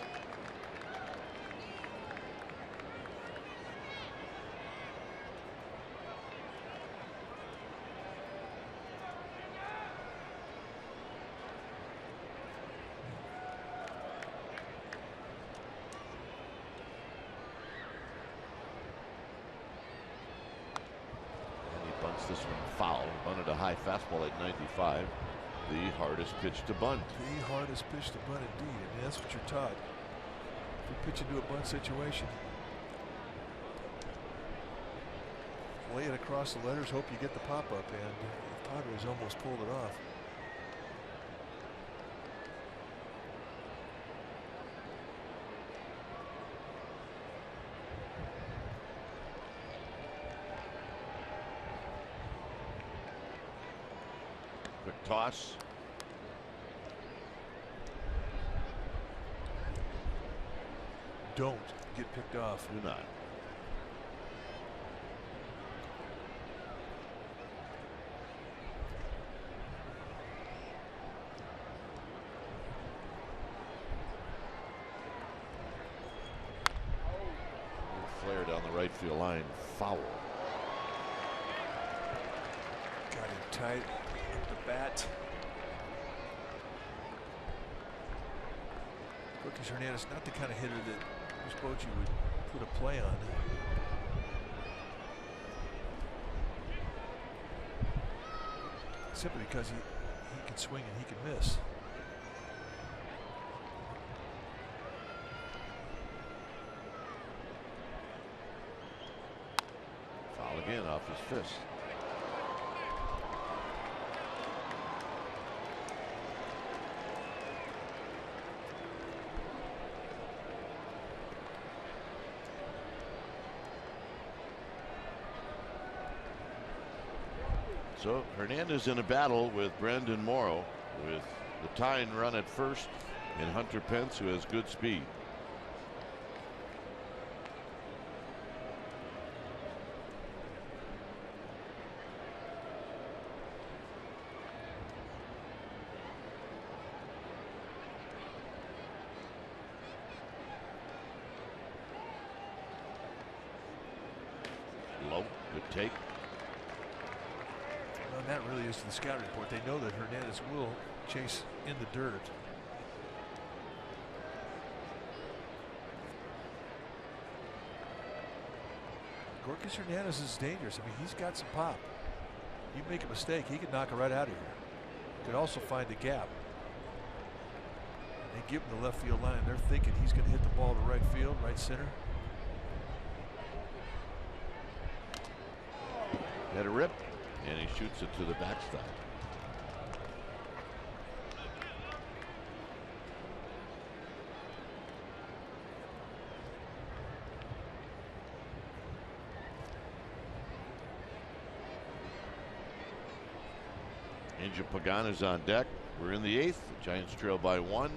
This one foul. Bunted a high fastball at 95. The hardest pitch to bunt. The hardest pitch to bunt indeed. I mean, that's what you're taught. If you pitch into a bunt situation, lay it across the letters, hope you get the pop up, and the Padres almost pulled it off. Toss. Don't get picked off. Do not. Flare down the right field line. Foul. Got him tight. The bat. Gorkis Hernandez, not the kind of hitter that Bochy would put a play on. Simply because he can swing and he can miss. Foul again off his fist. So Hernandez in a battle with Brandon Morrow, with the tying run at first and Hunter Pence, who has good speed. Low, good take. And that really is to the scout report. They know that Hernandez will chase in the dirt. Gorkis Hernandez is dangerous. I mean, he's got some pop. You make a mistake, he could knock it right out of here. Could also find the gap. They give him the left field line. They're thinking he's going to hit the ball to right field, right center. Had a rip, and he shoots it to the backstop. Angel Pagano's on deck. We're in the 8th. The Giants trail by 1.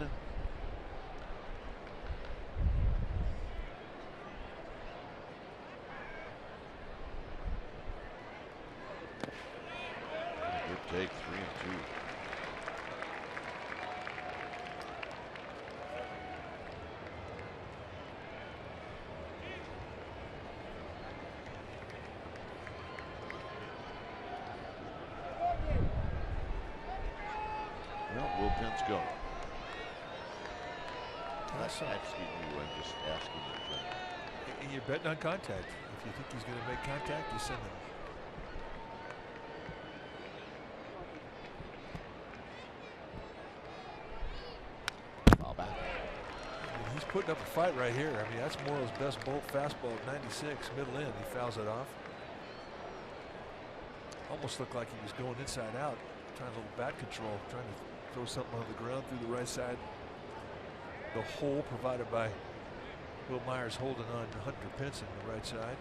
Good take, 3-2. Bullpen's go. I'm not asking you, I'm just asking you. And you're betting on contact. If you think he's going to make contact, you send him. Foul back. putting up a fight right here. I mean, that's Morrow's best bolt fastball at 96, middle in. He fouls it off. Almost looked like he was going inside out, trying a little bat control, trying to throw something on the ground through the right side. The hole provided by Will Myers holding on to Hunter Pinson, the right side.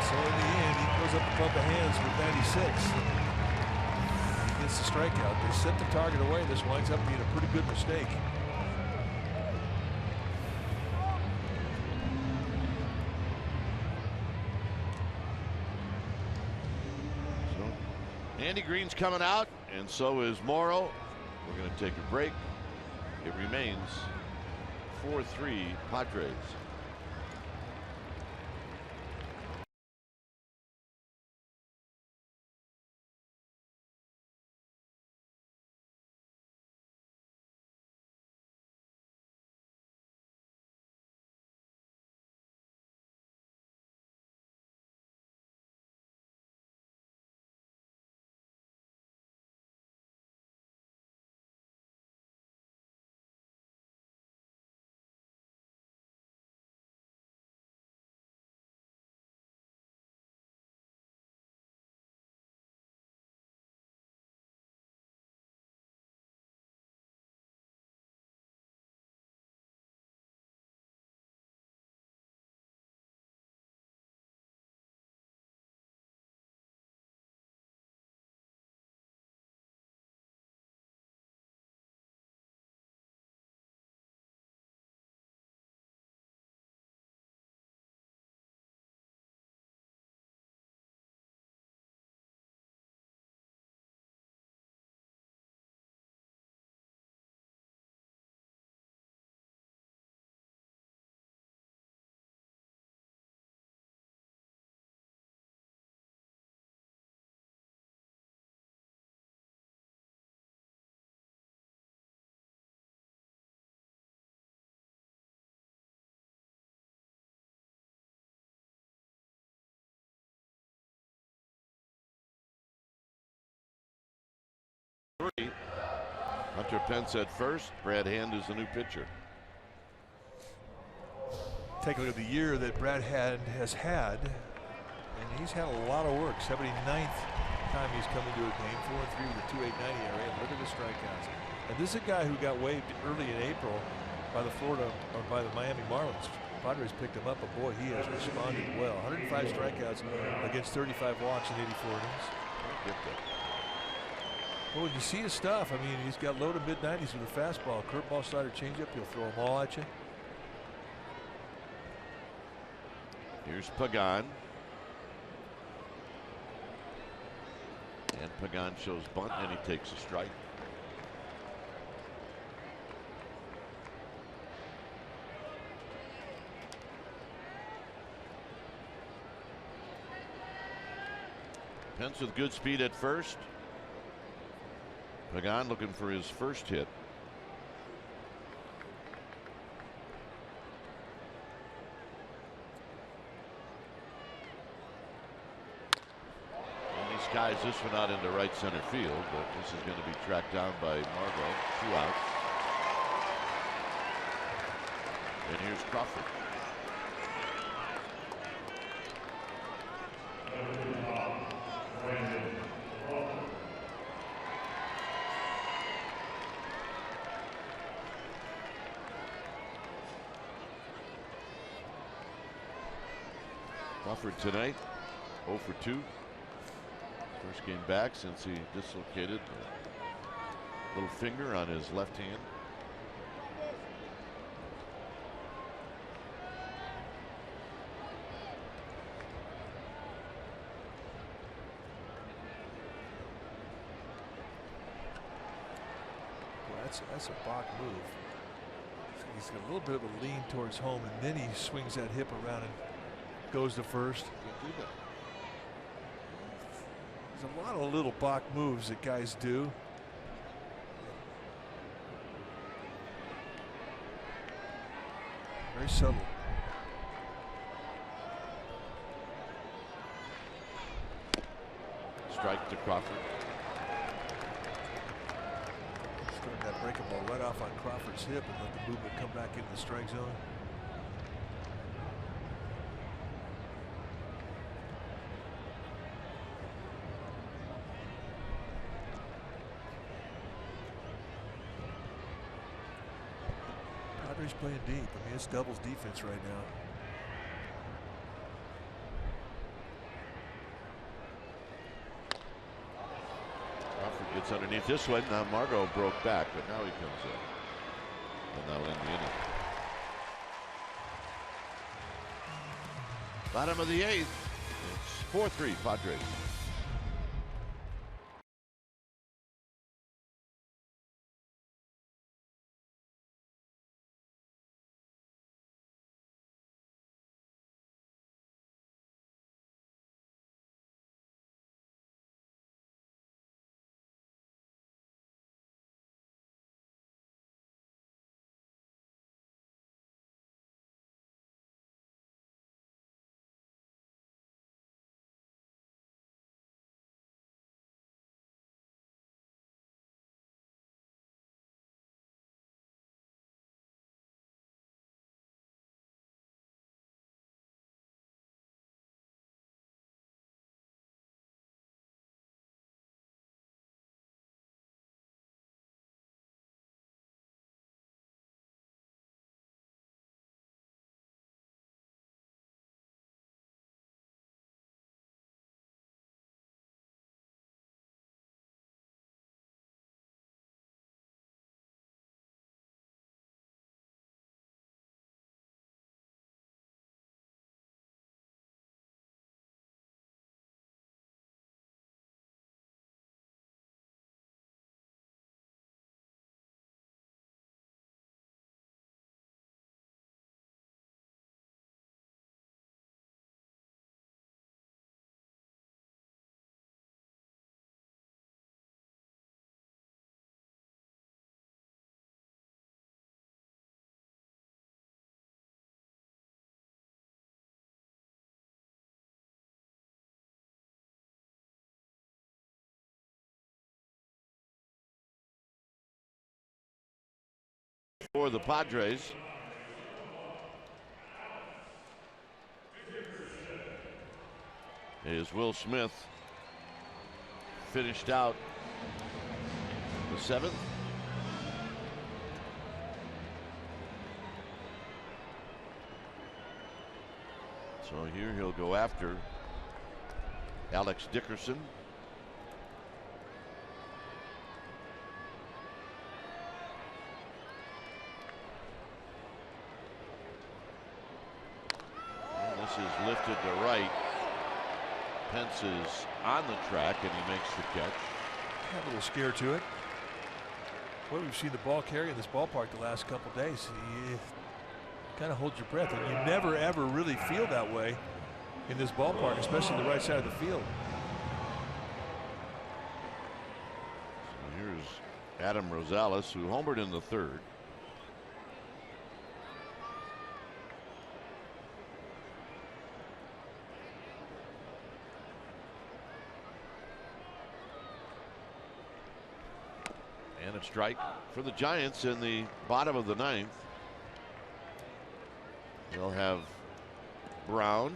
So in the end, he goes up above the hands with 96. He gets the strikeout. They set the target away. This winds up being a pretty good mistake. Andy Green's coming out, and so is Morrow. We're going to take a break. It remains 4-3 Padres. Hunter Pence at first. Brad Hand is the new pitcher. Take a look at the year that Brad Hand has had, and he's had a lot of work. 79th time he's come into a game, 4-3 with a 2.890 ERA. And look at the strikeouts. And this is a guy who got waived early in April by the Miami Marlins. Padres picked him up, but boy, he has responded well. 105 strikeouts against 35 walks in 84 innings. Get that. Well, when you see his stuff, I mean, he's got low to mid 90s with a fastball, curveball, slider, changeup. He'll throw them all at you. Here's Pagan. And Pagan shows bunt, and he takes a strike. Pence with good speed at first. Pagan looking for his first hit. And he skies this one out into right center field, but this is going to be tracked down by Margot. 2 outs. And here's Crawford. Crawford tonight 0 for 2. First game back since he dislocated a little finger on his left hand. Well, that's a Bach move. He's got a little bit of a lean towards home, and then he swings that hip around and goes to first. There's a lot of little Bach moves that guys do. Very subtle. strike to Crawford. Started that breaking ball right off on Crawford's hip and let the movement come back into the strike zone. Padres playing deep. I mean, it's doubles defense right now. Crawford gets underneath this one. Now Margot broke back, but now he comes in. And that'll end the inning. Bottom of the 8th. It's 4-3 Padres. For the Padres. Is Will Smith finished out the 7th. So here he'll go after Alex Dickerson. This is lifted to right. Pence is on the track and he makes the catch. Have a little scare to it. Boy, we've seen the ball carry in this ballpark the last couple days. You kind of hold your breath, and you never ever really feel that way in this ballpark, especially the right side of the field. So here's Adam Rosales, who homered in the 3rd. And a strike for the Giants in the bottom of the 9th. They'll have Brown.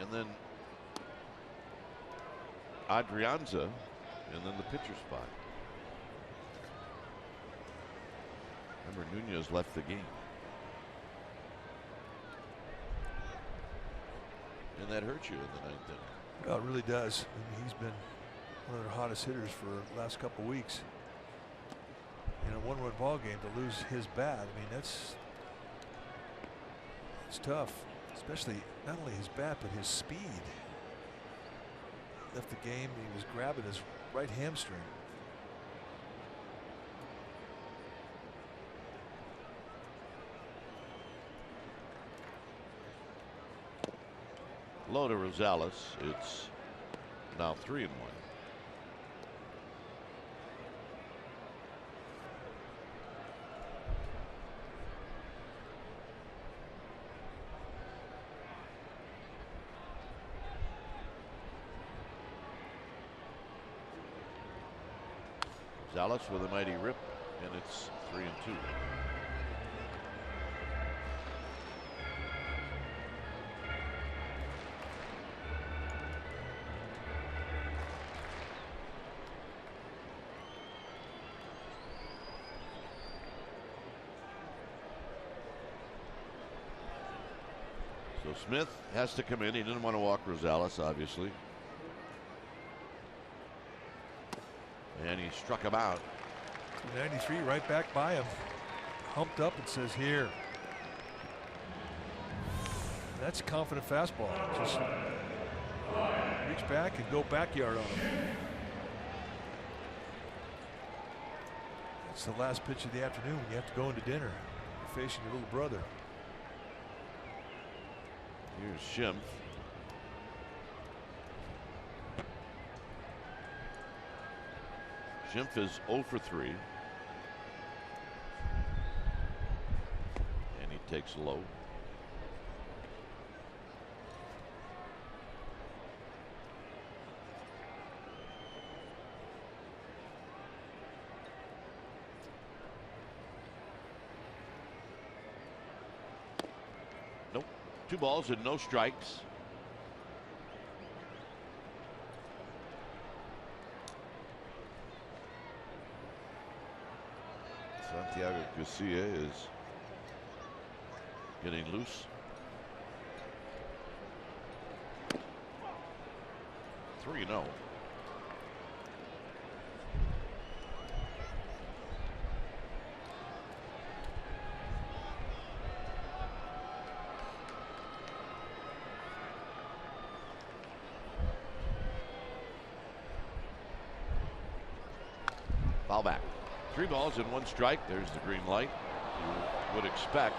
And then Adrianza, and then the pitcher spot. Remember, Nunez left the game. And that hurts you in the 9th inning. Well, it really does. I mean, he's been one of their hottest hitters for the last couple weeks. In a one-run ball game, to lose his bat, I mean, it's tough, especially not only his bat but his speed. Left the game. He was grabbing his right hamstring. Low to Rosales. It's now 3-1. Rosales with a mighty rip, and it's 3-2. So Smith has to come in. He didn't want to walk Rosales, obviously. And he struck him out. 93 right back by him. Humped up and says, here. That's a confident fastball. Just reach back and go backyard on him. It's the last pitch of the afternoon when you have to go into dinner. You're facing your little brother. Here's Schimpf. Schimpf is 0 for 3. And he takes low. Nope. 2 balls and no strikes. Santiago Garcia is getting loose. 3-0. Foul back. 3 balls and 1 strike. There's the green light you would expect.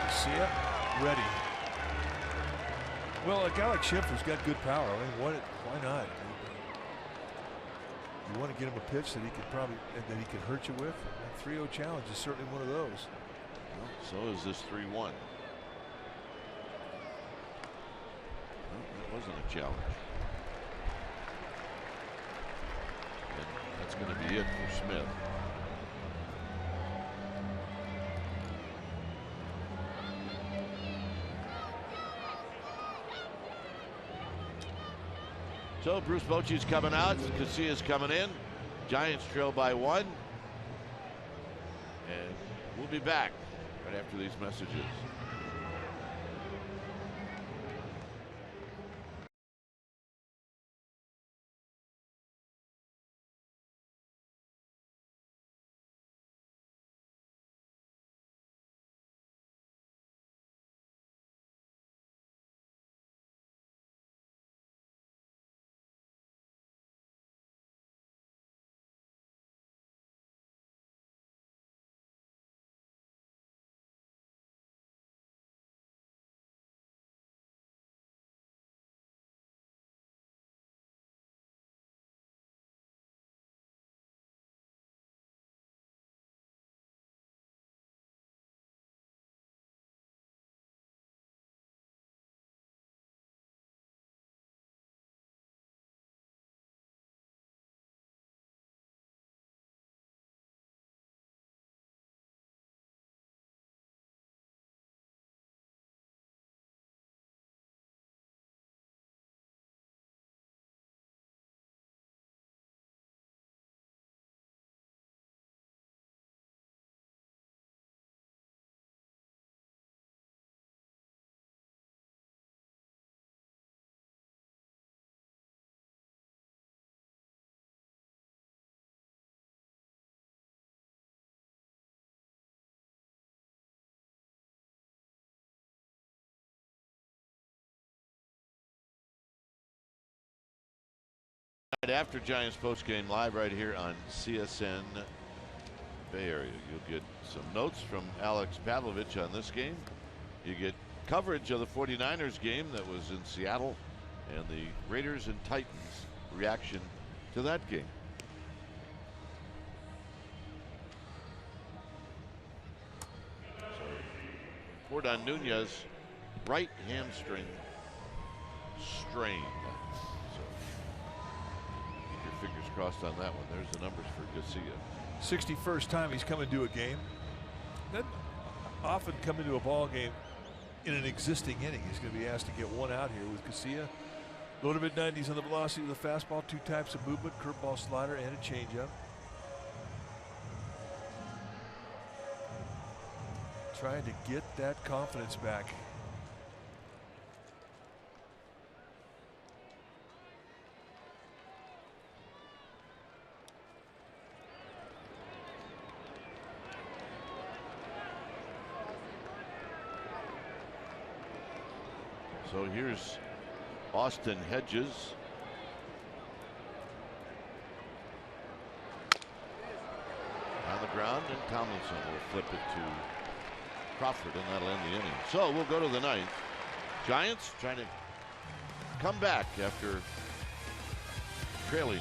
Garcia ready. Well, a guy like Schimpf has got good power. I mean, why not? You want to get him a pitch that he could that he could hurt you with. A 3-0 challenge is certainly one of those. Well, so is this 3-1. Well, that wasn't a challenge. And that's going to be it for Smith. So Bruce Bochy's coming out. Casillas coming in. Giants trail by 1. And we'll be back right after these messages. After Giants postgame live right here on CSN Bay Area. You'll get some notes from Alex Pavlovich on this game. You get coverage of the 49ers game that was in Seattle and the Raiders and Titans reaction to that game. So, report on Nunez, right hamstring strain. crossed on that one. There's the numbers for Garcia. 61st time he's come into a game. Doesn't often come into a ball game in an existing inning. He's going to be asked to get one out here with Garcia. Low to mid-90s on the velocity of the fastball. 2 types of movement: curveball, slider, and a changeup. Trying to get that confidence back. So here's Austin Hedges. On the ground, and Tomlinson will flip it to Crawford, and that'll end the inning. So we'll go to the 9th. Giants trying to come back after trailing.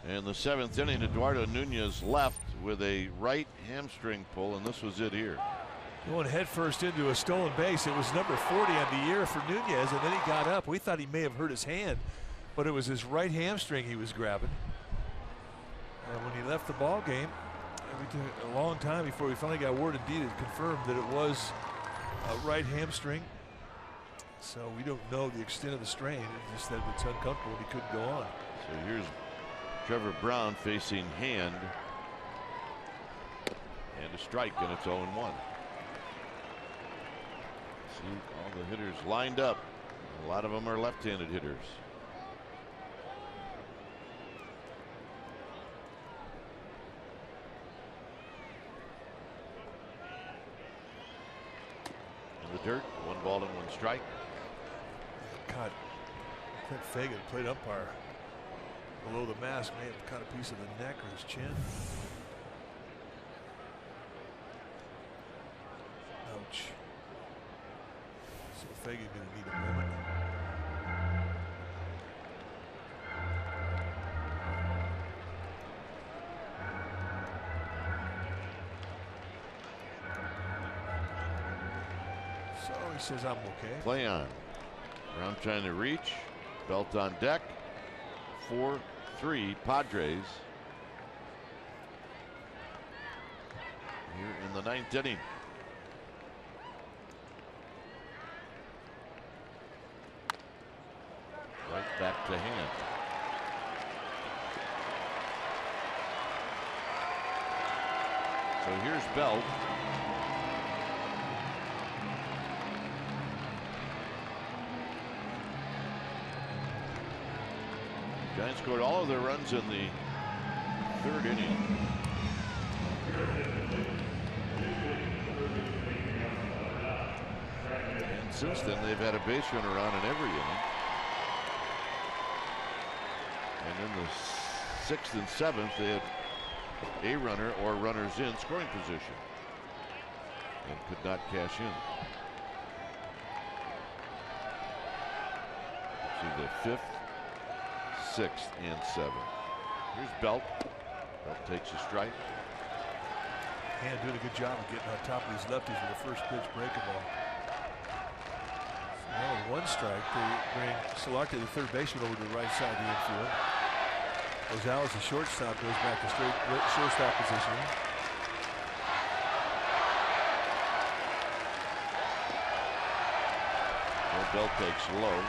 And the 7th inning, Eduardo Nunez left with a right hamstring pull, and this was it here. Going headfirst into a stolen base. It was number 40 on the year for Nunez, and then he got up. We thought he may have hurt his hand, but it was his right hamstring he was grabbing. And when he left the ball game, it took a long time before we finally got word indeed it confirmed that it was a right hamstring. So we don't know the extent of the strain. It just that it's uncomfortable and he couldn't go on. So here's Trevor Brown facing Hand. And a strike, and it's 0-1. See all the hitters lined up. A lot of them are left-handed hitters. In the dirt, 1 ball and 1 strike. God, Clint Fagan, played umpire, below the mask, may have caught a piece of the neck or his chin. Ouch. So Fagan going to need a moment. So he says, I'm okay. Play on. Brown trying to reach. Belt on deck. 4-3 Padres. Here in the 9th inning. Right back to Hand. So here's Belt. Giants scored all of their runs in the 3rd inning. And since then, they've had a base runner on in every inning. And in the 6th and 7th, they had a runner or runners in scoring position and could not cash in. See the 5th, 6th, and 7th. Here's Belt. Belt takes a strike. And doing a good job of getting on top of these lefties with the first pitch breaking ball. Now with 1 strike, they bring Solarte, the third baseman, over to the right side of the infield. Rosales, the shortstop, goes back to straight shortstop position. Well, Belt takes low.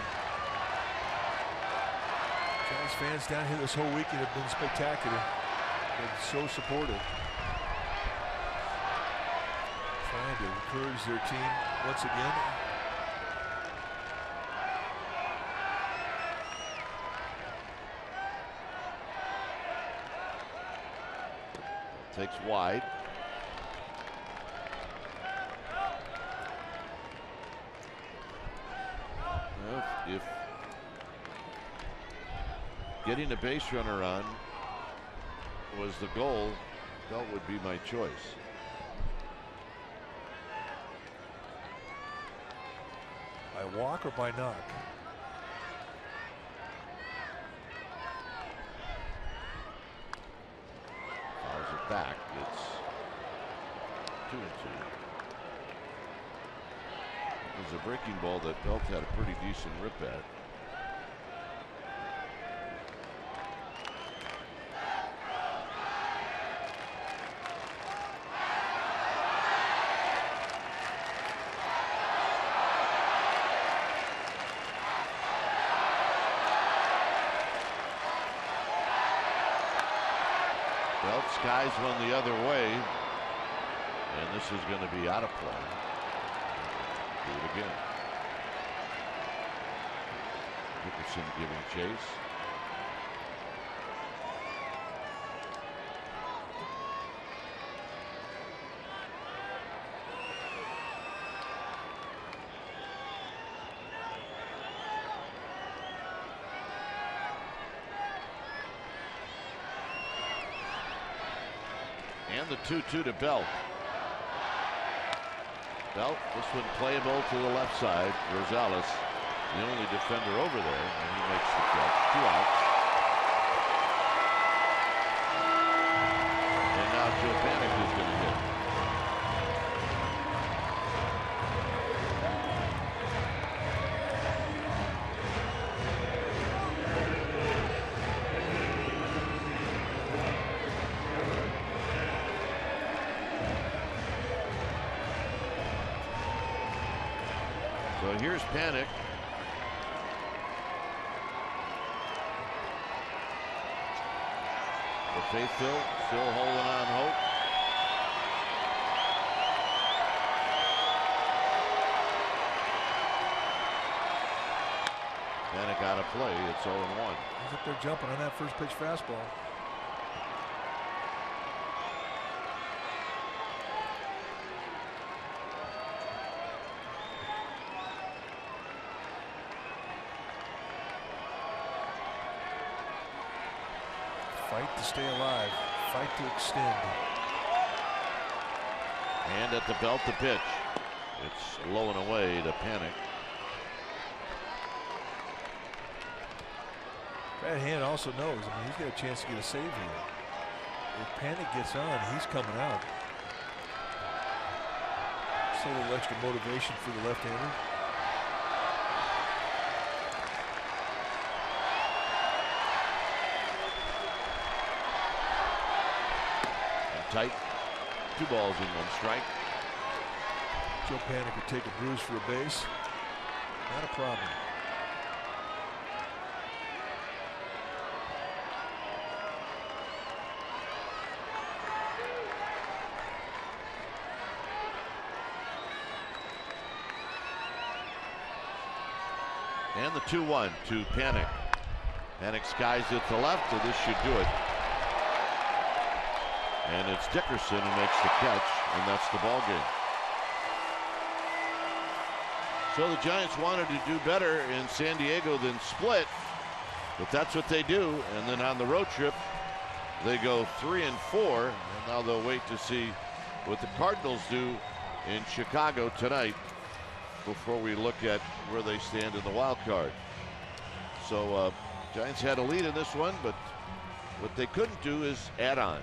Giants fans down here this whole weekend have been spectacular. Been so supportive. Trying to encourage their team once again. Takes wide. Well, if getting a base runner on was the goal, Belt would be my choice. By walk or by knock? Fouls it back. It's 2-2. It was a breaking ball that Belt had a pretty decent rip at. Skies one the other way, and this is going to be out of play. Do it again. Dickerson giving chase. And the 2-2 to Belt. Belt, this one playable to the left side. Rosales, the only defender over there, and he makes the catch. 2 outs. And now Joe Panik is going to hit. So here's Panik. The faithful still holding on hope. Panik out of play. It's 0-1. He's up there jumping on that first pitch fastball. Fight to stay alive. Fight to extend. And at the Belt, the pitch. It's low and away to Panik. Brad Hand also knows, he's got a chance to get a save here. If Panik gets on, he's coming out. Just a little extra motivation for the left-hander. Tight. 2 balls and 1 strike. Joe Panik would take a bruise for a base. Not a problem. And the 2-1 to Panik. Panik skies it to left, and this should do it. And it's Dickerson who makes the catch, and that's the ball game. So the Giants wanted to do better in San Diego than split, but that's what they do. And then on the road trip, they go 3-4, and now they'll wait to see what the Cardinals do in Chicago tonight before we look at where they stand in the wild card. So Giants had a lead in this one, but what they couldn't do is add on.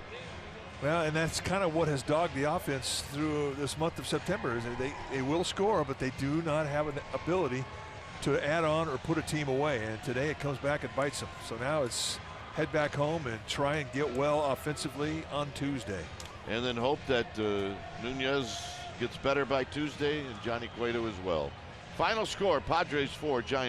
Well, and that's kind of what has dogged the offense through this month of September. Is that they will score, but they do not have an ability to add on or put a team away. And today it comes back and bites them. So now it's head back home and try and get well offensively on Tuesday. And then hope that Nunez gets better by Tuesday and Johnny Cueto as well. Final score, Padres 4, Giants